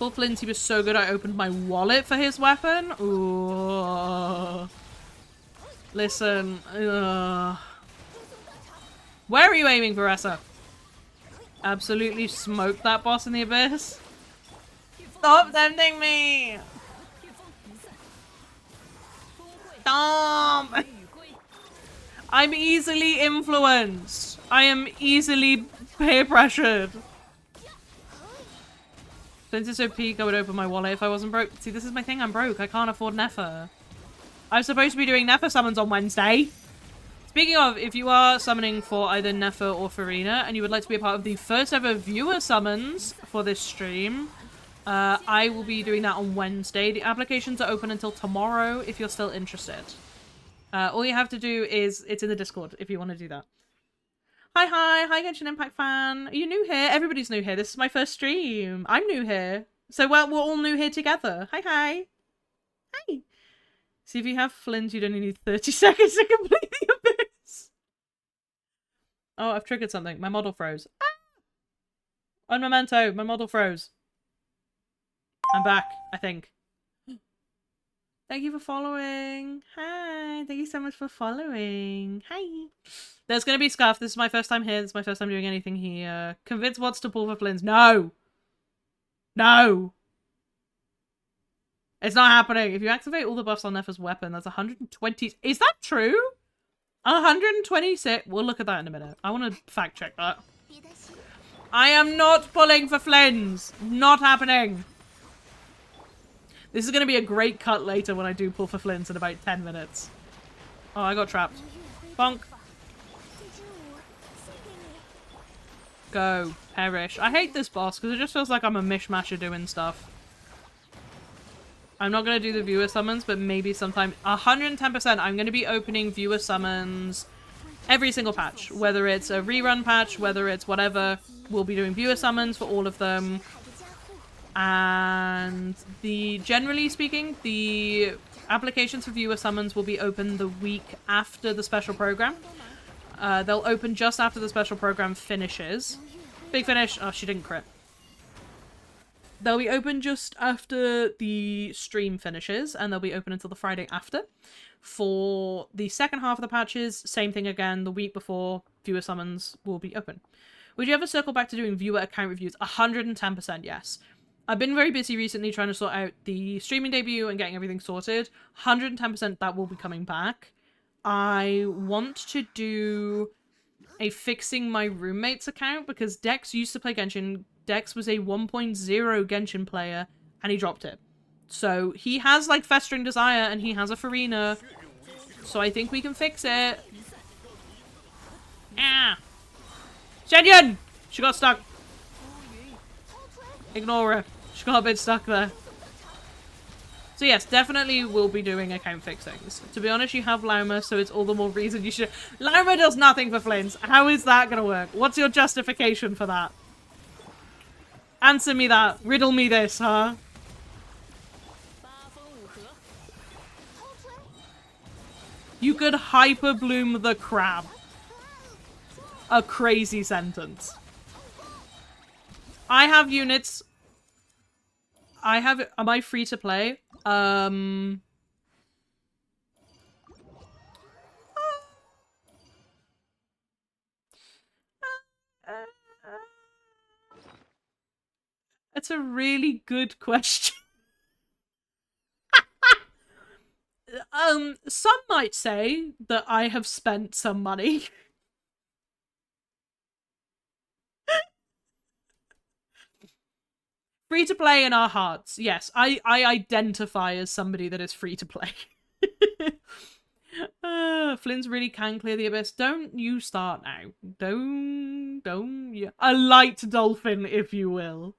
Poor Flinty was so good I opened my wallet for his weapon. Ooh. Listen. Where are you aiming, Varessa? Absolutely smoked that boss in the abyss. Stop tempting me! Stop! I'm easily influenced. I am easily peer pressured. Since it's OP, I would open my wallet if I wasn't broke. See, this is my thing. I'm broke. I can't afford Nefer. I'm supposed to be doing Nefer summons on Wednesday. Speaking of, if you are summoning for either Nefer or Farina and you would like to be a part of the first ever viewer summons for this stream, I will be doing that on Wednesday. The applications are open until tomorrow if you're still interested. All you have to do is, it's in the Discord if you want to do that. Hi Genshin Impact fan. Are you new here? Everybody's new here. This is my first stream. I'm new here. So well, we're all new here together. Hi. See, if you have Flint, you'd only need 30 seconds to complete the abyss. Oh, I've triggered something. My model froze. Ah! On Memento, my model froze. I'm back, I think. Thank you for following. Hi. Thank you so much for following. Hi. There's going to be Scuff. This is my first time here. This is my first time doing anything here. Convince Watts to pull for Flins. No. No. It's not happening. If you activate all the buffs on Nefer's weapon, that's 120. Is that true? 126. We'll look at that in a minute. I want to fact check that. I am not pulling for Flins. Not happening. This is going to be a great cut later when I do pull for Flins in about 10 minutes. Oh, I got trapped. Bonk. Go. Perish. I hate this boss because it just feels like I'm a mishmasher doing stuff. I'm not going to do the viewer summons, but maybe sometime. 110%. I'm going to be opening viewer summons every single patch. Whether it's a rerun patch, whether it's whatever. We'll be doing viewer summons for all of them. And generally speaking, the applications for viewer summons will be open the week after the special program. They'll open just after the special program finishes. Big finish. Oh, she didn't crit. They'll be open just after the stream finishes, and they'll be open until the Friday after. For the second half of the patches, same thing again. The week before, viewer summons will be open. Would you ever circle back to doing viewer account reviews? 110% yes. I've been very busy recently trying to sort out the streaming debut and getting everything sorted. 110% that will be coming back. I want to do a fixing my roommate's account because Dex used to play Genshin. Dex was a 1.0 Genshin player and he dropped it. So he has like Festering Desire and he has a Farina. So I think we can fix it. Ah! Shenyan! She got stuck. Ignore her. She got a bit stuck there. So yes, definitely we'll be doing account fixings. To be honest, you have Lauma, so it's all the more reason you should... Lauma does nothing for Flint. How is that going to work? What's your justification for that? Answer me that. Riddle me this, huh? You could hyper bloom the crab. A crazy sentence. I have units. Am I free to play? That's a really good question. Some might say that I have spent some money. Free to play in our hearts. Yes, I identify as somebody that is free to play. Flynn's really can clear the abyss. Don't you start now. Don't. Yeah. A light dolphin, if you will.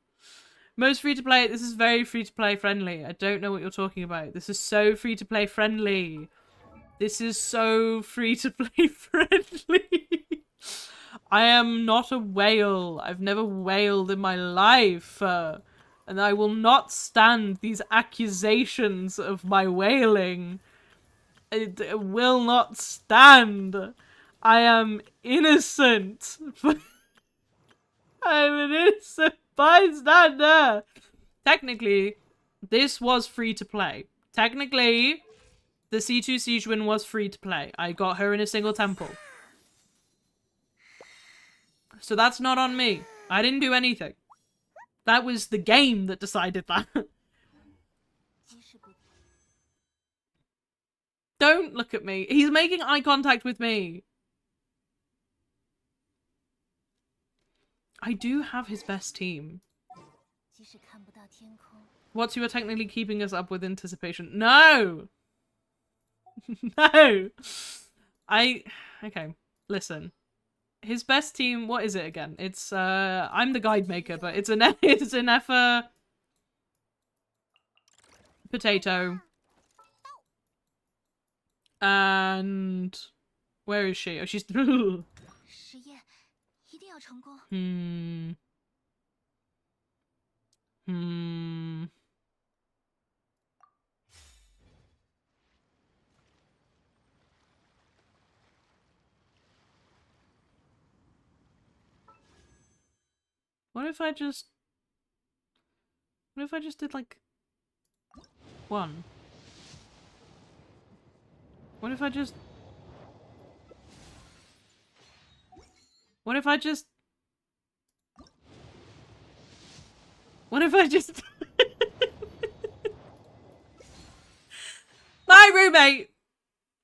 Most free to play. This is very free to play friendly. I don't know what you're talking about. This is so free to play friendly. This is so free to play friendly. I am not a whale. I've never whaled in my life. And I will not stand these accusations of my whaling. It will not stand. I am innocent. I am an innocent bystander. Technically, this was free to play. Technically, the C2 Siege win was free to play. I got her in a single temple. So that's not on me. I didn't do anything. That was the game that decided that. Don't look at me. He's making eye contact with me. I do have his best team. What's you are technically keeping us up with anticipation? No! No! Okay, listen. His best team, what is it again? It's, I'm the guide maker, but it's an Effa potato. And where is she? Oh, she's What if I just did like one? What if I just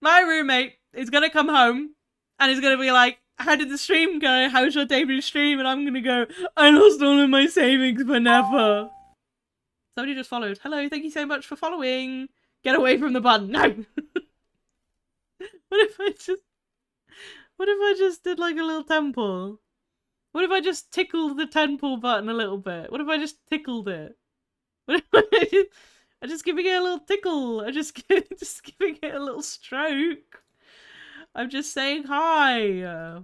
my roommate is gonna come home and is gonna be like, how did the stream go? How's your debut stream? And I'm gonna go, I lost all of my savings for never. Somebody just followed. Hello, thank you so much for following. Get away from the button. No. What if I just did like a little temple? What if I just tickled the temple button a little bit? What if I just tickled it? What if I'm just giving it a little tickle? I'm just giving it a little stroke. I'm just saying hi.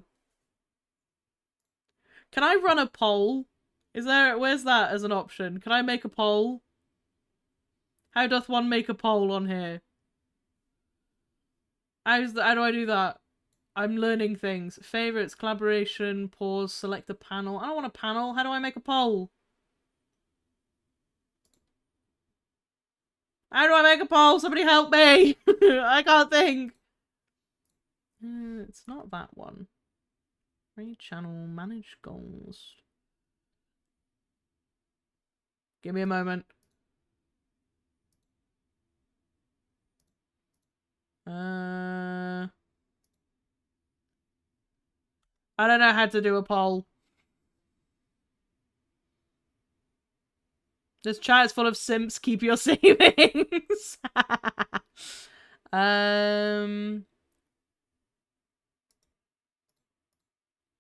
Can I run a poll? Where's that as an option? Can I make a poll? How doth one make a poll on here? How do I do that? I'm learning things. Favorites, collaboration, pause, select a panel. I don't want a panel. How do I make a poll? How do I make a poll? Somebody help me! I can't think. It's not that one. Free channel, manage goals. Give me a moment. I don't know how to do a poll. This chat is full of simps. Keep your savings.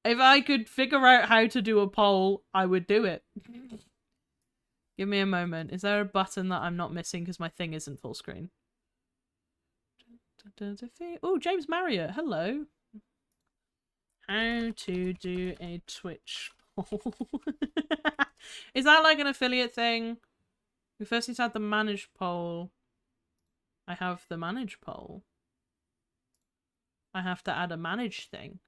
If I could figure out how to do a poll, I would do it. Give me a moment. Is there a button that I'm not missing because my thing isn't full screen? Oh, James Marriott. Hello. How to do a Twitch poll. Is that like an affiliate thing? We first need to add the manage poll. I have the manage poll. I have to add a manage thing.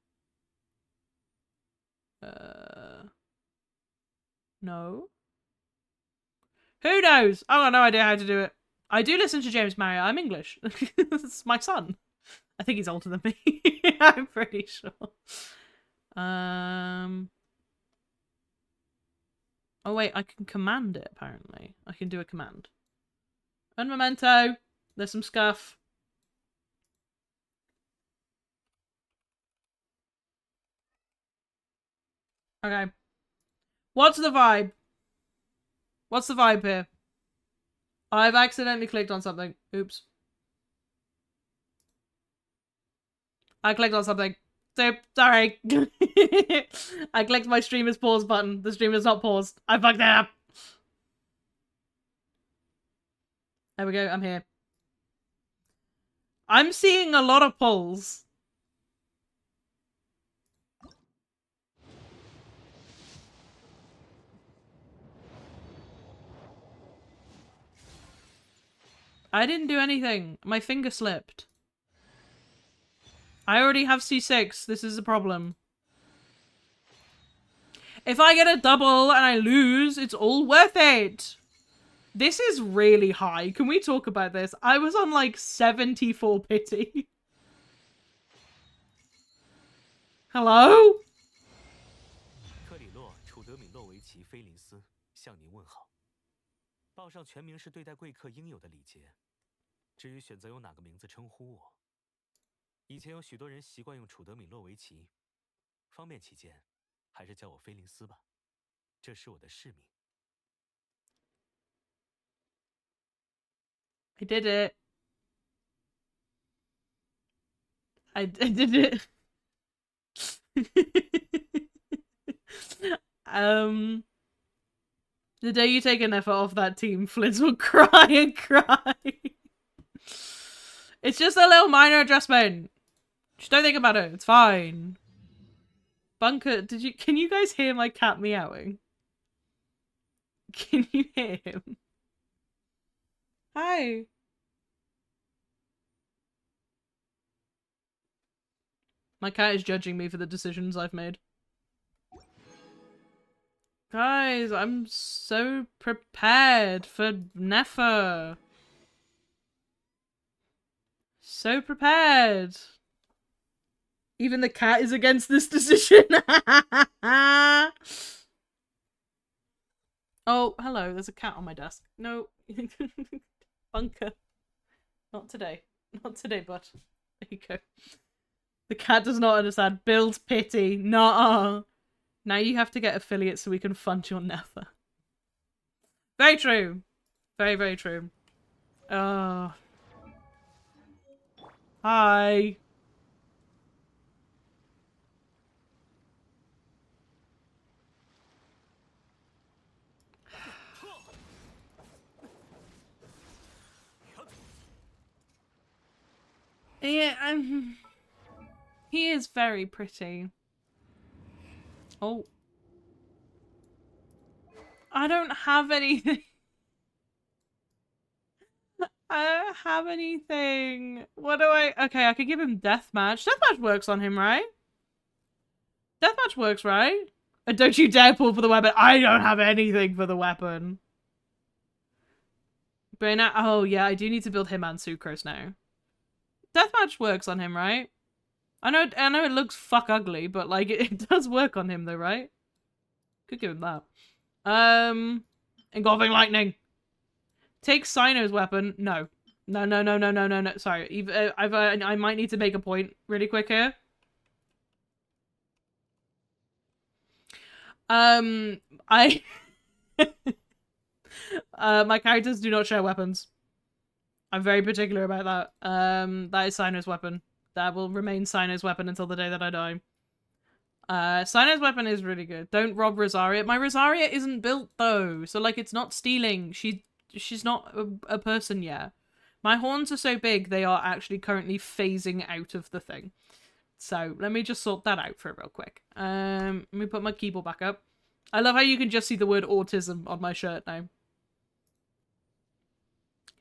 No. Who knows? I got no idea how to do it. I do listen to James Marriott. I'm English. It's my son. I think he's older than me. I'm pretty sure. Oh wait, I can command it apparently. I can do a command. Un momento. There's some scuff. Okay. What's the vibe? What's the vibe here? I've accidentally clicked on something. Oops. I clicked on something. Sorry. I clicked my streamer's pause button. The stream is not paused. I fucked that up. There we go. I'm here. I'm seeing a lot of polls. I didn't do anything. My finger slipped. I already have C6. This is a problem. If I get a double and I lose, it's all worth it. This is really high. Can we talk about this? I was on like 74 pity. Hello? 克里洛·楚德米诺维奇·菲林斯向您问好。报上全名是对待贵客应有的礼节，至于选择用哪个名字称呼我，以前有许多人习惯用楚德米诺维奇，方便起见，还是叫我菲林斯吧，这是我的使命。I did it. I did it. The day you take an effort off that team, Flint will cry and cry. It's just a little minor adjustment. Just don't think about it. It's fine. Bunker, can you guys hear my cat meowing? Can you hear him? Hi. My cat is judging me for the decisions I've made. Guys, I'm so prepared for Nefer. So prepared. Even the cat is against this decision. Oh, hello. There's a cat on my desk. No. Bunker. Not today. Not today, bud. There you go. The cat does not understand. Build pity. Nah. Now you have to get affiliates so we can fund your Nefer. Very true. Very, very true. Hi. Yeah, he is very pretty. Oh. I don't have anything. I don't have anything. What do I... Okay, I could give him Deathmatch. Deathmatch works on him, right? Deathmatch works, right? And don't you dare pull for the weapon. I don't have anything for the weapon. But now... Oh, yeah, I do need to build him and Sucrose now. Deathmatch works on him, right? I know it looks fuck ugly, but like it does work on him though, right? Could give him that. Engulfing lightning. Take Sino's weapon. No. No. Sorry. I might need to make a point really quick here. My characters do not share weapons. I'm very particular about that. That is Sino's weapon. That will remain Sino's weapon until the day that I die. Sino's weapon is really good. Don't rob Rosaria. My Rosaria isn't built though, so like it's not stealing. She's not a person yet. My horns are so big they are actually currently phasing out of the thing. So let me just sort that out for real quick. Let me put my keyboard back up. I love how you can just see the word autism on my shirt now.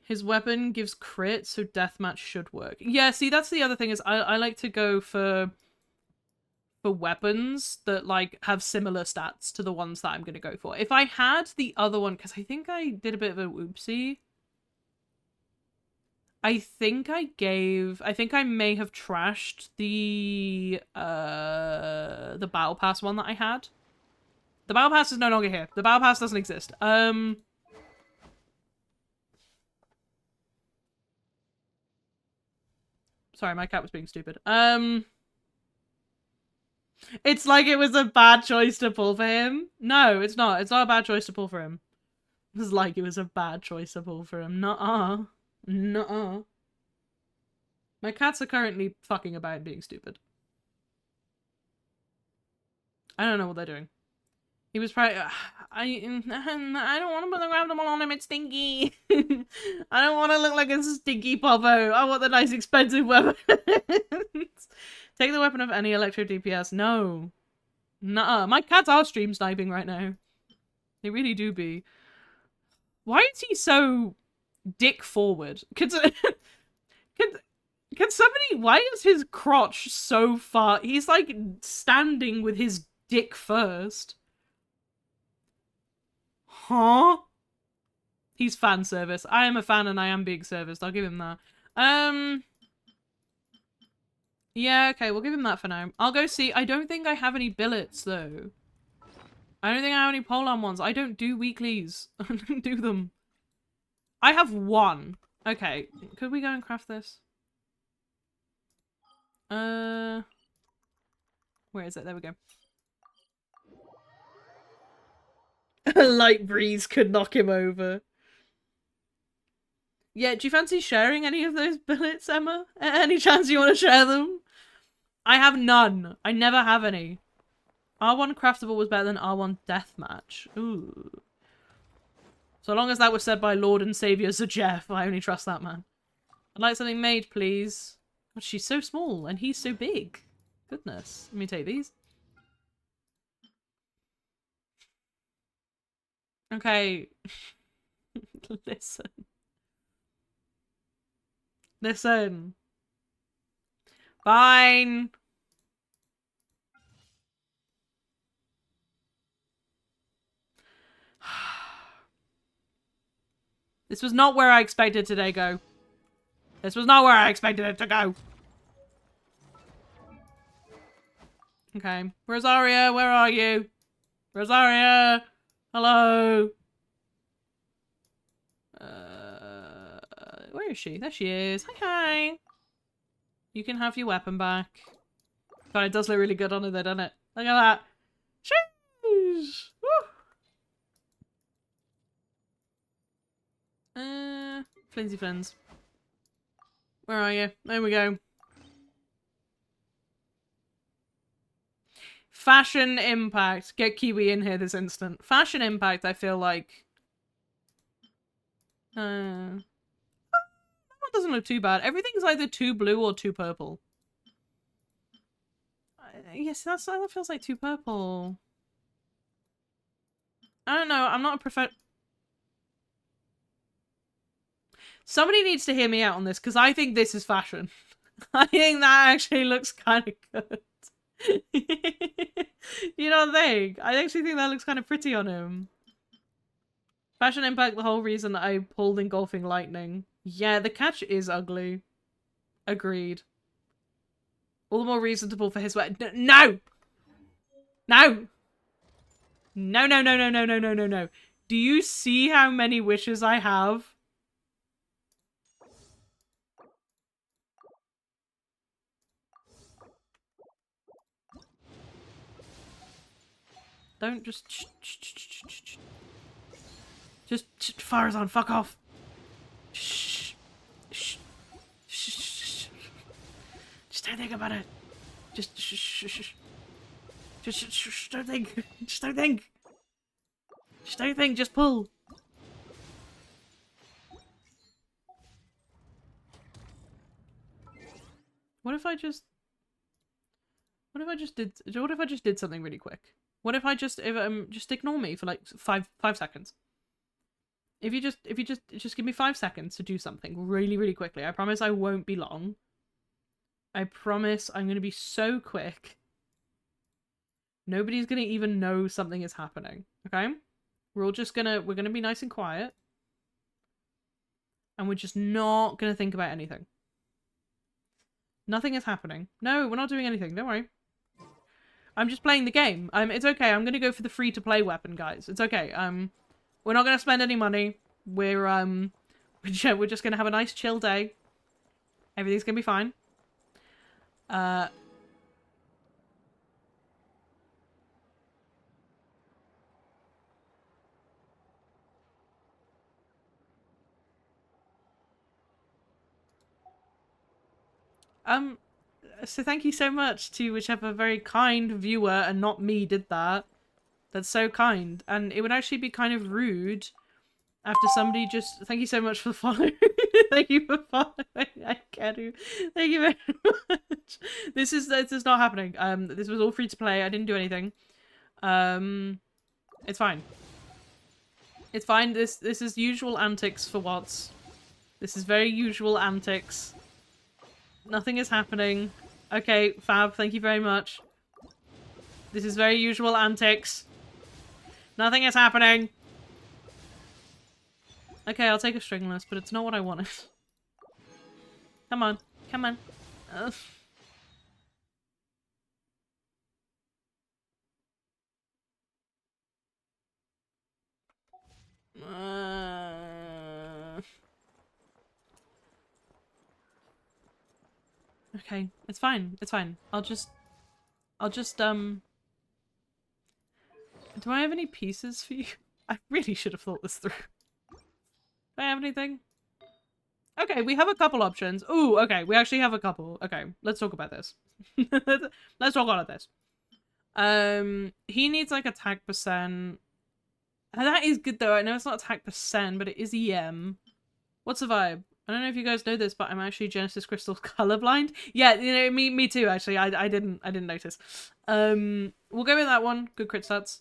His weapon gives crit, so deathmatch should work. Yeah, see, that's the other thing is I like to go for weapons that like have similar stats to the ones that I'm going to go for. If I had the other one, because I think I did a bit of a whoopsie. I think I may have trashed the Battle Pass one that I had. The Battle Pass is no longer here. The Battle Pass doesn't exist. Sorry, my cat was being stupid. It's like it was a bad choice to pull for him. No, it's not. It's not a bad choice to pull for him. It's like it was a bad choice to pull for him. Nuh-uh. Nuh-uh. My cats are currently fucking about being stupid. I don't know what they're doing. He was probably... I don't want to put the grab on him. It's stinky. I don't want to look like a stinky popo. I want the nice expensive weapon. Take the weapon of any electro DPS. No. Nuh-uh. My cats are stream sniping right now. They really do be. Why is he so dick forward? Can somebody... Why is his crotch so far... He's like standing with his dick first. Huh? He's fan service. I am a fan and I am being serviced. I'll give him that. Yeah, okay, we'll give him that for now. I'll go see. I don't think I have any billets, though. I don't think I have any Polearm ones. I don't do weeklies. I don't do them. I have one. Okay, could we go and craft this? Where is it? There we go. A light breeze could knock him over. Yeah, do you fancy sharing any of those billets, Emma? Any chance you want to share them? I have none. I never have any. R1 craftable was better than R1 deathmatch. Ooh. So long as that was said by Lord and Saviour Sir Jeff, I only trust that man. I'd like something made, please. God, she's so small and he's so big. Goodness. Let me take these. Okay. Listen. Listen. Fine. This was not where I expected today to go. This was not where I expected it to go. Okay. Rosaria, where are you? Rosaria! Hello! Where is she? There she is. Hi, hi! You can have your weapon back. God, it does look really good on her though, doesn't it? Look at that. Sheesh! Woo! Flimsy Flins. Where are you? There we go. Fashion Impact. Get Kiwi in here this instant. Fashion Impact, I feel like. That one doesn't look too bad. Everything's either too blue or too purple. Yes, that feels like too purple. I don't know. I'm not a Somebody needs to hear me out on this, because I think this is fashion. I think that actually looks kind of good. You don't think? I actually think that looks kind of pretty on him. Fashion Impact, the whole reason I pulled Engulfing Lightning. Yeah, the catch is ugly. Agreed. All the more reason to pull for his sweat. No! No! No, no, no, no, no, no, no, no, no. Do you see how many wishes I have? Don't just... Just... Farazan, fuck off. Shh. Shh. Shh. Just don't think about it. Just... Shh. Just don't think. Just don't think. Just don't think. Just pull. What if I just did something really quick? What if I just just ignore me for like five seconds? If you just give me 5 seconds to do something really, really quickly. I promise I won't be long. I promise I'm gonna be so quick. Nobody's gonna even know something is happening. Okay? We're gonna be nice and quiet. And we're just not gonna think about anything. Nothing is happening. No, we're not doing anything. Don't worry. I'm just playing the game. It's okay. I'm gonna go for the free-to-play weapon, guys. It's okay. We're not gonna spend any money. We're just gonna have a nice chill day. Everything's gonna be fine. So thank you so much to whichever very kind viewer and not me did that. That's so kind. And it would actually be kind of rude after somebody just... Thank you so much for the follow. Thank you for following. I can't do... Thank you very much. This is not happening. This was all free to play. I didn't do anything. It's fine. It's fine. This is usual antics for Watts. This is very usual antics. Nothing is happening. Okay, Fab, thank you very much. This is very usual antics. Nothing is happening. Okay, I'll take a stringless, but it's not what I wanted. Come on. Come on. Ugh. Okay, it's fine. It's fine. I'll just, do I have any pieces for you? I really should have thought this through. Do I have anything? Okay, we have a couple options. Ooh, okay, we actually have a couple. Okay, let's talk about this. Let's talk about this. He needs like attack percent. That is good though. I know it's not attack percent, but it is EM. What's the vibe? I don't know if you guys know this, but I'm actually Genesis Crystal colorblind. Yeah, you know, me too. Actually, I didn't notice. We'll go with that one. Good crit stats.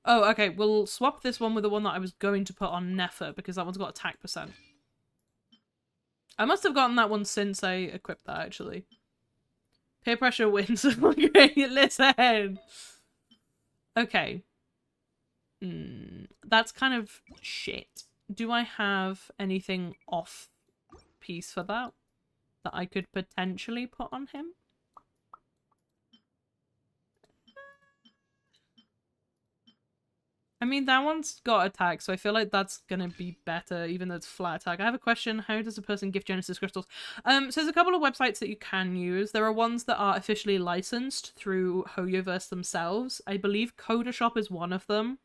Oh, okay. We'll swap this one with the one that I was going to put on Nefer because that one's got attack percent. I must have gotten that one since I equipped that actually. Peer pressure wins. Okay, listen. Okay. That's kind of shit. Do I have anything off piece for that I could potentially put on him? I mean, that one's got attack, so I feel like that's gonna be better, even though it's flat attack. I have a question. How does a person gift Genesis crystals? So there's a couple of websites that you can use. There are ones that are officially licensed through Hoyoverse themselves. I believe Codashop is one of them.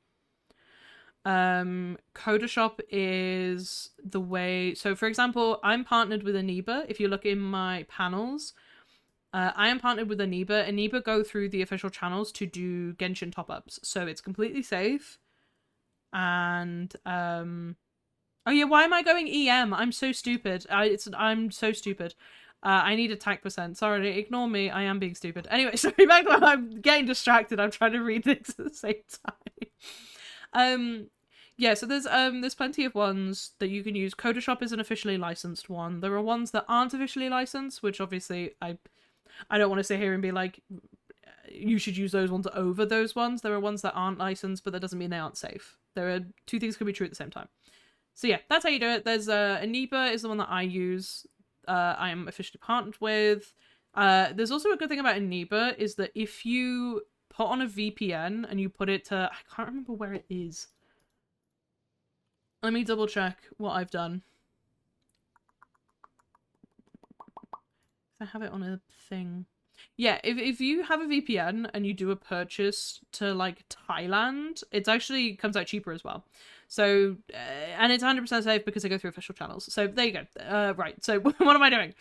Codashop is the way. So, for example, I'm partnered with Aniba. If you look in my panels, I am partnered with Aniba. Aniba go through the official channels to do Genshin top-ups, so it's completely safe. And oh yeah, why am I going EM? I'm so stupid. I'm so stupid. I need attack percent. Sorry, ignore me. I am being stupid. Anyway, sorry, back to I'm getting distracted. I'm trying to read things at the same time. Yeah, so there's plenty of ones that you can use. Codashop is an officially licensed one. There are ones that aren't officially licensed, which obviously I don't want to sit here and be like, you should use those ones over those ones. There are ones that aren't licensed, but that doesn't mean they aren't safe. There are two things can be true at the same time. So yeah, that's how you do it. There's Aniba is the one that I use. I am officially partnered with. There's also a good thing about Aniba is that if you put on a VPN and you put it to, I can't remember where it is. Let me double check what I've done. I have it on a thing. Yeah, if you have a VPN and you do a purchase to like Thailand, it actually comes out cheaper as well. So, and it's 100% safe because they go through official channels. So there you go. Right, so what am I doing?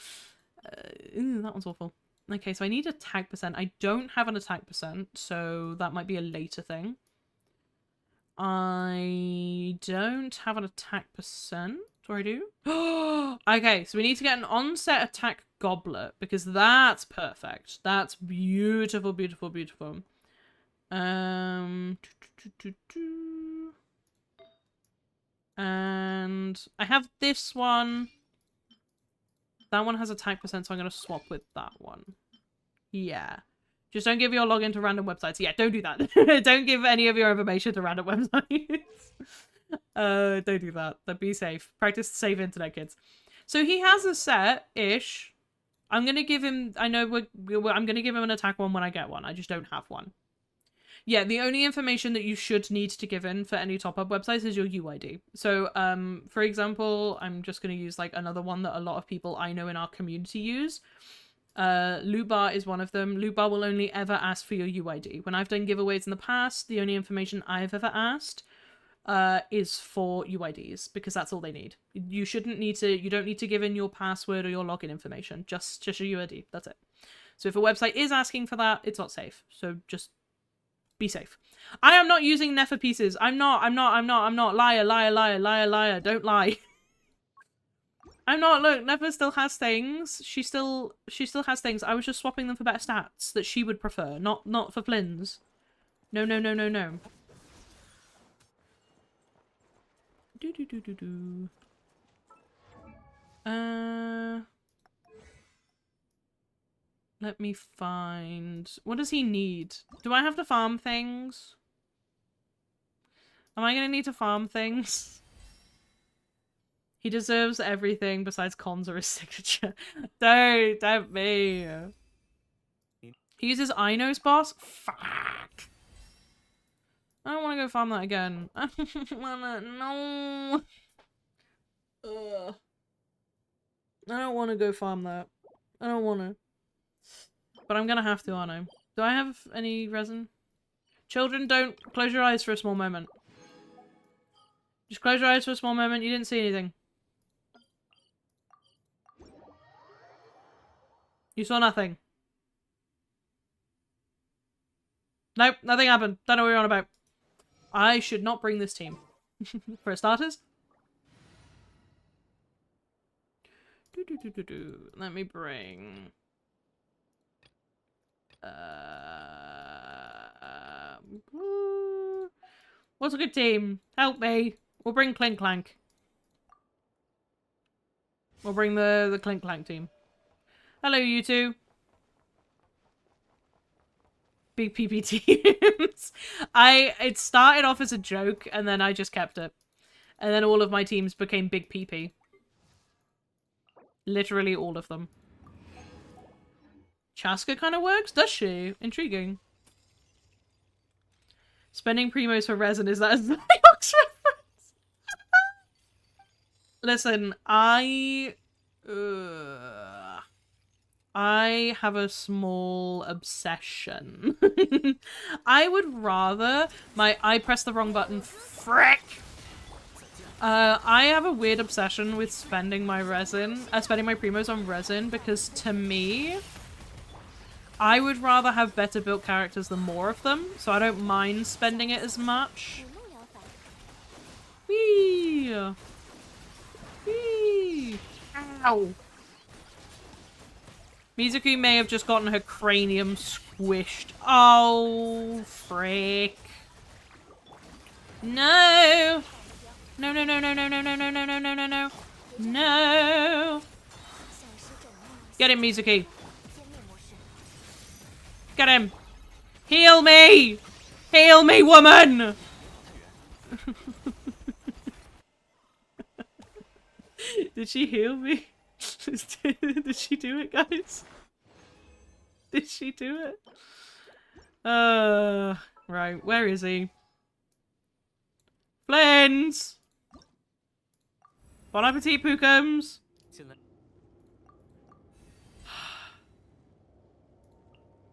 That one's awful. Okay, so I need attack percent. I don't have an attack percent, so that might be a later thing. I don't have an attack percent. Or I do? Okay, so we need to get an onset attack goblet because that's perfect. That's beautiful, beautiful, beautiful. And I have this one. That one has attack percent, so I'm going to swap with that one. Yeah. Just don't give your login to random websites. Yeah, don't do that. Don't give any of your information to random websites. Don't do that. But be safe. Practice safe internet, kids. So he has a set-ish. I'm gonna give him. I know I'm gonna give him an attack one when I get one. I just don't have one. Yeah, the only information that you should need to give in for any top-up websites is your UID. So, for example, I'm just gonna use like another one that a lot of people I know in our community use. Lubar is one of them. Lubar will only ever ask for your UID. When I've done giveaways in the past, the only information I've ever asked is for UIDs because that's all they need. You don't need to give in your password or your login information. Just your UID. That's it. So if a website is asking for that, it's not safe. So just be safe. I am not using Nefer pieces. I'm not. Liar. Don't lie. I'm not. Look, Never still has things. She still has things. I was just swapping them for better stats that she would prefer, not for Flynn's. No. Do. Let me find. What does he need? Do I have to farm things? Am I gonna need to farm things? He deserves everything besides cons or his signature. Don't me. He uses Ino's boss? Fuck. I don't want to go farm that again. I don't wanna, no. Ugh. I don't want to go farm that. I don't want to. But I'm gonna have to, aren't I? Do I have any resin? Children, don't close your eyes for a small moment. Just close your eyes for a small moment. You didn't see anything. You saw nothing. Nope, nothing happened. Don't know what you're on about. I should not bring this team. For starters. Let me bring... What's a good team? Help me. We'll bring Clink Clank. We'll bring the Clink Clank team. Hello, you two. Big PP teams. It started off as a joke, and then I just kept it. And then all of my teams became big PP. Literally all of them. Chaska kind of works? Does she? Intriguing. Spending primos for resin, is that a Xbox reference? Listen, I have a small obsession. I would rather I pressed the wrong button. Frick! I have a weird obsession with spending my primos on resin because to me, I would rather have better built characters than more of them, so I don't mind spending it as much. Whee! Whee! Ow! Mizuki may have just gotten her cranium squished. Oh, frick. No! No, no, no, no, no, no, no, no, no, no, no, no, no. No! Get him, Mizuki. Get him. Heal me! Heal me, woman! Did she heal me? Did she do it, guys? Did she do it? Right, where is he? Flens! Bon appetit, Pookums!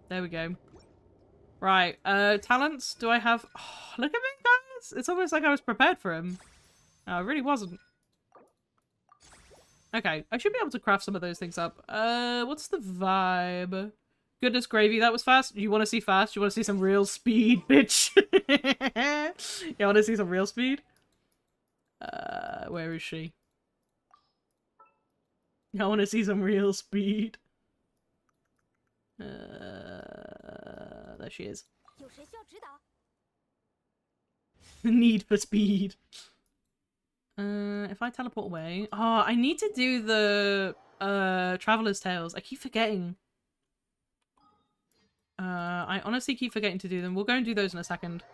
There we go. Right, talents? Do I have... Oh, look at me, guys! It's almost like I was prepared for him. No, I really wasn't. Okay, I should be able to craft some of those things up. What's the vibe? Goodness gravy, that was fast. You want to see fast? You want to see some real speed, bitch? You want to see some real speed? Where is she? I want to see some real speed. There she is. Need for speed. If I teleport away... Oh, I need to do the Traveler's Tales. I keep forgetting. I honestly keep forgetting to do them. We'll go and do those in a second.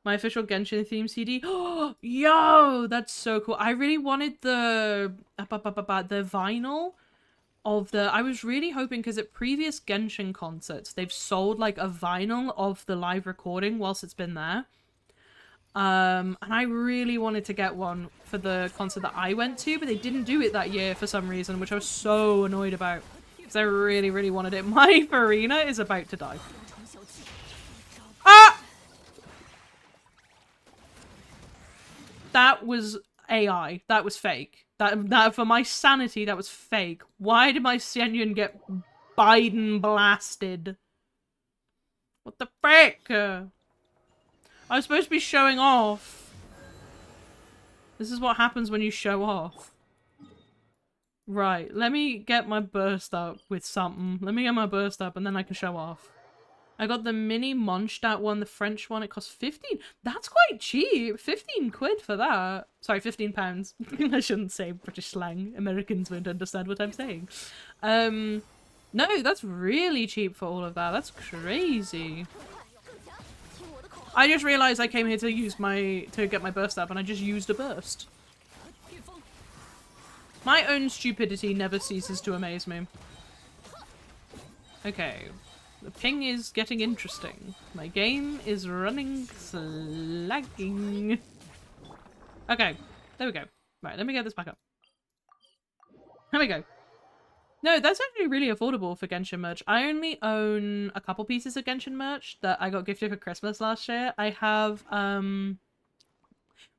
My official Genshin theme CD. Oh, yo! That's so cool. I really wanted the vinyl of the... I was really hoping, because at previous Genshin concerts, they've sold, like, a vinyl of the live recording whilst it's been there. And I really wanted to get one for the concert that I went to, but they didn't do it that year for some reason, which I was so annoyed about. Because I really, really wanted it. My Farina is about to die. Ah! That was AI. That was fake. That for my sanity, that was fake. Why did my Senyun get Biden blasted? What the frick? I was supposed to be showing off. This is what happens when you show off. Right, let me get my burst up with something. Let me get my burst up and then I can show off. I got the mini Mondstadt one, the French one. It cost 15. That's quite cheap. 15 quid for that. Sorry, 15 pounds. I shouldn't say British slang. Americans won't understand what I'm saying. No, that's really cheap for all of that. That's crazy. I just realized I came here to get my burst up and I just used a burst. My own stupidity never ceases to amaze me. Okay. The ping is getting interesting. My game is running slagging. Okay. There we go. Right, let me get this back up. There we go. No, that's actually really affordable for Genshin merch. I only own a couple pieces of Genshin merch that I got gifted for Christmas last year. I have, what are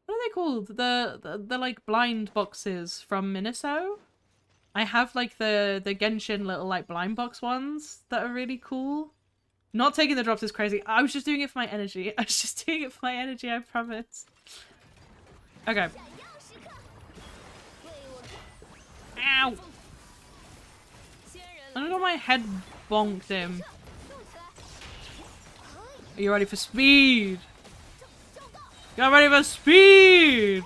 they called? The like blind boxes from Miniso. I have like the Genshin little like blind box ones that are really cool. Not taking the drops is crazy. I was just doing it for my energy. I promise. Okay. Ow! I don't know my head bonked him. Are you ready for speed? Get ready for speed!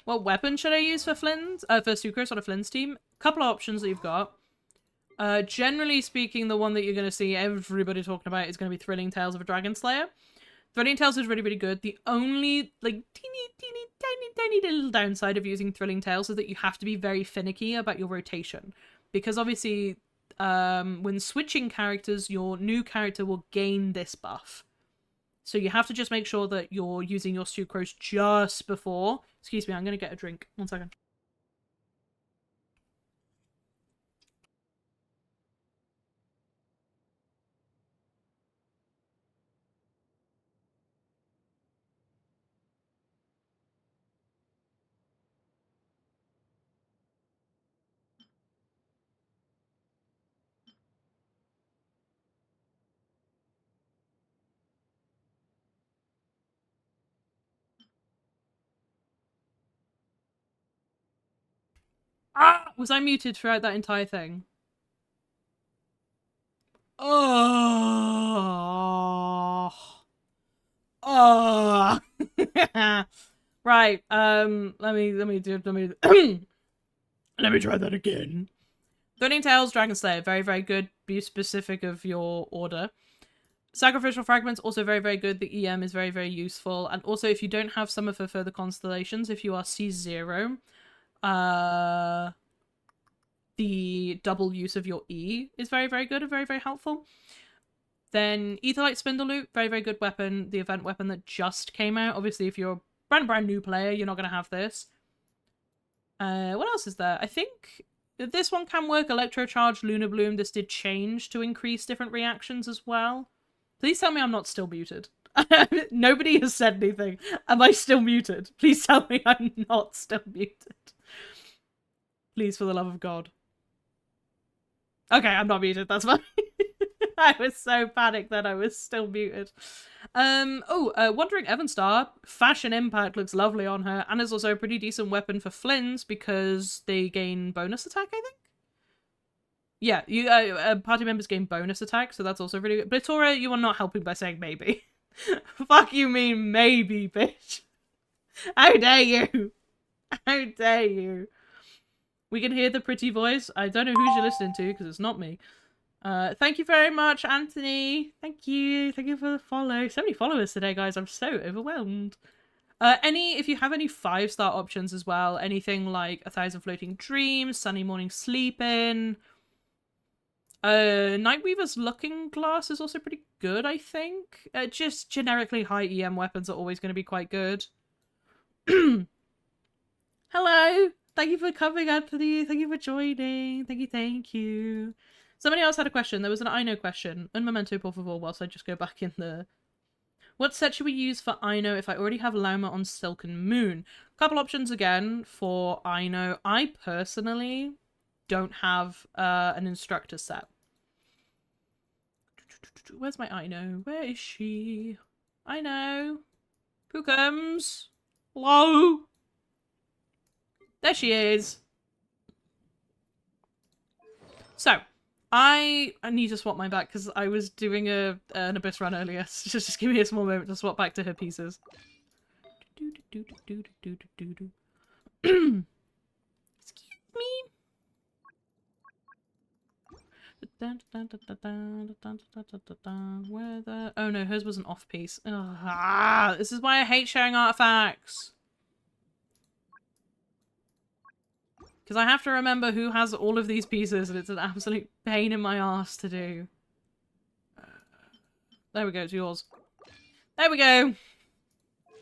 What weapon should I use for Flynn's? For Sucrose on a Flynn's team? Couple of options that you've got. Generally speaking, the one that you're going to see everybody talking about is going to be Thrilling Tales of a Dragon Slayer. Thrilling Tales is really, really good. The only, like, tiny little downside of using Thrilling Tales is that you have to be very finicky about your rotation. Because obviously, when switching characters, your new character will gain this buff. So you have to just make sure that you're using your Sucrose just before. Excuse me, I'm going to get a drink. 1 second. Ah! Was I muted throughout that entire thing? Oh. Oh. Right. Let me let me try that again. Thrilling Tales, Dragon Slayer, very, very good. Be specific of your order. Sacrificial Fragments, also very, very good. The EM is very, very useful. And also, if you don't have some of her further constellations, if you are C0, the double use of your E is very, very good and very, very helpful. Then Aetherlight Spindleloop, very, very good weapon. The event weapon that just came out. Obviously, if you're a brand new player, you're not going to have this. What else is there? I think this one can work. Electrocharge, Lunar Bloom. This did change to increase different reactions as well. Please tell me I'm not still muted. Nobody has said anything. Am I still muted? Please tell me I'm not still muted. Please, for the love of God. Okay, I'm not muted. That's fine. I was so panicked that I was still muted. Wandering Evenstar. Fashion Impact looks lovely on her. And is also a pretty decent weapon for Flynn's because they gain bonus attack, I think? Yeah, you party members gain bonus attack, so that's also really good. Blitora, you are not helping by saying maybe. Fuck you mean maybe, bitch. How dare you? How dare you? We can hear the pretty voice. I don't know who you're listening to, because it's not me. Thank you very much, Anthony. Thank you. Thank you for the follow. So many followers today, guys. I'm so overwhelmed. If you have any 5-star options as well, anything like 1,000 Floating Dreams, Sunny Morning Sleeping. Nightweaver's Looking Glass is also pretty good, I think. Just generically high EM weapons are always going to be quite good. Hello! Thank you for coming, Anthony. Thank you for joining. Thank you. Somebody else had a question. There was an Aino question. Un momento, por favor, whilst I just go back in the... What set should we use for Aino if I already have Lauma on Silken Moon? Couple options again for Aino. I personally don't have an instructor set. Where's my Aino? Where is she? Aino. Who comes? Hello? There she is. So, I need to swap mine back because I was doing an Abyss run earlier. So just give me a small moment to swap back to her pieces. Excuse me. Where the... Oh no, hers was an off piece. Ugh, this is why I hate sharing artifacts. Because I have to remember who has all of these pieces, and it's an absolute pain in my ass to do. There we go, it's yours. There we go!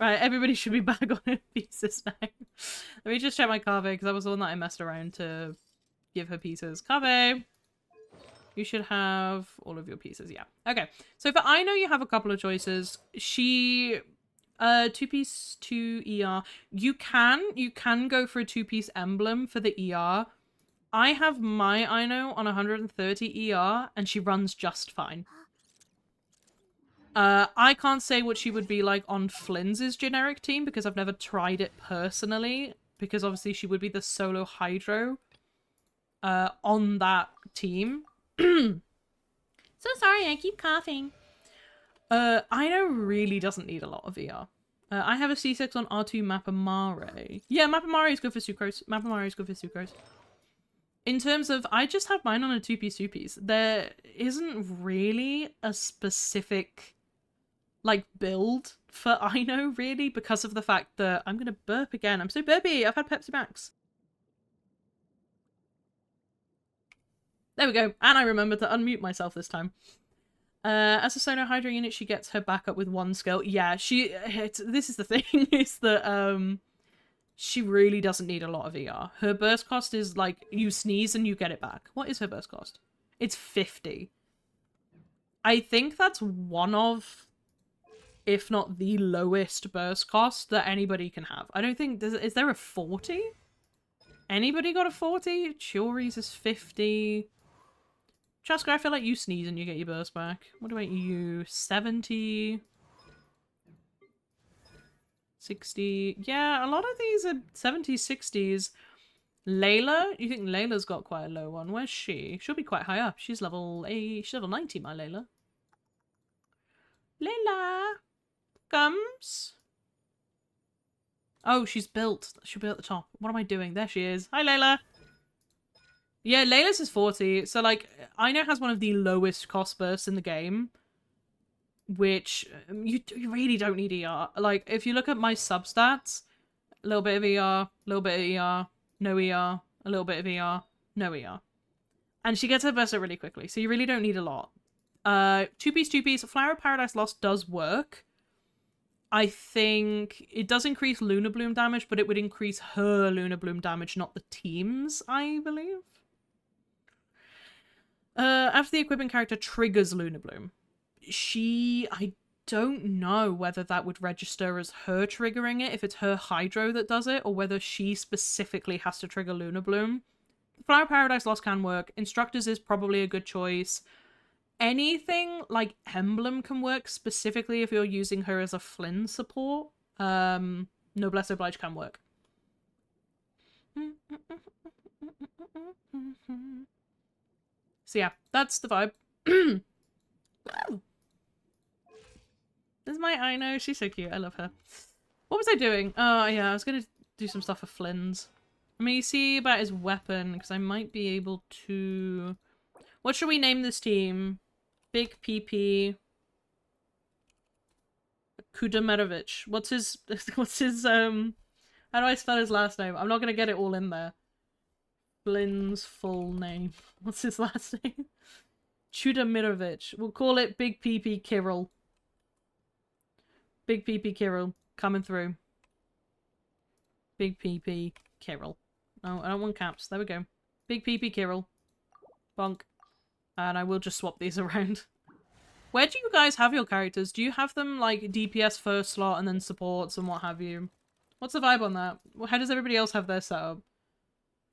Right, everybody should be back on her pieces now. Let me just check my Kave, because that was the one that I messed around to give her pieces. Kave! You should have all of your pieces, yeah. Okay, so for I know you have a couple of choices. She... 2-piece 2 ER. You can go for a 2-piece emblem for the ER. I have my Ino on 130 ER, and she runs just fine. I can't say what she would be like on Flynn's generic team, because I've never tried it personally, because obviously she would be the solo Hydro on that team. So sorry, I keep coughing. Ino really doesn't need a lot of ER. I have a C6 on R2 Mapamare. Yeah, Mapamare is good for Sucrose. Mapamare is good for Sucrose. In terms of, I just have mine on a 2-piece 2-piece. There isn't really a specific, like, build for Ino, really, because of the fact that I'm gonna burp again. I'm so burpy. I've had Pepsi Max. There we go. And I remembered to unmute myself this time. As a solo Hydra unit, she gets her backup with 1 skill. Yeah, this is the thing, is that, she really doesn't need a lot of ER. Her burst cost is, like, you sneeze and you get it back. What is her burst cost? It's 50. I think that's one of, if not the lowest burst cost that anybody can have. I don't think... Is there a 40? Anybody got a 40? Chiori's is 50... Chasker, I feel like you sneeze and you get your burst back. What about you? 70? 60? Yeah, a lot of these are 70s, 60s. Layla? You think Layla's got quite a low one? Where's she? She'll be quite high up. She's level 8. She's level 90, my Layla. Layla! Comes? Oh, she's built. She'll be at the top. What am I doing? There she is. Hi, Layla! Yeah, Layla's is 40. So, like, Ino has one of the lowest cost bursts in the game. Which, you really don't need ER. Like, if you look at my substats, a little bit of ER, a little bit of ER, no ER, a little bit of ER, no ER. And she gets her burst really quickly, so you really don't need a lot. 2-piece, 2-piece, Flower of Paradise Lost does work. I think it does increase Lunar Bloom damage, but it would increase her Lunar Bloom damage, not the team's, I believe. After the equipping character triggers Lunar Bloom, I don't know whether that would register as her triggering it, if it's her Hydro that does it, or whether she specifically has to trigger Lunar Bloom. Flower of Paradise Lost can work. Instructors is probably a good choice. Anything like Emblem can work, specifically if you're using her as a Flynn support. Noblesse Oblige can work. So yeah, that's the vibe. This is my Ino. She's so cute. I love her. What was I doing? Oh yeah, I was gonna do some stuff for Flynn's. Let me see about his weapon, because I might be able to... What should we name this team? Big PP... Kudamerovich. What's his... how do I spell his last name? I'm not gonna get it all in there. Flynn's full name. What's his last name? Chudamirovich. We'll call it Big PP Kirill. Big PP Kirill. Coming through. Big PP Kirill. Oh, I don't want caps. There we go. Big PP Kirill. Bonk. And I will just swap these around. Where do you guys have your characters? Do you have them, like, DPS first slot and then supports and what have you? What's the vibe on that? How does everybody else have their setup?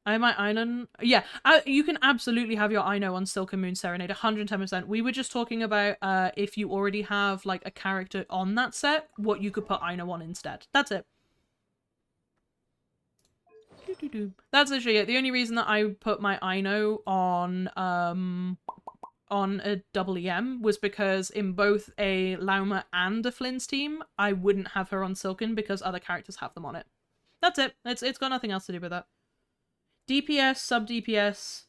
I have my Einon. Yeah, you can absolutely have your Ino on Silk and Moon Serenade, 110%. We were just talking about if you already have, like, a character on that set, what you could put Ino on instead. That's it. That's literally it. The only reason that I put my Ino on a double EM was because in both a Lauma and a Flynn's team, I wouldn't have her on Silken because other characters have them on it. That's it. It's got nothing else to do with that. DPS, sub DPS,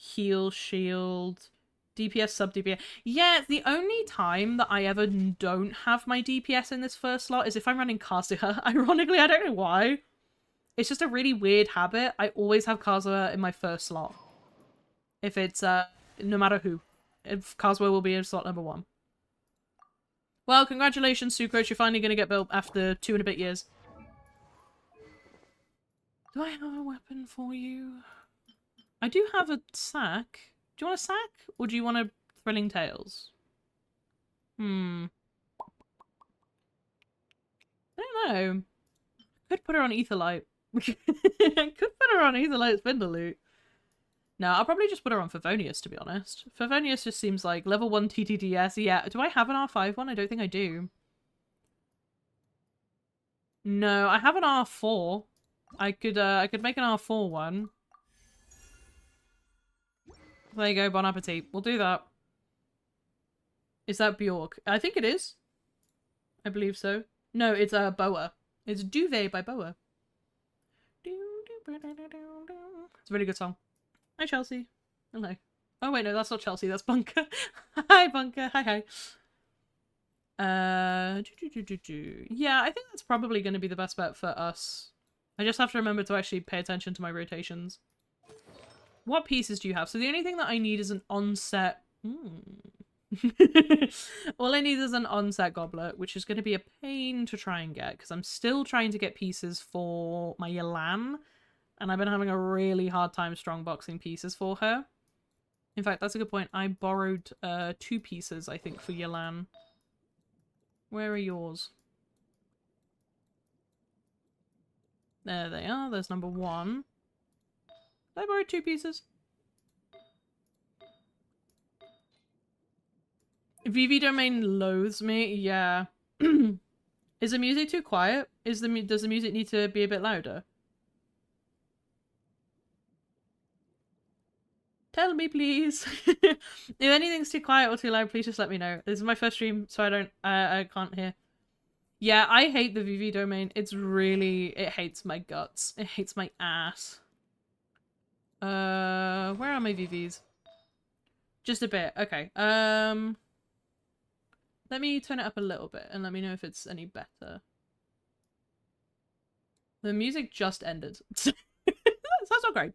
Heal, shield, DPS, sub DPS. Yeah, the only time that I ever don't have my DPS in this first slot is if I'm running Kazuha. Ironically, I don't know why. It's just a really weird habit. I always have Kazuha in my first slot. If it's, no matter who. If Kazuha will be in slot number 1. Well, congratulations, Sucrose. You're finally going to get built after 2 and a bit years. Do I have a weapon for you? I do have a sack. Do you want a sack? Or do you want a Thrilling Tales? I don't know. Could put her on Etherlight. Could put her on Etherlight Spindle Loot. No, I'll probably just put her on Favonius, to be honest. Favonius just seems like level 1 TTDS. Yeah, do I have an R5 one? I don't think I do. No, I have an R4. I could make an R4 one. There you go, bon appetit. We'll do that. Is that Bjork? I think it is. I believe so. No, it's Boa. It's Duvet by Boa. It's a really good song. Hi, Chelsea. Hello. Oh, wait, no, that's not Chelsea. That's Bunker. Hi, Bunker. Hi, hi. Yeah, I think that's probably going to be the best bet for us. I just have to remember to actually pay attention to my rotations. What pieces do you have? So the only thing that I need is an onset... All I need is an onset goblet, which is going to be a pain to try and get, because I'm still trying to get pieces for my Yelan, and I've been having a really hard time strongboxing pieces for her. In fact, that's a good point. I borrowed 2 pieces, I think, for Yelan. Where are yours? There they are. There's number 1. I borrowed 2 pieces. VV Domain loathes me. Yeah. Is the music too quiet? Does the music need to be a bit louder? Tell me, please. If anything's too quiet or too loud, please just let me know. This is my first stream, so I can't hear. Yeah, I hate the VV Domain. It's really, it hates my guts. It hates my ass. Where are my VVs? Just a bit. Okay. Let me turn it up a little bit and let me know if it's any better. The music just ended. That's not great.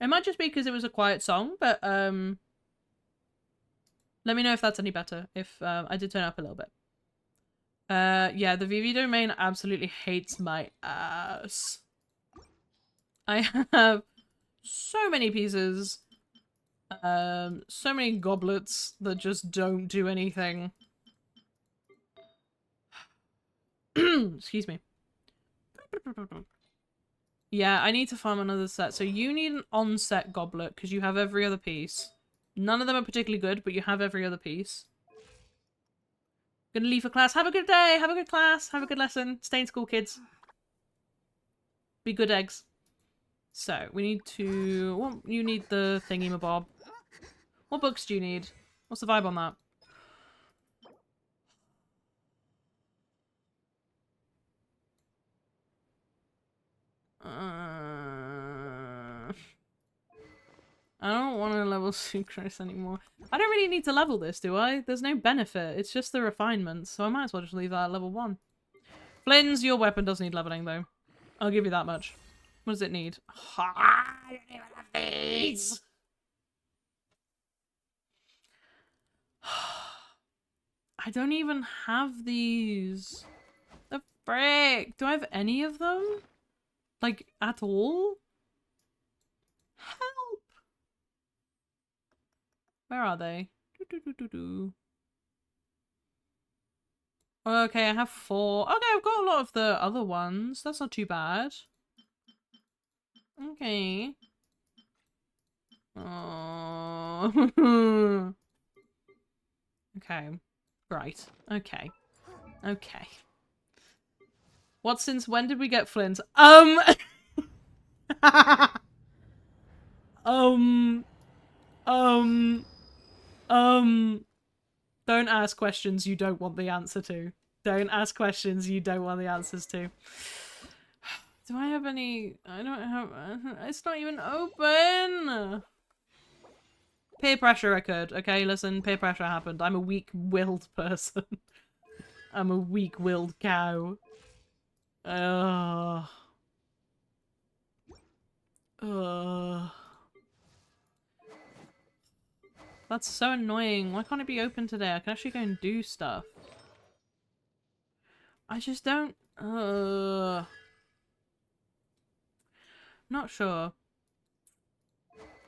It might just be because it was a quiet song, but let me know if that's any better. If I did turn it up a little bit. Yeah, the VV Domain absolutely hates my ass. I have so many pieces. So many goblets that just don't do anything. Excuse me. Yeah, I need to farm another set. So you need an on-set goblet because you have every other piece. None of them are particularly good, but you have every other piece. Gonna leave for class. Have a good day. Have a good class. Have a good lesson. Stay in school, kids. Be good eggs. So we need to... Well, you need the thingy-mabob. What books do you need? What's the vibe on that? I don't want to level Sucrose anymore. I don't really need to level this, do I? There's no benefit. It's just the refinements, so I might as well just leave that at level 1. Flynn's, your weapon does need leveling, though. I'll give you that much. What does it need? I don't even have these! I don't even have these. The frick? Do I have any of them? Like, at all? Help! Where are they? Okay, I have 4. Okay, I've got a lot of the other ones. That's not too bad. Okay. Oh. Okay. Right. Okay. Okay. What, since when did we get Flint? Don't ask questions you don't want the answer to. Don't ask questions you don't want the answers to. Do I have any? I don't have. It's not even open. Peer pressure occurred. Okay, listen. Peer pressure happened. I'm a weak-willed person. I'm a weak-willed cow. Ugh. Ugh. That's so annoying. Why can't it be open today? I can actually go and do stuff. I just don't... Not sure.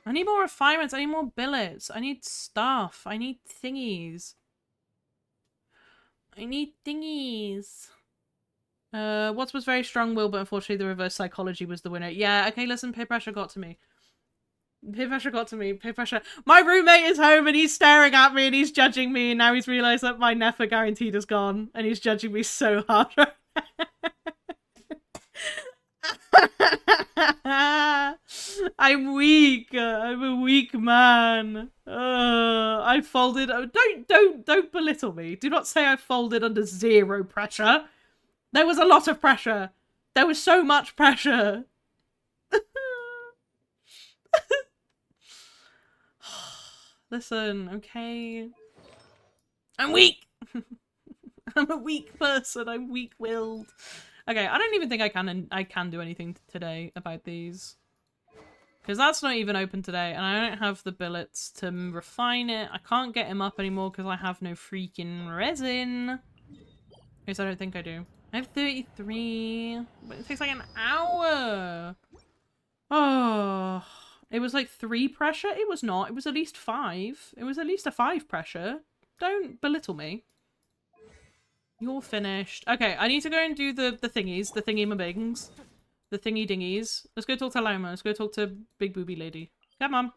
I need more refinements. I need more billets. I need stuff. I need thingies. I need thingies. Watts was very strong-willed, but unfortunately the reverse psychology was the winner. Yeah, okay, listen, peer pressure got to me. Peer pressure got to me. Peer pressure. My roommate is home and he's staring at me and he's judging me, and now he's realised that my Nefa guaranteed is gone and he's judging me so hard right now. I'm weak. I'm a weak man. I folded. Oh, don't belittle me. Do not say I folded under zero pressure. There was a lot of pressure. There was so much pressure. Listen, okay. I'm weak. I'm a weak person. I'm weak-willed. Okay, I don't even think I can do anything today about these. Because that's not even open today, and I don't have the billets to refine it. I can't get him up anymore because I have no freaking resin. At least I don't think I do. I have 33, but it takes like an hour. Oh, it was like 3 pressure? It was not. It was at least 5. It was at least a 5 pressure. Don't belittle me. You're finished. Okay, I need to go and do the thingies, the thingy-mabings. The thingy-dingies. Let's go talk to Loma. Let's go talk to Big Booby Lady. Come on.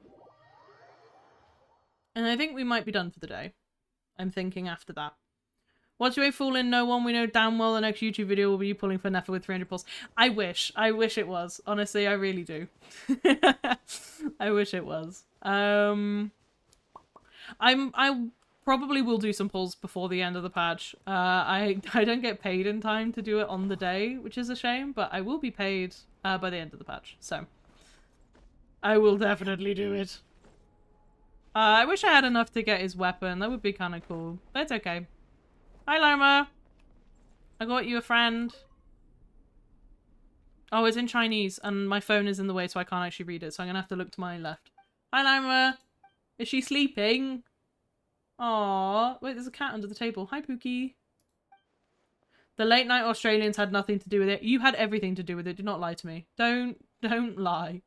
And I think we might be done for the day. I'm thinking after that. Once you ain't fooling no one, we know damn well the next YouTube video will be you pulling for Nefa with 300 pulls. I wish. I wish it was. Honestly, I really do. I wish it was. I probably will do some pulls before the end of the patch. I don't get paid in time to do it on the day, which is a shame, but I will be paid by the end of the patch. So I will definitely do it. I wish I had enough to get his weapon. That would be kind of cool. But it's okay. Hi, Loma. I got you a friend. Oh, it's in Chinese, and my phone is in the way, so I can't actually read it, so I'm gonna have to look to my left. Hi, Loma. Is she sleeping? Aww. Wait, there's a cat under the table. Hi, Pookie. The late night Australians had nothing to do with it. You had everything to do with it. Do not lie to me. Don't lie.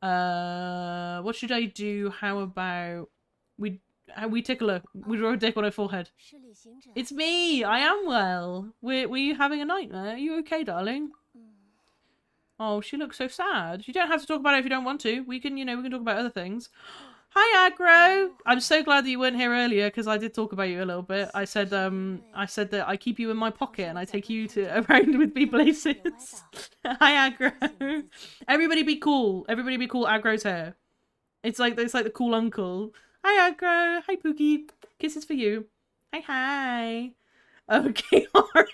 What should I do? How about we tickle her. We draw a dick on her forehead. It's me. I am well. Were you having a nightmare? Are you okay, darling? Oh, she looks so sad. You don't have to talk about it if you don't want to. We can, we can talk about other things. Hi, Aggro. I'm so glad that you weren't here earlier because I did talk about you a little bit. I said that I keep you in my pocket and I take you around with me places. Hi, Aggro. Everybody be cool. Everybody be cool. Aggro's here. It's like the cool uncle. Hi, Aggro. Hi, Pookie. Kisses for you. Hi. Okay, alright.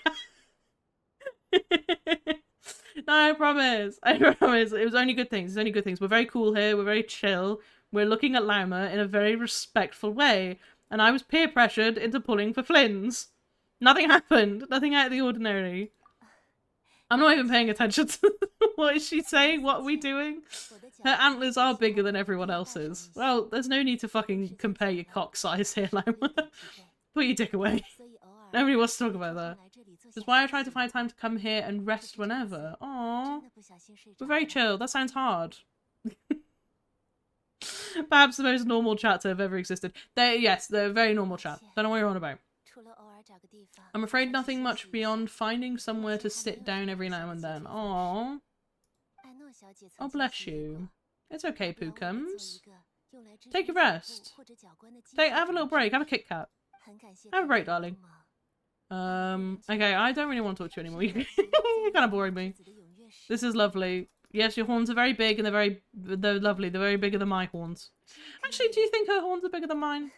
No, I promise. I promise. It was only good things. It's only good things. We're very cool here. We're very chill. We're looking at Loma in a very respectful way. And I was peer pressured into pulling for Flynn's. Nothing happened. Nothing out of the ordinary. I'm not even paying attention to what is she saying? What are we doing? Her antlers are bigger than everyone else's. Well, there's no need to fucking compare your cock size here, Loma. Put your dick away. Nobody wants to talk about that. That's why I try to find time to come here and rest whenever. Aww. We're very chill. That sounds hard. Perhaps the most normal chat to have ever existed. Yes, they're a very normal chat. Don't know what you're on about. I'm afraid nothing much beyond finding somewhere to sit down every now and then. Aww. Oh, bless you. It's okay, Pookums. Take a rest. Have a little break. Have a Kit Kat. Have a break, darling. Okay, I don't really want to talk to you anymore. You're kind of boring me. This is lovely. Yes, your horns are very big and they're lovely. They're very bigger than my horns. Actually, do you think her horns are bigger than mine?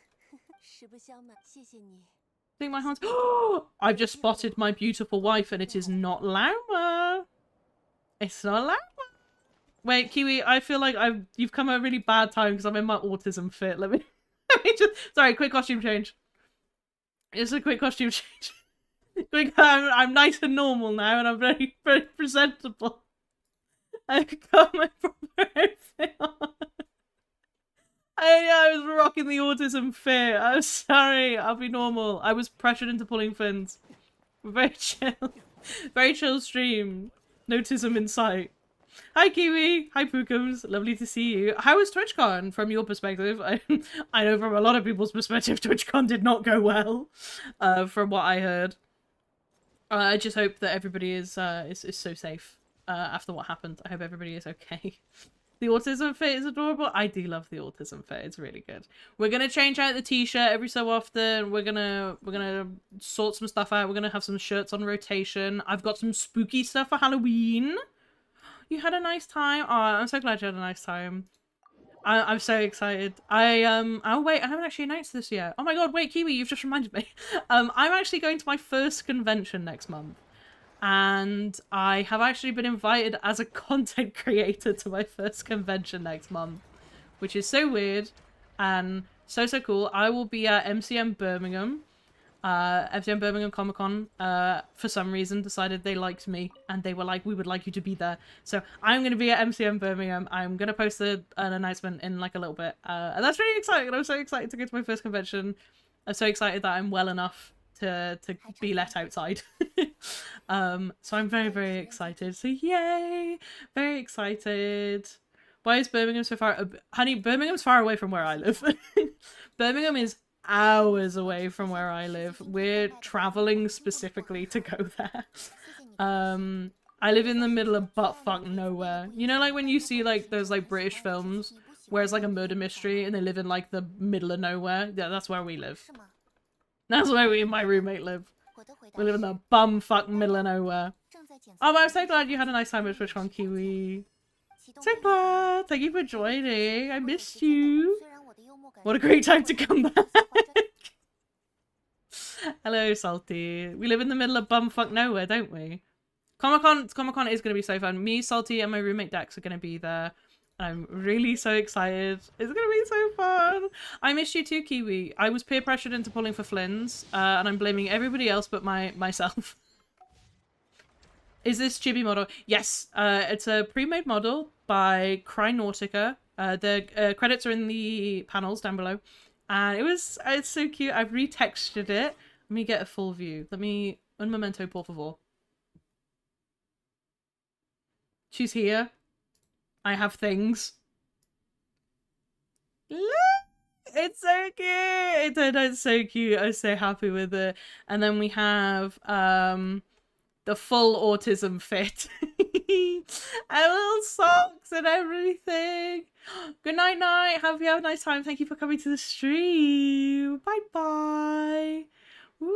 Think my horns? I've just spotted my beautiful wife and it is not Loma. It's not like Wait, Kiwi, I feel like you've come at a really bad time because I'm in my autism fit. Let me just sorry, quick costume change. It's a quick costume change. Quick, I'm nice and normal now, and I'm very very presentable. I've got my proper outfit on. I was rocking the autism fit. I'm sorry. I'll be normal. I was pressured into pulling fins. Very chill. Very chill stream. No autism in sight. Hi Kiwi! Hi Pookums! Lovely to see you. How was TwitchCon from your perspective? I know from a lot of people's perspective TwitchCon did not go well, from what I heard. I just hope that everybody is so safe after what happened. I hope everybody is okay. The autism fit is adorable. I do love the autism fit. It's really good. We're gonna change out the t-shirt every so often. We're gonna sort some stuff out. We're gonna have some shirts on rotation. I've got some spooky stuff for Halloween. You had a nice time? Oh, I'm so glad you had a nice time. I'm so excited. Oh wait, I haven't actually announced this yet. Oh my god, wait, Kiwi, you've just reminded me. I'm actually going to my first convention next month. And I have actually been invited as a content creator to my first convention next month. Which is so weird and so cool. I will be at MCM Birmingham. MCM Birmingham Comic Con, for some reason, decided they liked me and they were like, we would like you to be there. So I'm going to be at MCM Birmingham. I'm going to post an announcement in like a little bit. And that's really exciting. I'm so excited to go to my first convention. I'm so excited that I'm well enough to be let outside. So I'm very, very excited. So yay! Very excited. Why is Birmingham so far? Honey, Birmingham's far away from where I live. Birmingham is hours away from where I live. We're traveling specifically to go there. I live in the middle of buttfuck nowhere. You know, like when you see like those like British films where it's like a murder mystery and they live in like the middle of nowhere? Yeah, that's where we live. That's where me and my roommate live. We live in the bumfuck middle of nowhere. Oh, but I'm so glad you had a nice time at TwitchCon, Kiwi. So glad. Thank you for joining. I missed you. What a great time to come back. Hello, Salty. We live in the middle of bumfuck nowhere, don't we? Comic-Con is going to be so fun. Me, Salty, and my roommate Dex are going to be there. I'm really so excited. It's going to be so fun. I missed you too, Kiwi. I was peer pressured into pulling for Flynn's, and I'm blaming everybody else but myself. Is this chibi model? Yes, it's a pre-made model by Crynautica. The credits are in the panels down below. And it's so cute. I've retextured it. Let me get a full view. Un momento, por favor. She's here. I have things. Look! It's so cute! It turned out so cute. I was so happy with it. And then we have the full autism fit. And little socks and everything. Good night, night. Hope you have a nice time. Thank you for coming to the stream. Bye bye. Whee.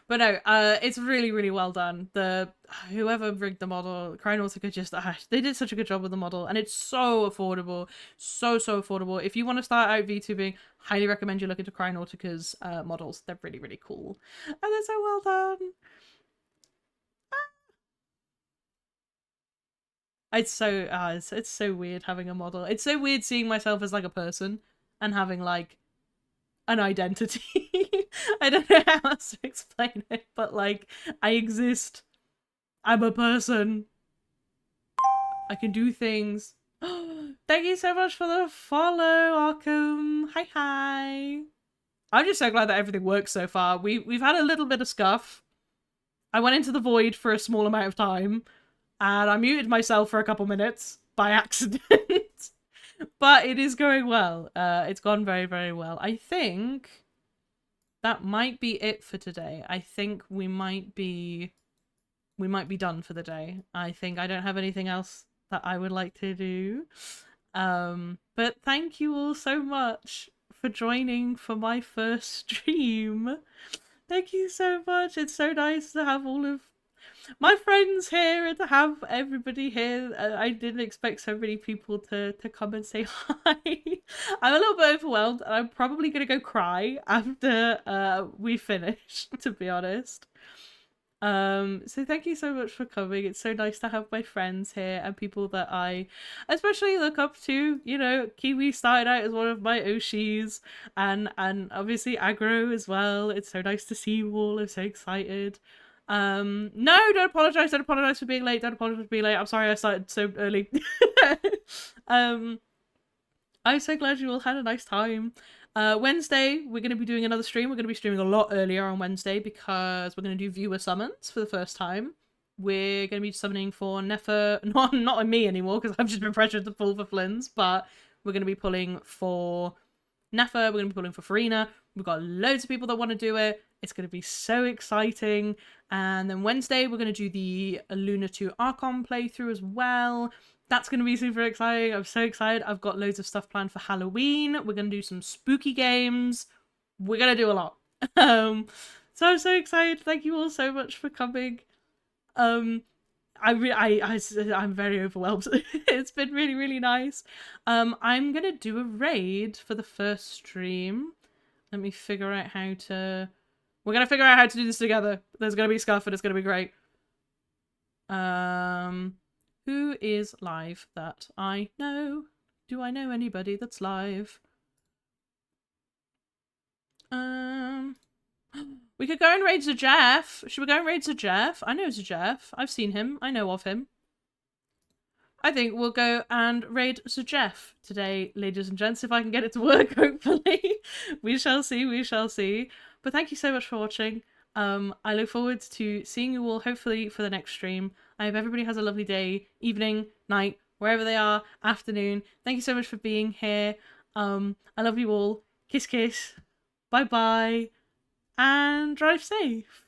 But no, it's really, really well done. Whoever rigged the model, Crynautica, just they did such a good job with the model, and it's so affordable, so affordable. If you want to start out VTubing, highly recommend you look into Crynautica's models. They're really, really cool, and they're so well done. It's so weird having a model. It's so weird seeing myself as like a person and having like an identity. I don't know how else to explain it, but like I exist. I'm a person. I can do things. Thank you so much for the follow, Arkham. Hi. I'm just so glad that everything works so far. We've had a little bit of scuff. I went into the void for a small amount of time. And I muted myself for a couple minutes by accident. But it is going well. It's gone very, very well. I think that might be it for today. I think we might be done for the day. I think I don't have anything else that I would like to do. But thank you all so much for joining for my first stream. Thank you so much. It's so nice to have all of my friends here and to have everybody here. I didn't expect so many people to come and say hi. I'm a little bit overwhelmed and I'm probably going to go cry after we finish, to be honest. So thank you so much for coming. It's so nice to have my friends here and people that I especially look up to. You know, Kiwi started out as one of my Oshis, and obviously Aggro as well. It's so nice to see you all. I'm so excited. No, don't apologize. Don't apologize for being late. Don't apologize for being late. I'm sorry I started so early. um, I'm so glad you all had a nice time. Wednesday, we're going to be doing another stream. We're going to be streaming a lot earlier on Wednesday because we're going to do viewer summons for the first time. We're going to be summoning for Nefer, not on me anymore because I've just been pressured to pull for Flynn's, but we're going to be pulling for Nefer, we're going to be pulling for Farina. We've got loads of people that want to do it. It's going to be so exciting. And then Wednesday, we're going to do the Luna 2 Archon playthrough as well. That's going to be super exciting. I'm so excited. I've got loads of stuff planned for Halloween. We're going to do some spooky games. We're going to do a lot. So I'm so excited. Thank you all so much for coming. I'm very overwhelmed. It's been really, really nice. I'm going to do a raid for the first stream. Let me figure out how to... We're going to figure out how to do this together. There's going to be scuff and it's going to be great. Who is live that I know? Do I know anybody that's live? We could go and raid Jeff. Should we go and raid Jeff? I know Jeff. I've seen him. I know of him. I think we'll go and raid Jeff today, ladies and gents, if I can get it to work, hopefully. We shall see, we shall see. But thank you so much for watching. I look forward to seeing you all, hopefully, for the next stream. I hope everybody has a lovely day, evening, night, wherever they are, afternoon. Thank you so much for being here. I love you all. Kiss, kiss. Bye-bye. And drive safe.